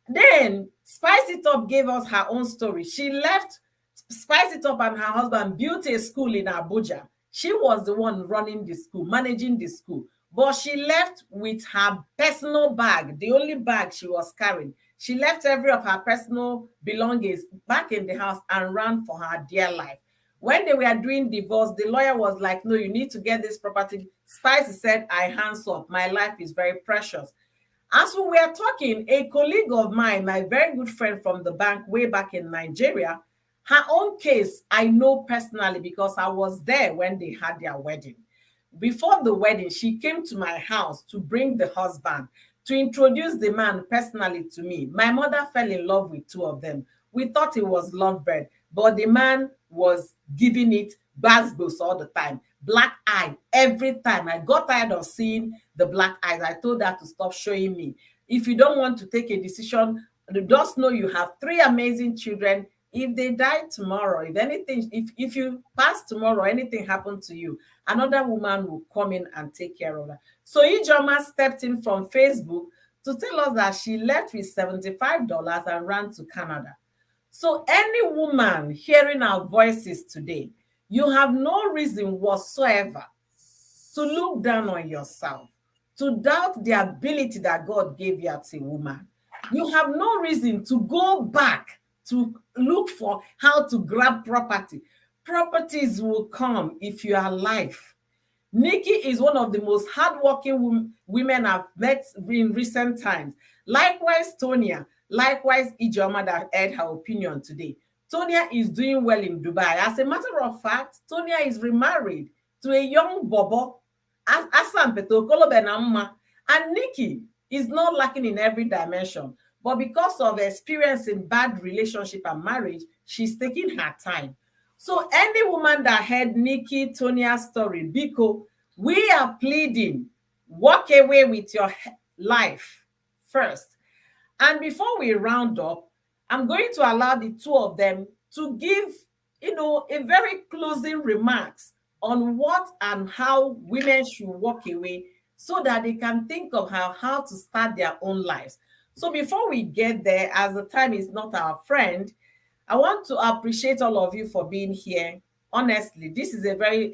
Then Spice It Up gave us her own story. She left Spice It Up, and her husband built a school in Abuja. She was the one running the school, managing the school. But she left with her personal bag, the only bag she was carrying. She left every of her personal belongings back in the house and ran for her dear life. When they were doing divorce, the lawyer was like, no, you need to get this property. Spice said, I hands up. My life is very precious. As we were talking, a colleague of mine, my very good friend from the bank way back in Nigeria, her own case, I know personally because I was there when they had their wedding. Before the wedding, she came to my house to bring the husband, to introduce the man personally to me. My mother fell in love with 2 of them. We thought it was lovebird, but the man was giving it basbos all the time, black eye every time. I got tired of seeing the black eyes. I told her to stop showing me. If you don't want to take a decision, just know you have 3 amazing children. If they die tomorrow, if you pass tomorrow, anything happened to you, another woman will come in and take care of her. So Ijoma stepped in from Facebook to tell us that she left with $75 and ran to Canada. So any woman hearing our voices today, you have no reason whatsoever to look down on yourself, to doubt the ability that God gave you as a woman. You have no reason to go back to look for how to grab property. Properties will come if you are alive. Nikki is one of the most hardworking women I've met in recent times. Likewise, Tonya. Likewise, Ijoma that heard her opinion today. Tonya is doing well in Dubai. As a matter of fact, Tonya is remarried to a young bobo, Asan Petokolo Benamma. And Nikki is not lacking in every dimension. But because of experience in bad relationship and marriage, she's taking her time. So any woman that heard Nikki Tonia's story, Biko, we are pleading, walk away with your life first. And before we round up, I'm going to allow the 2 of them to give, a very closing remarks on what and how women should walk away so that they can think of how to start their own lives. So before we get there, as the time is not our friend, I want to appreciate all of you for being here. Honestly, this is a very,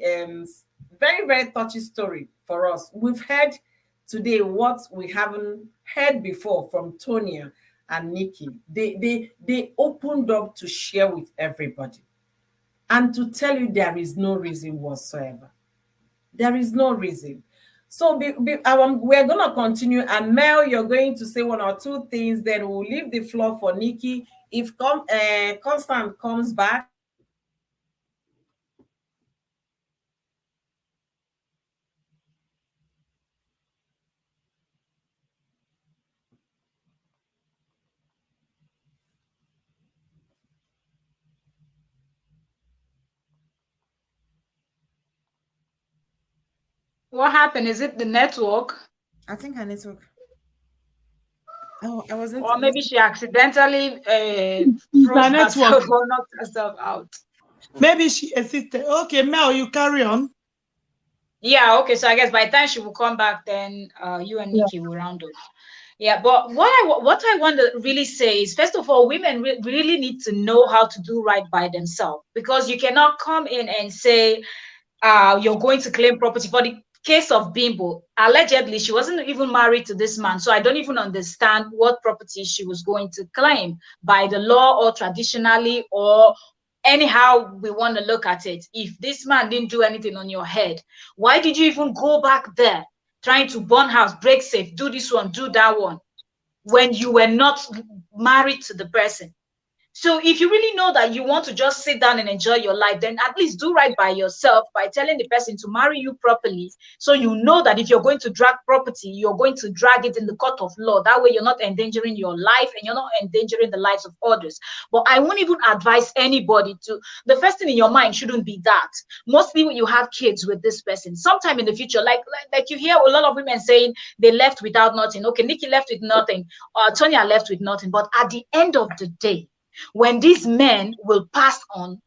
very, very touchy story for us. We've heard today what we haven't heard before from Tonya and Nikki. They opened up to share with everybody and to tell you there is no reason whatsoever. There is no reason. So we're going to continue. And Mel, you're going to say 1 or 2 things. Then we'll leave the floor for Nikki. If Constant comes back, What happened? Is it the network? I think her network. Oh, I wasn't. Or maybe she accidentally Her froze network. herself or knocked herself out. Maybe she assisted. Okay, Mel, you carry on. Yeah, okay. So I guess by the time she will come back, then you and Yeah. Nikki will round up. Yeah, but what I want to really say is, first of all, women really need to know how to do right by themselves, because you cannot come in and say you're going to claim property. For the case of Bimbo, allegedly she wasn't even married to this man, so I don't even understand what property she was going to claim by the law or traditionally, or anyhow we want to look at it. If this man didn't do anything on your head, why did you even go back there trying to burn house, break safe, do this one, do that one, when you were not married to the person? So if you really know that you want to just sit down and enjoy your life, then at least do right by yourself by telling the person to marry you properly. So you know that if you're going to drag property, you're going to drag it in the court of law. That way you're not endangering your life and you're not endangering the lives of others. But I won't even advise anybody to, the first thing in your mind shouldn't be that. Mostly when you have kids with this person, sometime in the future, like you hear a lot of women saying they left without nothing. Okay, Nikki left with nothing, Tonya left with nothing. But at the end of the day, when these men will pass on,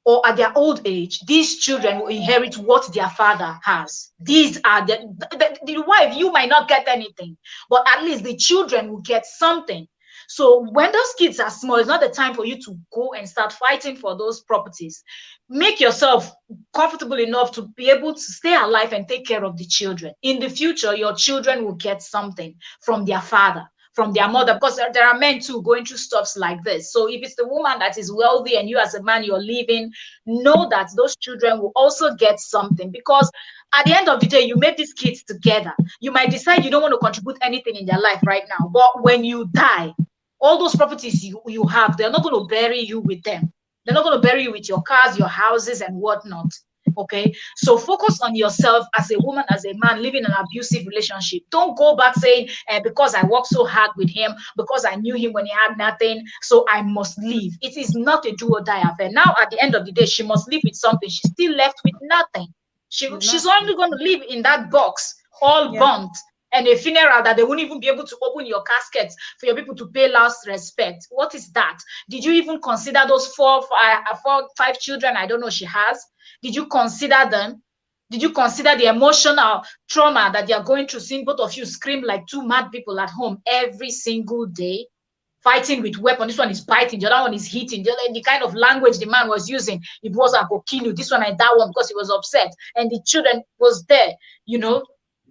or at their old age, these children will inherit what their father has. These are the wife, you might not get anything, but at least the children will get something. So when those kids are small, it's not the time for you to go and start fighting for those properties. Make yourself comfortable enough to be able to stay alive and take care of the children. In the future, your children will get something from their father, from their mother, because there are men too going through stuffs like this. So if it's the woman that is wealthy and you as a man, you're leaving, know that those children will also get something, because at the end of the day, you made these kids together. You might decide you don't want to contribute anything in their life right now, but when you die, all those properties you have, they're not going to bury you with them. They're not going to bury you with your cars, your houses, and whatnot. Okay, so focus on yourself as a woman, as a man living an abusive relationship. Don't go back saying, because I worked so hard with him, because I knew him when he had nothing, so I must leave. It is not a do or die affair. Now, at the end of the day, she must leave with something. She's still left with nothing. She's only going to live in that box, all Yeah. burnt, and a funeral that they won't even be able to open your casket for your people to pay last respect. What is that? Did you even consider those four, five children? I don't know she has. Did you consider them? Did you consider the emotional trauma that they are going through, seeing both of you scream like two mad people at home every single day, fighting with weapons? This one is biting, the other one is hitting. The kind of language the man was using, it was I go kill you. This one and that one, because he was upset. And the children was there,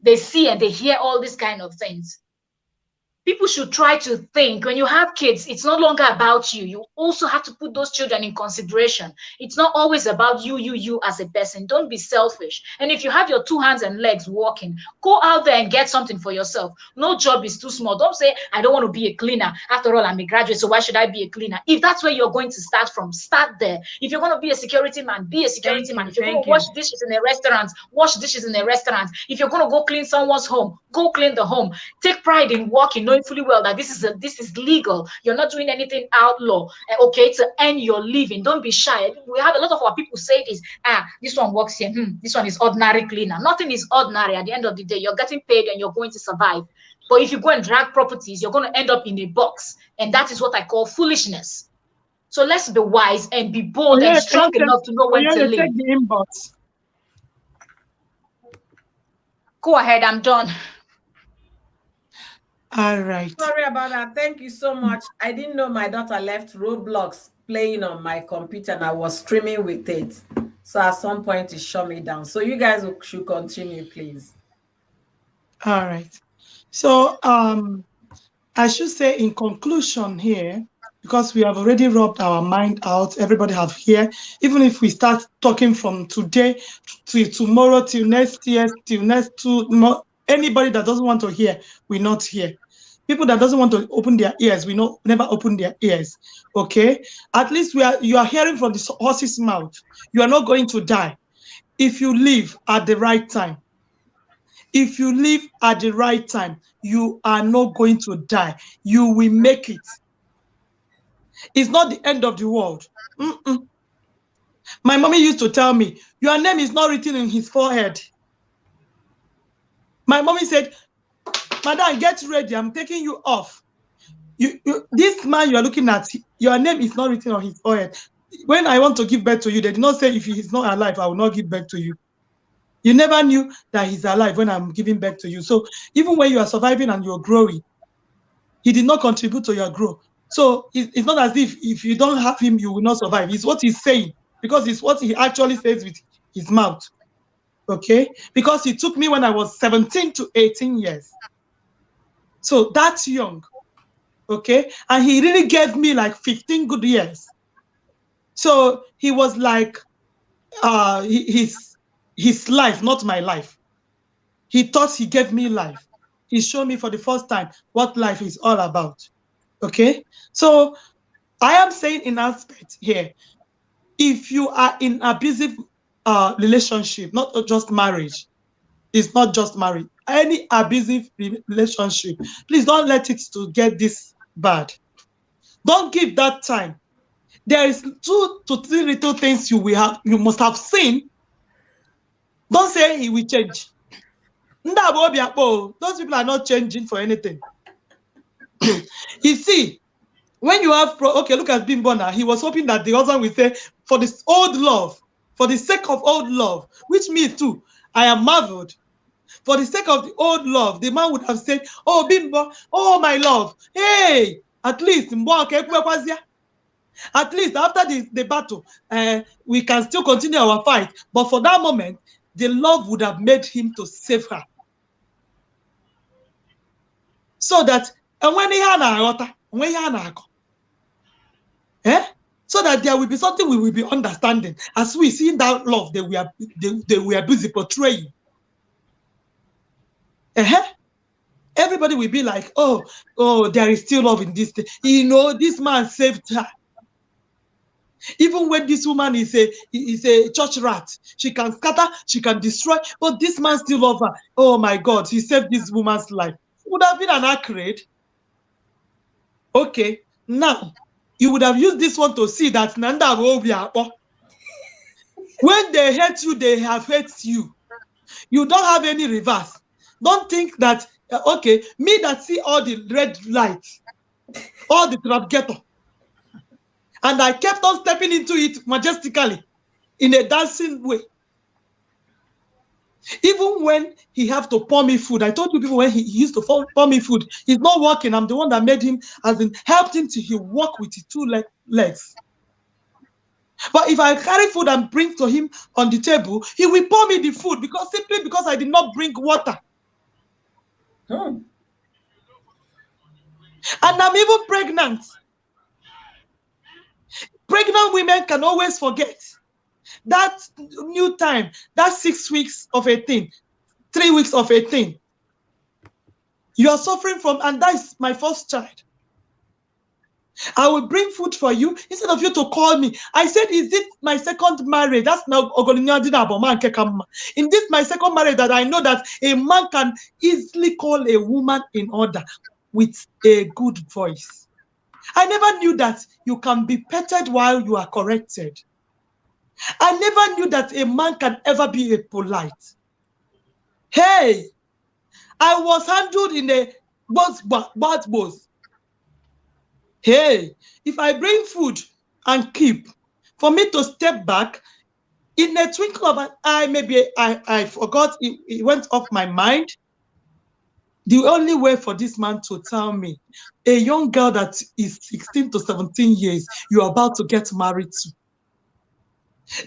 they see and they hear all these kind of things. People should try to think, when you have kids, it's no longer about you. You also have to put those children in consideration. It's not always about you as a person. Don't be selfish. And if you have your two hands and legs working, go out there and get something for yourself. No job is too small. Don't say, I don't want to be a cleaner. After all, I'm a graduate, so why should I be a cleaner? If that's where you're going to start from, start there. If you're going to be a security man, be a security man. If you're going to wash dishes in a restaurant, wash dishes in a restaurant. If you're going to go clean someone's home, go clean the home. Take pride in working, knowing fully well that this is legal. You're not doing anything outlaw, okay, to earn your living. Don't be shy. We have a lot of our people say this one works here, this one is ordinary cleaner. Nothing is ordinary. At the end of the day, you're getting paid and you're going to survive. But if you go and drag properties, you're going to end up in a box, and that is what I call foolishness. So let's be wise and be bold and strong enough to know when to leave. Check the inbox. Go ahead, I'm done. All right. Sorry about that. Thank you so much. I didn't know my daughter left Roblox playing on my computer and I was streaming with it. So at some point it shut me down. So you guys should continue, please. All right. So I should say in conclusion here, because we have already rubbed our mind out, everybody have here, even if we start talking from today to tomorrow, till next year, till next 2 months, anybody that doesn't want to hear, we're not here. People that doesn't want to open their ears, we never open their ears. Okay? At least you are hearing from the horse's mouth. You are not going to die if you leave at the right time. If you leave at the right time, you are not going to die. You will make it. It's not the end of the world. My mommy used to tell me, your name is not written in his forehead. My mommy said, Madam, get ready. I'm taking you off. This man you are looking at, your name is not written on his forehead. when I want to give birth to you, they did not say if he is not alive, I will not give birth to you. You never knew that he's alive when I'm giving birth to you. So even when you are surviving and you're growing, he did not contribute to your growth. So it's not as if you don't have him, you will not survive. It's what he's saying, because it's what he actually says with his mouth. Okay? Because he took me when I was 17 to 18 years. So that's young. Okay? And he really gave me like 15 good years. So he was like his life, not my life. He thought he gave me life. He showed me for the first time what life is all about. Okay? So I am saying in aspect here, if you are in abusive relationship, not just marriage, it's not just marriage, any abusive relationship, please don't let it to get this bad. Don't give that time. There is 2 to 3 little things you must have seen. Don't say he will change. Those people are not changing for anything. You see, when you have okay, look at Bimbo now. He was hoping that the husband will say, for this old love, for the sake of old love, which me too, I am marveled. For the sake of the old love, the man would have said, oh Bimbo, oh my love, hey, at least at least after the battle, we can still continue our fight. But for that moment, the love would have made him to save her. So that when he had so that there will be something we will be understanding as we see that love they were busy portraying. Everybody will be like, oh, there is still love in this thing. You know, this man saved her. Even when this woman is a church rat, she can scatter, she can destroy, but this man still loves her. Oh my God, he saved this woman's life. Would have been an accurate. Okay, now you would have used this one to see that Nanda when they hate you, they have hate you. You don't have any reverse. Don't think that okay, me that see all the red lights, all the trap ghetto, and I kept on stepping into it majestically in a dancing way. Even when he have to pour me food, I told you people when he used to pour me food, he's not walking. I'm the one that made him, as in helped him to he walk with his 2 legs. But if I carry food and bring to him on the table, he will pour me the food simply because I did not bring water. And I'm even pregnant. Pregnant women can always forget that new time, that 6 weeks of a thing, 3 weeks of a thing. You are suffering from, and that is my first child. I will bring food for you instead of you to call me. I said, is it my second marriage? That's now in this my second marriage that I know that a man can easily call a woman in order with a good voice. I never knew that you can be petted while you are corrected. I never knew that a man can ever be a polite. Hey, I was handled in a boss. Hey, if I bring food and keep, for me to step back, in a twinkle of an eye, maybe I forgot, it went off my mind. The only way for this man to tell me, a young girl that is 16 to 17 years, you're about to get married to.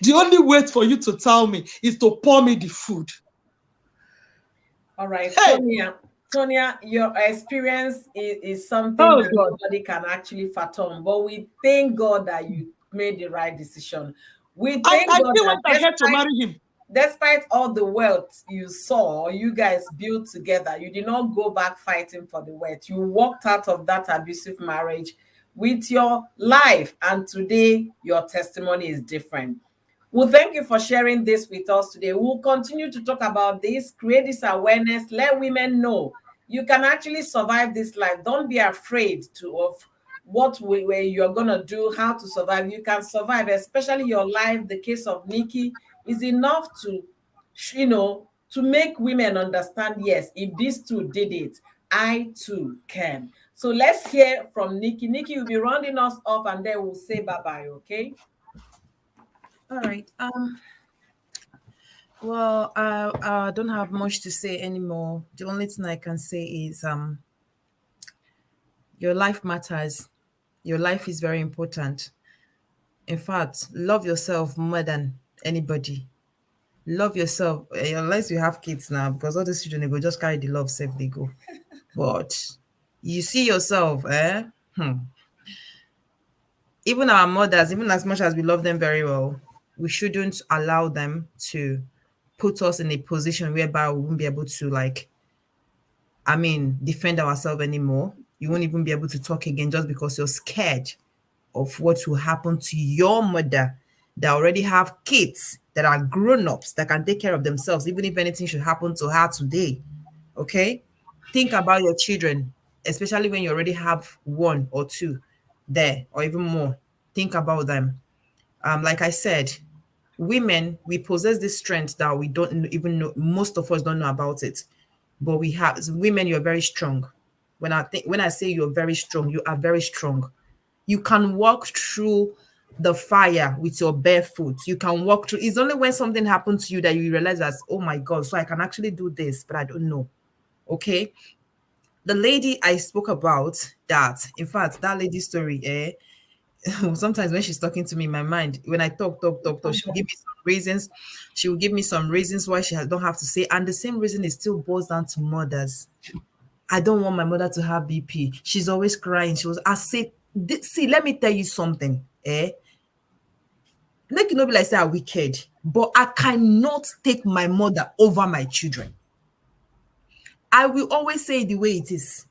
The only way for you to tell me is to pour me the food. All right, hey. Tonia, your experience is something that nobody can actually fathom, but we thank God that you made the right decision. We thank God that despite all the wealth you saw, you guys built together, you did not go back fighting for the wealth. You walked out of that abusive marriage with your life, and today your testimony is different. Well, thank you for sharing this with us today. We'll continue to talk about this, create this awareness, let women know you can actually survive this life. Don't be afraid of what you're going to do, how to survive. You can survive, especially your life. The case of Nikki is enough to, to make women understand, yes, if these two did it, I too can. So let's hear from Nikki. Nikki will be rounding us off and then we'll say bye-bye, okay? All right. Well, I don't have much to say anymore. The only thing I can say is your life matters. Your life is very important. In fact, love yourself more than anybody. Love yourself, unless you have kids now, because all these children they go just carry the love safe they go. But you see yourself, eh? Even our mothers, even as much as we love them very well, we shouldn't allow them to put us in a position whereby we won't be able to defend ourselves anymore. You won't even be able to talk again just because you're scared of what will happen to your mother that already have kids that are grown-ups that can take care of themselves, even if anything should happen to her today. Okay? Think about your children, especially when you already have one or two there or even more. Think about them. Like I said, women, we possess this strength that we don't even know, most of us don't know about it. But we have, as women, you're very strong. When I say you're very strong, you are very strong. You can walk through the fire with your bare foot. You can walk through. It's only when something happens to you that you realize that, oh my God, so I can actually do this, but I don't know. Okay. The lady I spoke about, that, in fact, that lady story, sometimes when she's talking to me in my mind, when I talk, she'll give me some reasons. She will give me some reasons why don't have to say. And the same reason it still boils down to mothers. I don't want my mother to have BP. She's always crying. I say, see, let me tell you something. Make it not be like say I'm wicked, but I cannot take my mother over my children. I will always say it the way it is.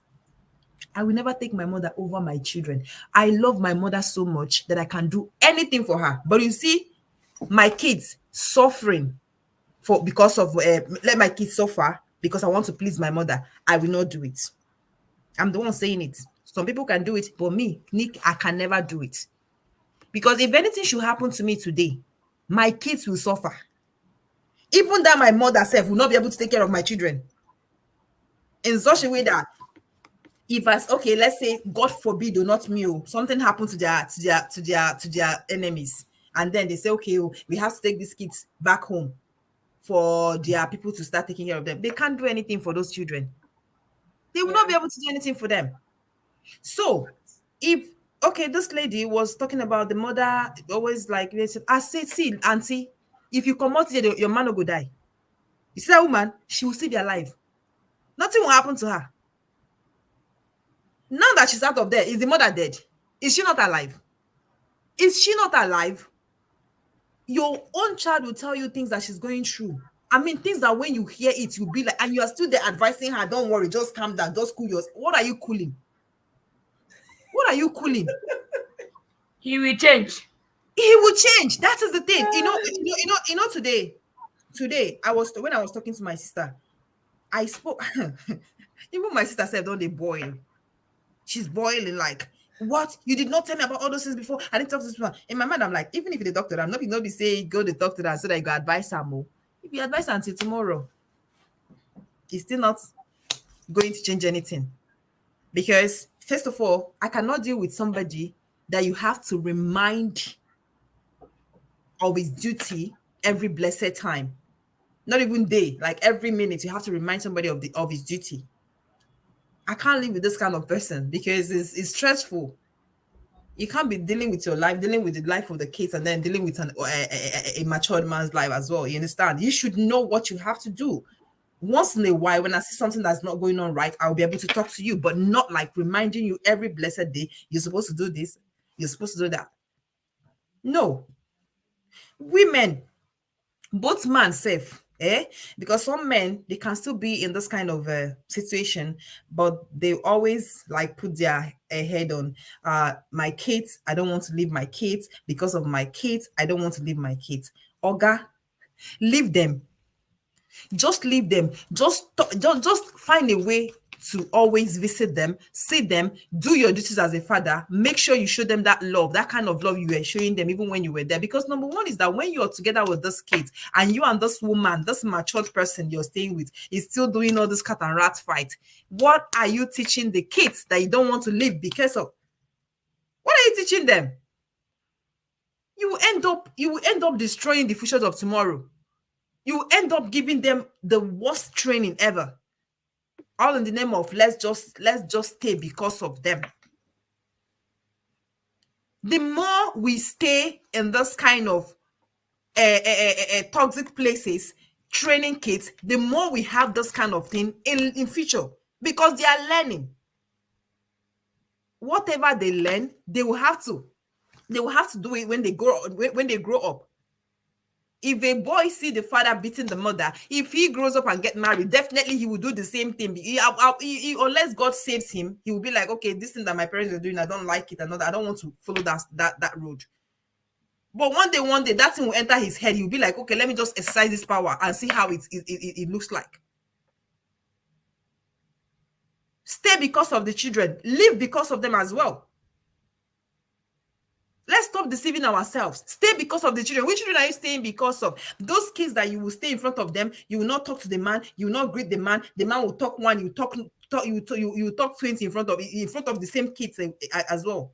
I will never take my mother over my children. I love my mother so much that I can do anything for her. But you see, my kids suffering because of let my kids suffer because I want to please my mother. I will not do it. I'm the one saying it. Some people can do it, but me, Nick, I can never do it. Because if anything should happen to me today, my kids will suffer. Even that my mother herself will not be able to take care of my children. In such a way that if okay, let's say, God forbid, or not me, something happened to their enemies, and then they say, okay, we have to take these kids back home for their people to start taking care of them. They can't do anything for those children. They will not be able to do anything for them. So if this lady was talking about the mother always like, I say, see, auntie, if you come out here, your man will go die. You see that woman, she will still be alive. Nothing will happen to her. Now that she's out of there, is the mother dead? Is she not alive? Is she not alive? Your own child will tell you things that she's going through. I mean, things that when you hear it, you'll be like, and you are still there advising her, don't worry, just calm down, just cool yours. What are you cooling? What are you cooling? He will change. He will change. That is the thing. Today, when I was talking to my sister, I spoke. Even my sister said, don't they boil? She's boiling like, what? You did not tell me about all those things before. I didn't talk to this one. In my mind, I'm like, even if the doctor, I'm not be say go to talk to her so that you go advise her more. If you advise her until tomorrow, it's still not going to change anything. Because first of all, I cannot deal with somebody that you have to remind of his duty every blessed time. Not even day, like every minute, you have to remind somebody of his duty. I can't live with this kind of person because it's stressful. You can't be dealing with your life, dealing with the life of the kids, and then dealing with a matured man's life as well. You understand? You should know what you have to do. Once in a while, when I see something that's not going on right, I'll be able to talk to you, but not like reminding you every blessed day, you're supposed to do this, you're supposed to do that. No. Women, both man safe, because some men, they can still be in this kind of situation, but they always like put their head on my kids. I don't want to leave my kids. Because of my kids, I don't want to leave my kids. Oga, leave them. Just leave them. Just find a way to always visit them, see them, do your duties as a father. Make sure you show them that love, that kind of love you were showing them even when you were there. Because number one is that when you're together with this kid and you and this woman, this matured person you're staying with is still doing all this cat and rat fight, what are you teaching the kids that you don't want to live because of? What are you teaching them? you will end up destroying the futures of tomorrow. You will end up giving them the worst training ever. All in the name of let's just stay because of them. The more we stay in this kind of toxic places, training kids, the more we have this kind of thing in future, because they are learning. Whatever they learn, they will have to do it when they grow up. If a boy see the father beating the mother, if he grows up and get married, definitely he will do the same thing. Unless God saves him, he will be like, okay, this thing that my parents are doing, I don't like it, I don't want to follow that road. But one day, that thing will enter his head. He will be like, okay, let me just exercise this power and see how it looks like. Stay because of the children. Live because of them as well. Let's stop deceiving ourselves. Stay because of the children. Which children are you staying because of? Those kids that you will stay in front of them, you will not talk to the man, you will not greet the man will talk one, you talk 20 in front of the same kids as well.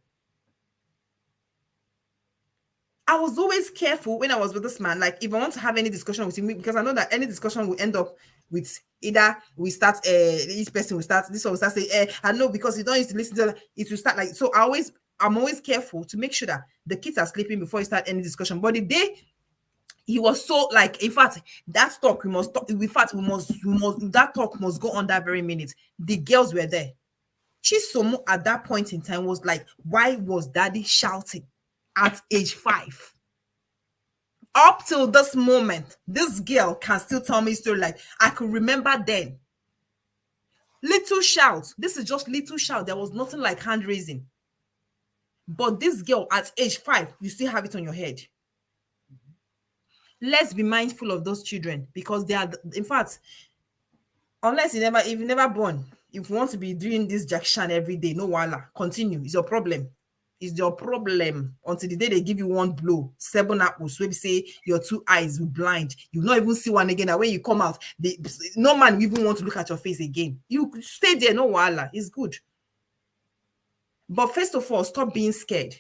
I was always careful when I was with this man. Like, if I want to have any discussion with him, because I know that any discussion will end up with either we start each person will start, this one will start saying, I know, because you don't used to listen to it will start like. So I'm always careful to make sure that the kids are sleeping before you start any discussion. But the day he was so like, in fact, that talk we must talk. In fact, we must that talk must go on that very minute. The girls were there. Chisomo at that point in time was like, why was daddy shouting at age 5? Up till this moment, this girl can still tell me story like, I could remember then. Little shout. This is just little shout. There was nothing like hand raising. But this girl at age 5, you still have it on your head. Let's be mindful of those children, because they are, in fact, unless if you're never born, if you want to be doing this jackson every day, no wala, continue. It's your problem. It's your problem until the day they give you one blow, 7 apples, so say your 2 eyes will blind. You not even see one again. And when you come out, no man even want to look at your face again. You stay there, no wala. It's good. But first of all, stop being scared.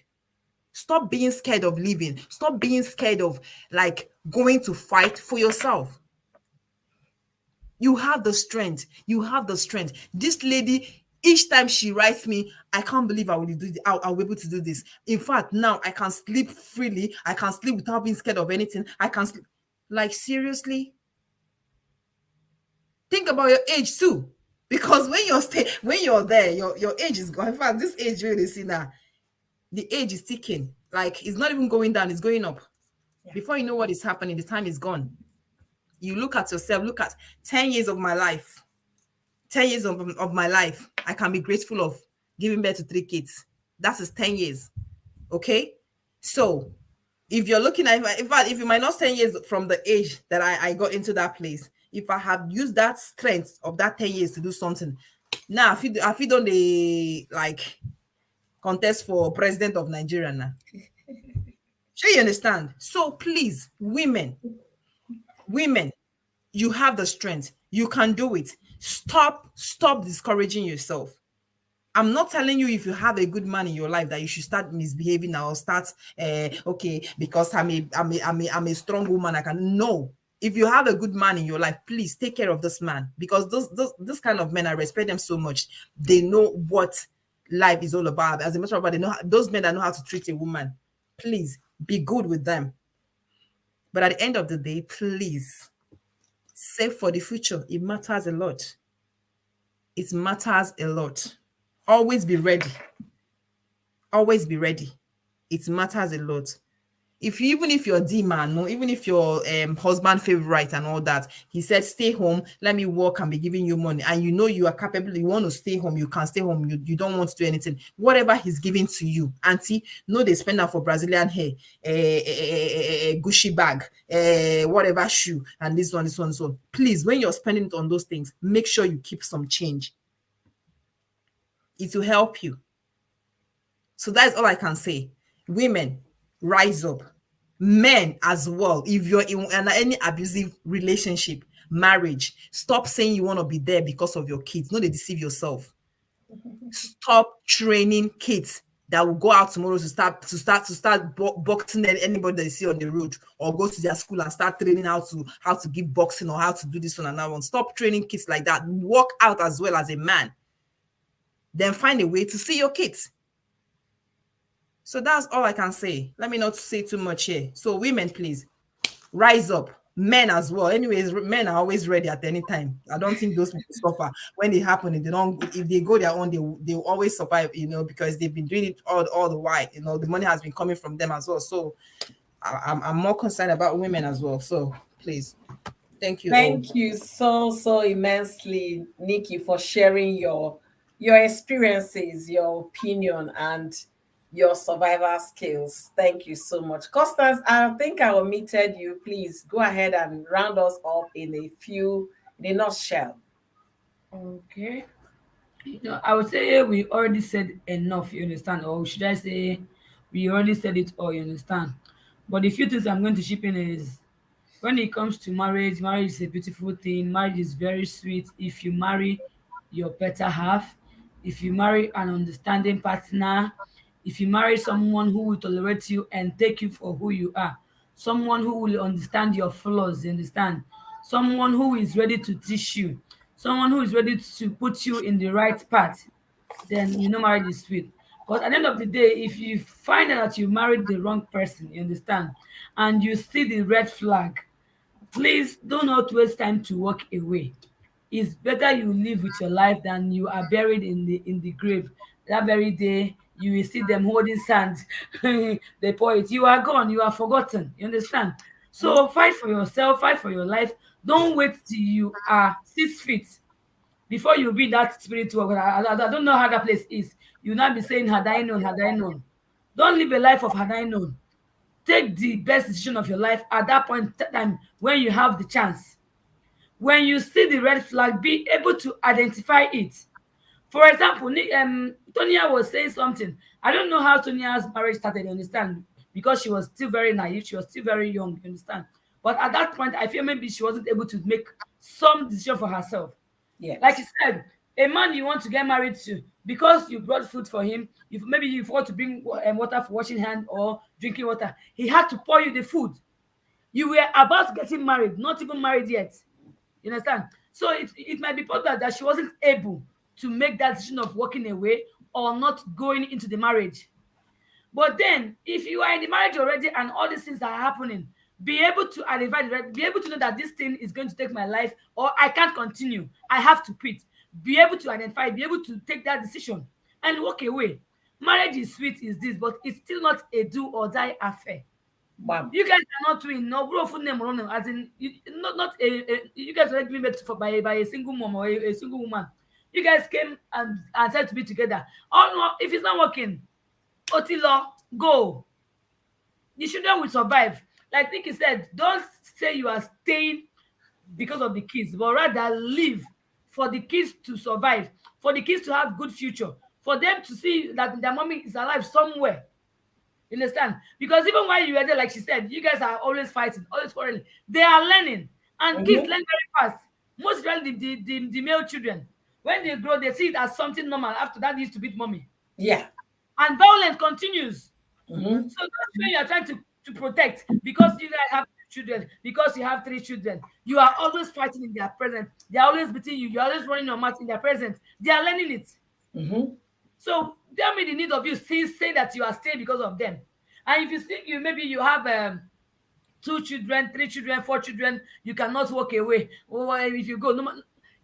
Stop being scared of living. Stop being scared of like going to fight for yourself. You have the strength. You have the strength. This lady, each time she writes me, I can't believe I will do this. I'll be able to do this. In fact, now I can sleep freely. I can sleep without being scared of anything. I can sleep. Like, seriously? Think about your age too. Because when you're there, your age is gone. In fact, this age really see now, the age is ticking. Like, it's not even going down, it's going up. Yeah. Before you know what is happening, the time is gone. You look at yourself, look at 10 years of my life. 10 years of my life, I can be grateful of giving birth to 3 kids. That is 10 years. Okay? So, if you're looking at, in fact, if you minus 10 years from the age that I got into that place, if I have used that strength of that 10 years to do something, now I feel on the, like, contest for president of Nigeria now. Sure, you understand? So please, women, you have the strength. You can do it. Stop discouraging yourself. I'm not telling you if you have a good man in your life that you should start misbehaving or start okay, because I'm a strong woman. I can. No. If you have a good man in your life, please take care of this man, because those kind of men, I respect them so much. They know what life is all about. As a matter of fact, they know those men that know how to treat a woman. Please be good with them. But at the end of the day, please save for the future. It matters a lot. It matters a lot. Always be ready. Always be ready. It matters a lot. Even if you're D-man, no, even if your husband favorite and all that, he said, stay home, let me work and be giving you money, and you know you are capable, you want to stay home, you can stay home, you don't want to do anything. Whatever he's giving to you, auntie, no, they spend that for Brazilian hair, Gucci bag, whatever shoe, and this one, so. Please, when you're spending it on those things, make sure you keep some change. It will help you. So that's all I can say. Women, rise up. Men as well. If you're in any abusive relationship, marriage, stop saying you want to be there because of your kids. No, they deceive yourself. Stop training kids that will go out tomorrow to start boxing anybody they see on the road, or go to their school and start training how to give boxing or how to do this one and that one. Stop training kids like that. Work out as well as a man. Then find a way to see your kids. So that's all I can say. Let me not say too much here. So women, please rise up. Men as well. Anyways, men are always ready at any time. I don't think those people suffer when they happen. They don't. If they go their own, they will always survive. Because they've been doing it all the while. The money has been coming from them as well. So I'm more concerned about women as well. So please, thank you all. Thank you so immensely, Nikki, for sharing your experiences, your opinion, and your survival skills. Thank you so much. Constance, I think I omitted you. Please go ahead and round us up in a nutshell. Okay. I would say we already said enough, you understand? Or should I say we already said it all, you understand? But the few things I'm going to chip in is, when it comes to marriage, marriage is a beautiful thing. Marriage is very sweet if you marry your better half, if you marry an understanding partner, if you marry someone who will tolerate you and take you for who you are, someone who will understand your flaws, you understand? Someone who is ready to teach you, someone who is ready to put you in the right path, then marriage is sweet. But at the end of the day, if you find out that you married the wrong person, you understand, and you see the red flag, please do not waste time to walk away. It's better you live with your life than you are buried in the grave. That very day, you will see them holding sand. They pour it. You are gone. You are forgotten. You understand? So fight for yourself. Fight for your life. Don't wait till you are 6 feet before you be that spiritual. I don't know how that place is. You now be saying, had I known, had I known. Don't live a life of had I known. Take the best decision of your life at that point in time when you have the chance. When you see the red flag, be able to identify it. For example, Tonya was saying something. I don't know how Tonia's marriage started, you understand? Because she was still very naive, she was still very young, you understand? But at that point, I feel maybe she wasn't able to make some decision for herself. Yes. Like you said, a man you want to get married to, because you brought food for him, if maybe you forgot to bring water for washing hand or drinking water, he had to pour you the food. You were about getting married, not even married yet. You understand? So it might be possible that she wasn't able to make that decision of walking away or not going into the marriage. But then, if you are in the marriage already and all these things are happening, be able to identify, be able to know that this thing is going to take my life, or I can't continue, I have to quit. Be able to identify, be able to take that decision and walk away. Marriage is sweet, is this, but it's still not a do or die affair. Wow. You guys are not doing no bro full name running, as in not you guys were given birth by a single mom or a single woman. You guys came and said to be together. Oh no, if it's not working, Otilo, go. The children will survive. Like Nikki said, don't say you are staying because of the kids, but rather live for the kids to survive, for the kids to have good future, for them to see that their mommy is alive somewhere. You understand? Because even while you were there, like she said, you guys are always fighting, always quarreling. They are learning, and kids learn very fast. Most especially the male children. When they grow, they see it as something normal. After that, they used to beat mommy. Yeah. And violence continues. Mm-hmm. So that's when you are trying to protect, because you guys have children, because you have 3 children. You are always fighting in their presence. They are always beating you. You are always running your mouth in their presence. They are learning it. Mm-hmm. So tell me the need of you still say that you are staying because of them. And if you think maybe you have 2 children, 3 children, 4 children, you cannot walk away. Or if you go,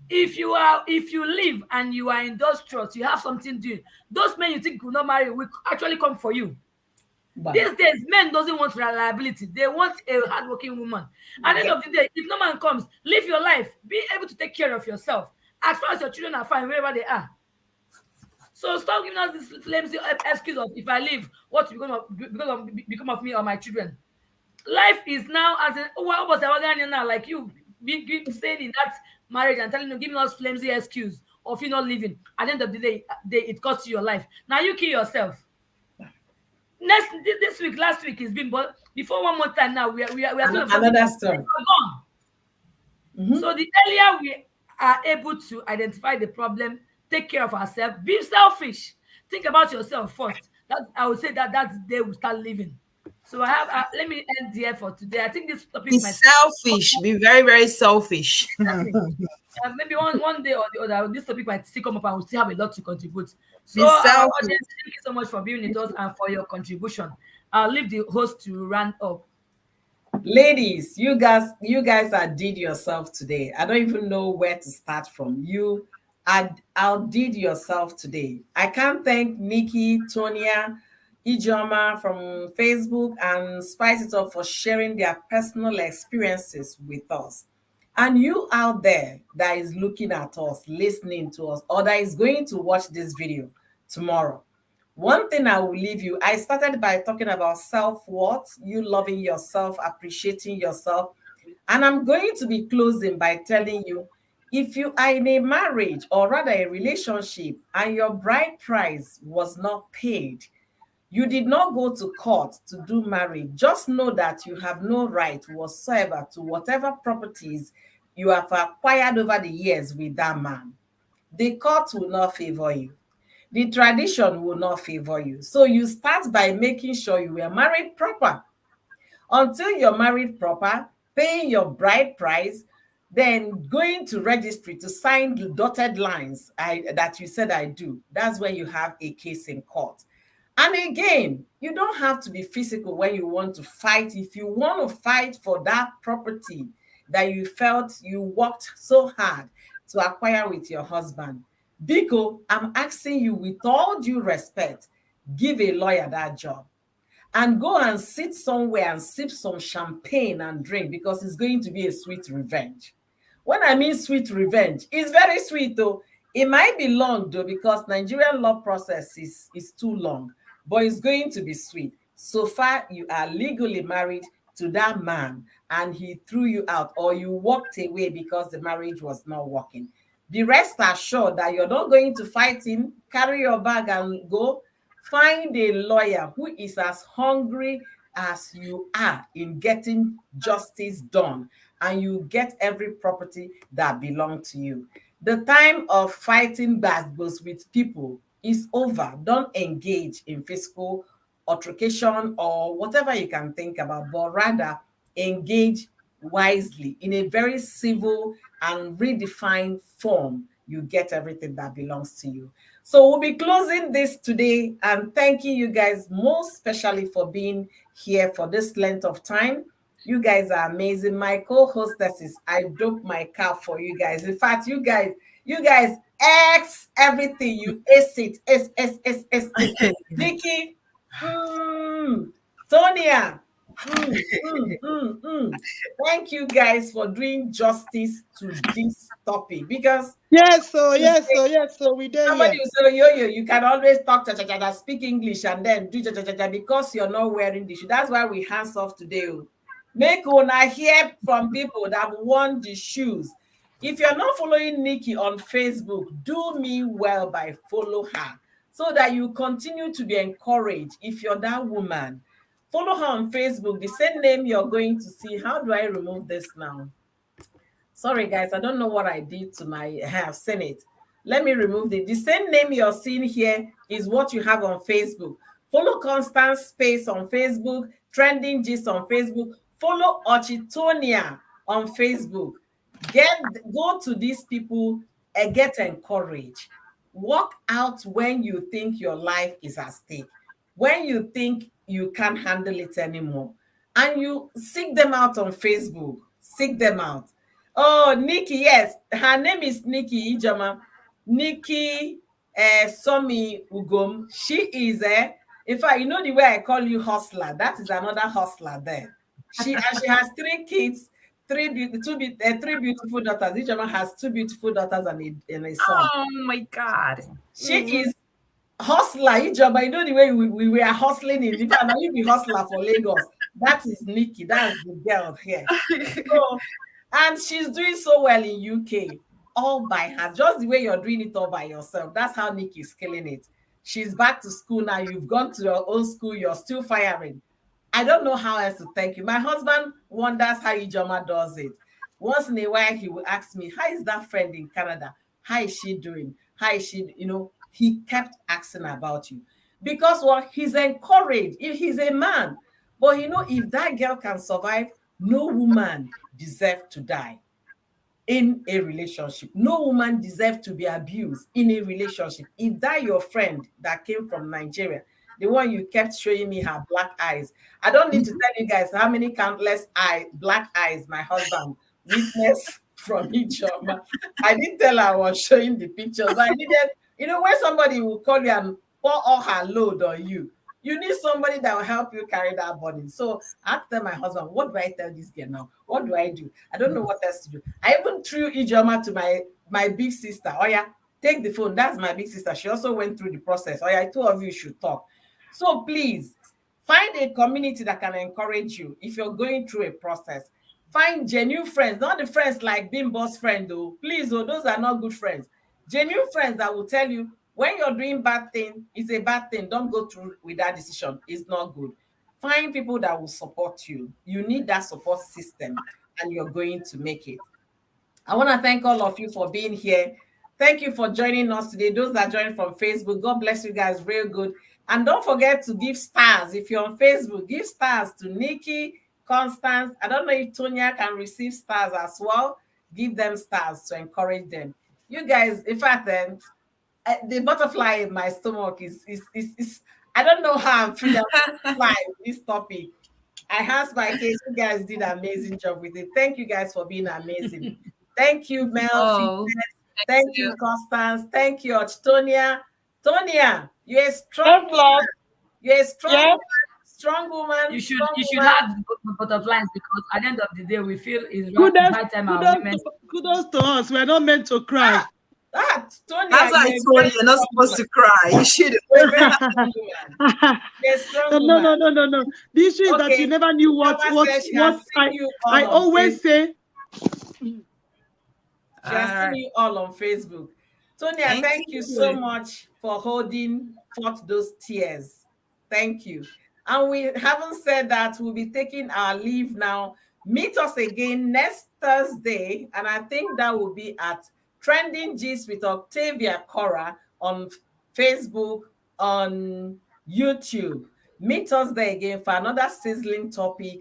if you live and you are industrious, you have something doing. Those men you think will not marry will actually come for you. Wow. These days, men doesn't want reliability. They want a hardworking woman. At the end of the day, if no man comes, live your life. Be able to take care of yourself. As far as your children are fine, wherever they are. So stop giving us this flimsy excuse of, if I leave, what will become of me or my children? Life is now as in, what was I now? Like you be saying in that marriage and telling you, giving us flimsy excuse of you not living. At the end of the day, it costs you your life. Now you kill yourself. This week, last week is been, but before one more time now, we are another story. Gone. Mm-hmm. So the earlier we are able to identify the problem, take care of ourselves, be selfish. Think about yourself first. That I would say that that's the day we start living. So I have let me end there for today. I think this Be topic might selfish. Be very, very selfish. exactly. Maybe one day or the other, this topic might still come up and we'll still have a lot to contribute. So, Be our selfish. audience, thank you so much for being with us and for your contribution. I'll leave the host to run up. Ladies, you guys outdid yourself today. I don't even know where to start from. You outdid yourself today. I can't thank Nikki, Tonia, Ijoma from Facebook and Spice It Up for sharing their personal experiences with us. And you out there that is looking at us, listening to us, or that is going to watch this video tomorrow. One thing I will leave you, I started by talking about self-worth, you loving yourself, appreciating yourself. And I'm going to be closing by telling you, if you are in a marriage or rather a relationship and your bride price was not paid, you did not go to court to do marriage, just know that you have no right whatsoever to whatever properties you have acquired over the years with that man. The court will not favor you. The tradition will not favor you. So you start by making sure you were married proper. Until you're married proper, paying your bride price, then going to registry to sign the dotted lines that you said I do. That's when you have a case in court. And again, you don't have to be physical when you want to fight. If you want to fight for that property that you felt you worked so hard to acquire with your husband, Biko, I'm asking you with all due respect, give a lawyer that job and go and sit somewhere and sip some champagne and drink because it's going to be a sweet revenge. When I mean sweet revenge, it's very sweet though. It might be long though because Nigerian law process is too long, but it's going to be sweet. So far, you are legally married to that man and he threw you out or you walked away because the marriage was not working. Be rest assured that you're not going to fight him, carry your bag and go. Find a lawyer who is as hungry as you are in getting justice done, and you get every property that belongs to you. The time of fighting battles with people is over. Don't engage in physical altercation or whatever you can think about, but rather engage wisely in a very civil and redefined form. You get everything that belongs to you. So we'll be closing this today and thanking you guys most especially for being here for this length of time. You guys are amazing. My co-hostesses, I dope my car for you guys. In fact, you guys X everything. You ace it. S. Nikki, Tonia, mm, mm, mm. Thank you guys for doing justice to this topic because Yes, so yes, so yes, so we there somebody here. will say, yo, you can always talk cha speak English and then do cha because you're not wearing the shoe. That's why we hands off today. Oh. Make una hear from people that want the shoes. If you're not following Nikki on Facebook, do me well by follow her so that you continue to be encouraged. If you're that woman, follow her on Facebook, the same name you're going to see. How do I remove this now? Sorry, guys, I don't know what I did to my have seen it. Let me remove the same name you're seeing here is what you have on Facebook. Follow Constant Space on Facebook, Trending Gist on Facebook. Follow Ochitonia on Facebook. Go to these people and get encouraged. Walk out when you think your life is at stake, when you think you can't handle it anymore, and you seek them out on Facebook. Seek them out. Oh, Nikki, yes. Her name is Nikki Ijama. Nikki Somi Ugom. She is in fact, you know the way I call you hustler. That is another hustler there. She has three kids, three beautiful daughters. Ijama has two beautiful daughters and a son. Oh my God. She is hustler Ijoma. You know the way we were hustling in fact now you be hustler for Lagos. That is Nikki. That's the girl here. So and she's doing so well in UK all by her, just the way you're doing it all by yourself. That's how Nikki is killing it. She's back to school now. You've gone to your own school. You're still firing. I don't know how else to thank you. My husband wonders how Ijoma does it. Once in a while, he will ask me, how is that friend in Canada? How is she doing? How is she, he kept asking about you. because what he's encouraged. If he's a man, but if that girl can survive, no woman deserves to die in a relationship. No woman deserves to be abused in a relationship. If that your friend that came from Nigeria, the one you kept showing me her black eyes, I don't need to tell you guys how many countless black eyes my husband witnessed from Ijoma. I didn't tell her I was showing the pictures, but I needed, when somebody will call you and pour all her load on you, you need somebody that will help you carry that burden. So I asked my husband, what do I tell this girl now? What do I do? I don't know what else to do. I even threw Ijoma to my big sister. Oh yeah, take the phone. That's my big sister. She also went through the process. Oh yeah, two of you should talk. So please find a community that can encourage you if you're going through a process. Find genuine friends, not the friends like Bimbo's friend, though. Please, though, those are not good friends. Genuine friends that will tell you when you're doing bad thing, it's a bad thing. Don't go through with that decision. It's not good. Find people that will support you. You need that support system, and you're going to make it. I want to thank all of you for being here. Thank you for joining us today. Those that joined from Facebook, God bless you guys, real good. And don't forget to give stars. If you're on Facebook, give stars to Nikki, Constance. I don't know if Tonya can receive stars as well. Give them stars to encourage them. You guys, in fact, the butterfly in my stomach is I don't know how I'm feeling fly with this topic. I asked my case. You guys did an amazing job with it. Thank you guys for being amazing. Thank you, Mel. Oh, Thank you, Constance. Thank you, Tonya. Tonya, you're a strong Yes, Lord. woman. You're a strong Yes. woman. Strong woman. You Strong should woman. have butterflies because at the end of the day, we feel it's Kudos, high time our kudos, women. kudos to us. We're not meant to cry. Tonya, that's why I you're a told very you you're not strong supposed woman. to cry. You should. You're a very strong woman. You're a strong No, woman. no, no, no, no. The issue is that you Okay. never knew what Mama what says she has what seen you I all on Facebook. always say. She has All seen right. you all on Facebook. Tonya, Thank thank you so you. much for holding forth those tears. Thank you. And we haven't said that we'll be taking our leave now. Meet us again next Thursday, and I think that will be at Trending Gist with Octavia Cora on Facebook, on YouTube. Meet us there again for another sizzling topic.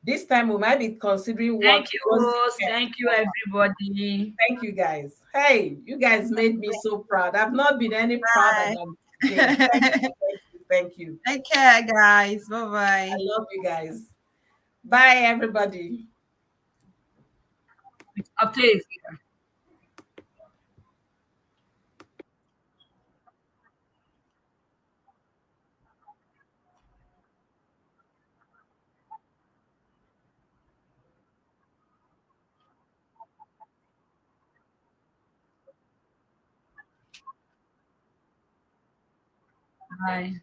This time we might be considering what Thank you, Rosie host. can Thank you, offer. everybody. Thank you guys. Hey, you guys made me so proud. I've not been any prouder Bye. than today. Thank you, thank you, thank you. Take care, guys. Bye I bye. love you guys. Bye, everybody. Octave. Bye.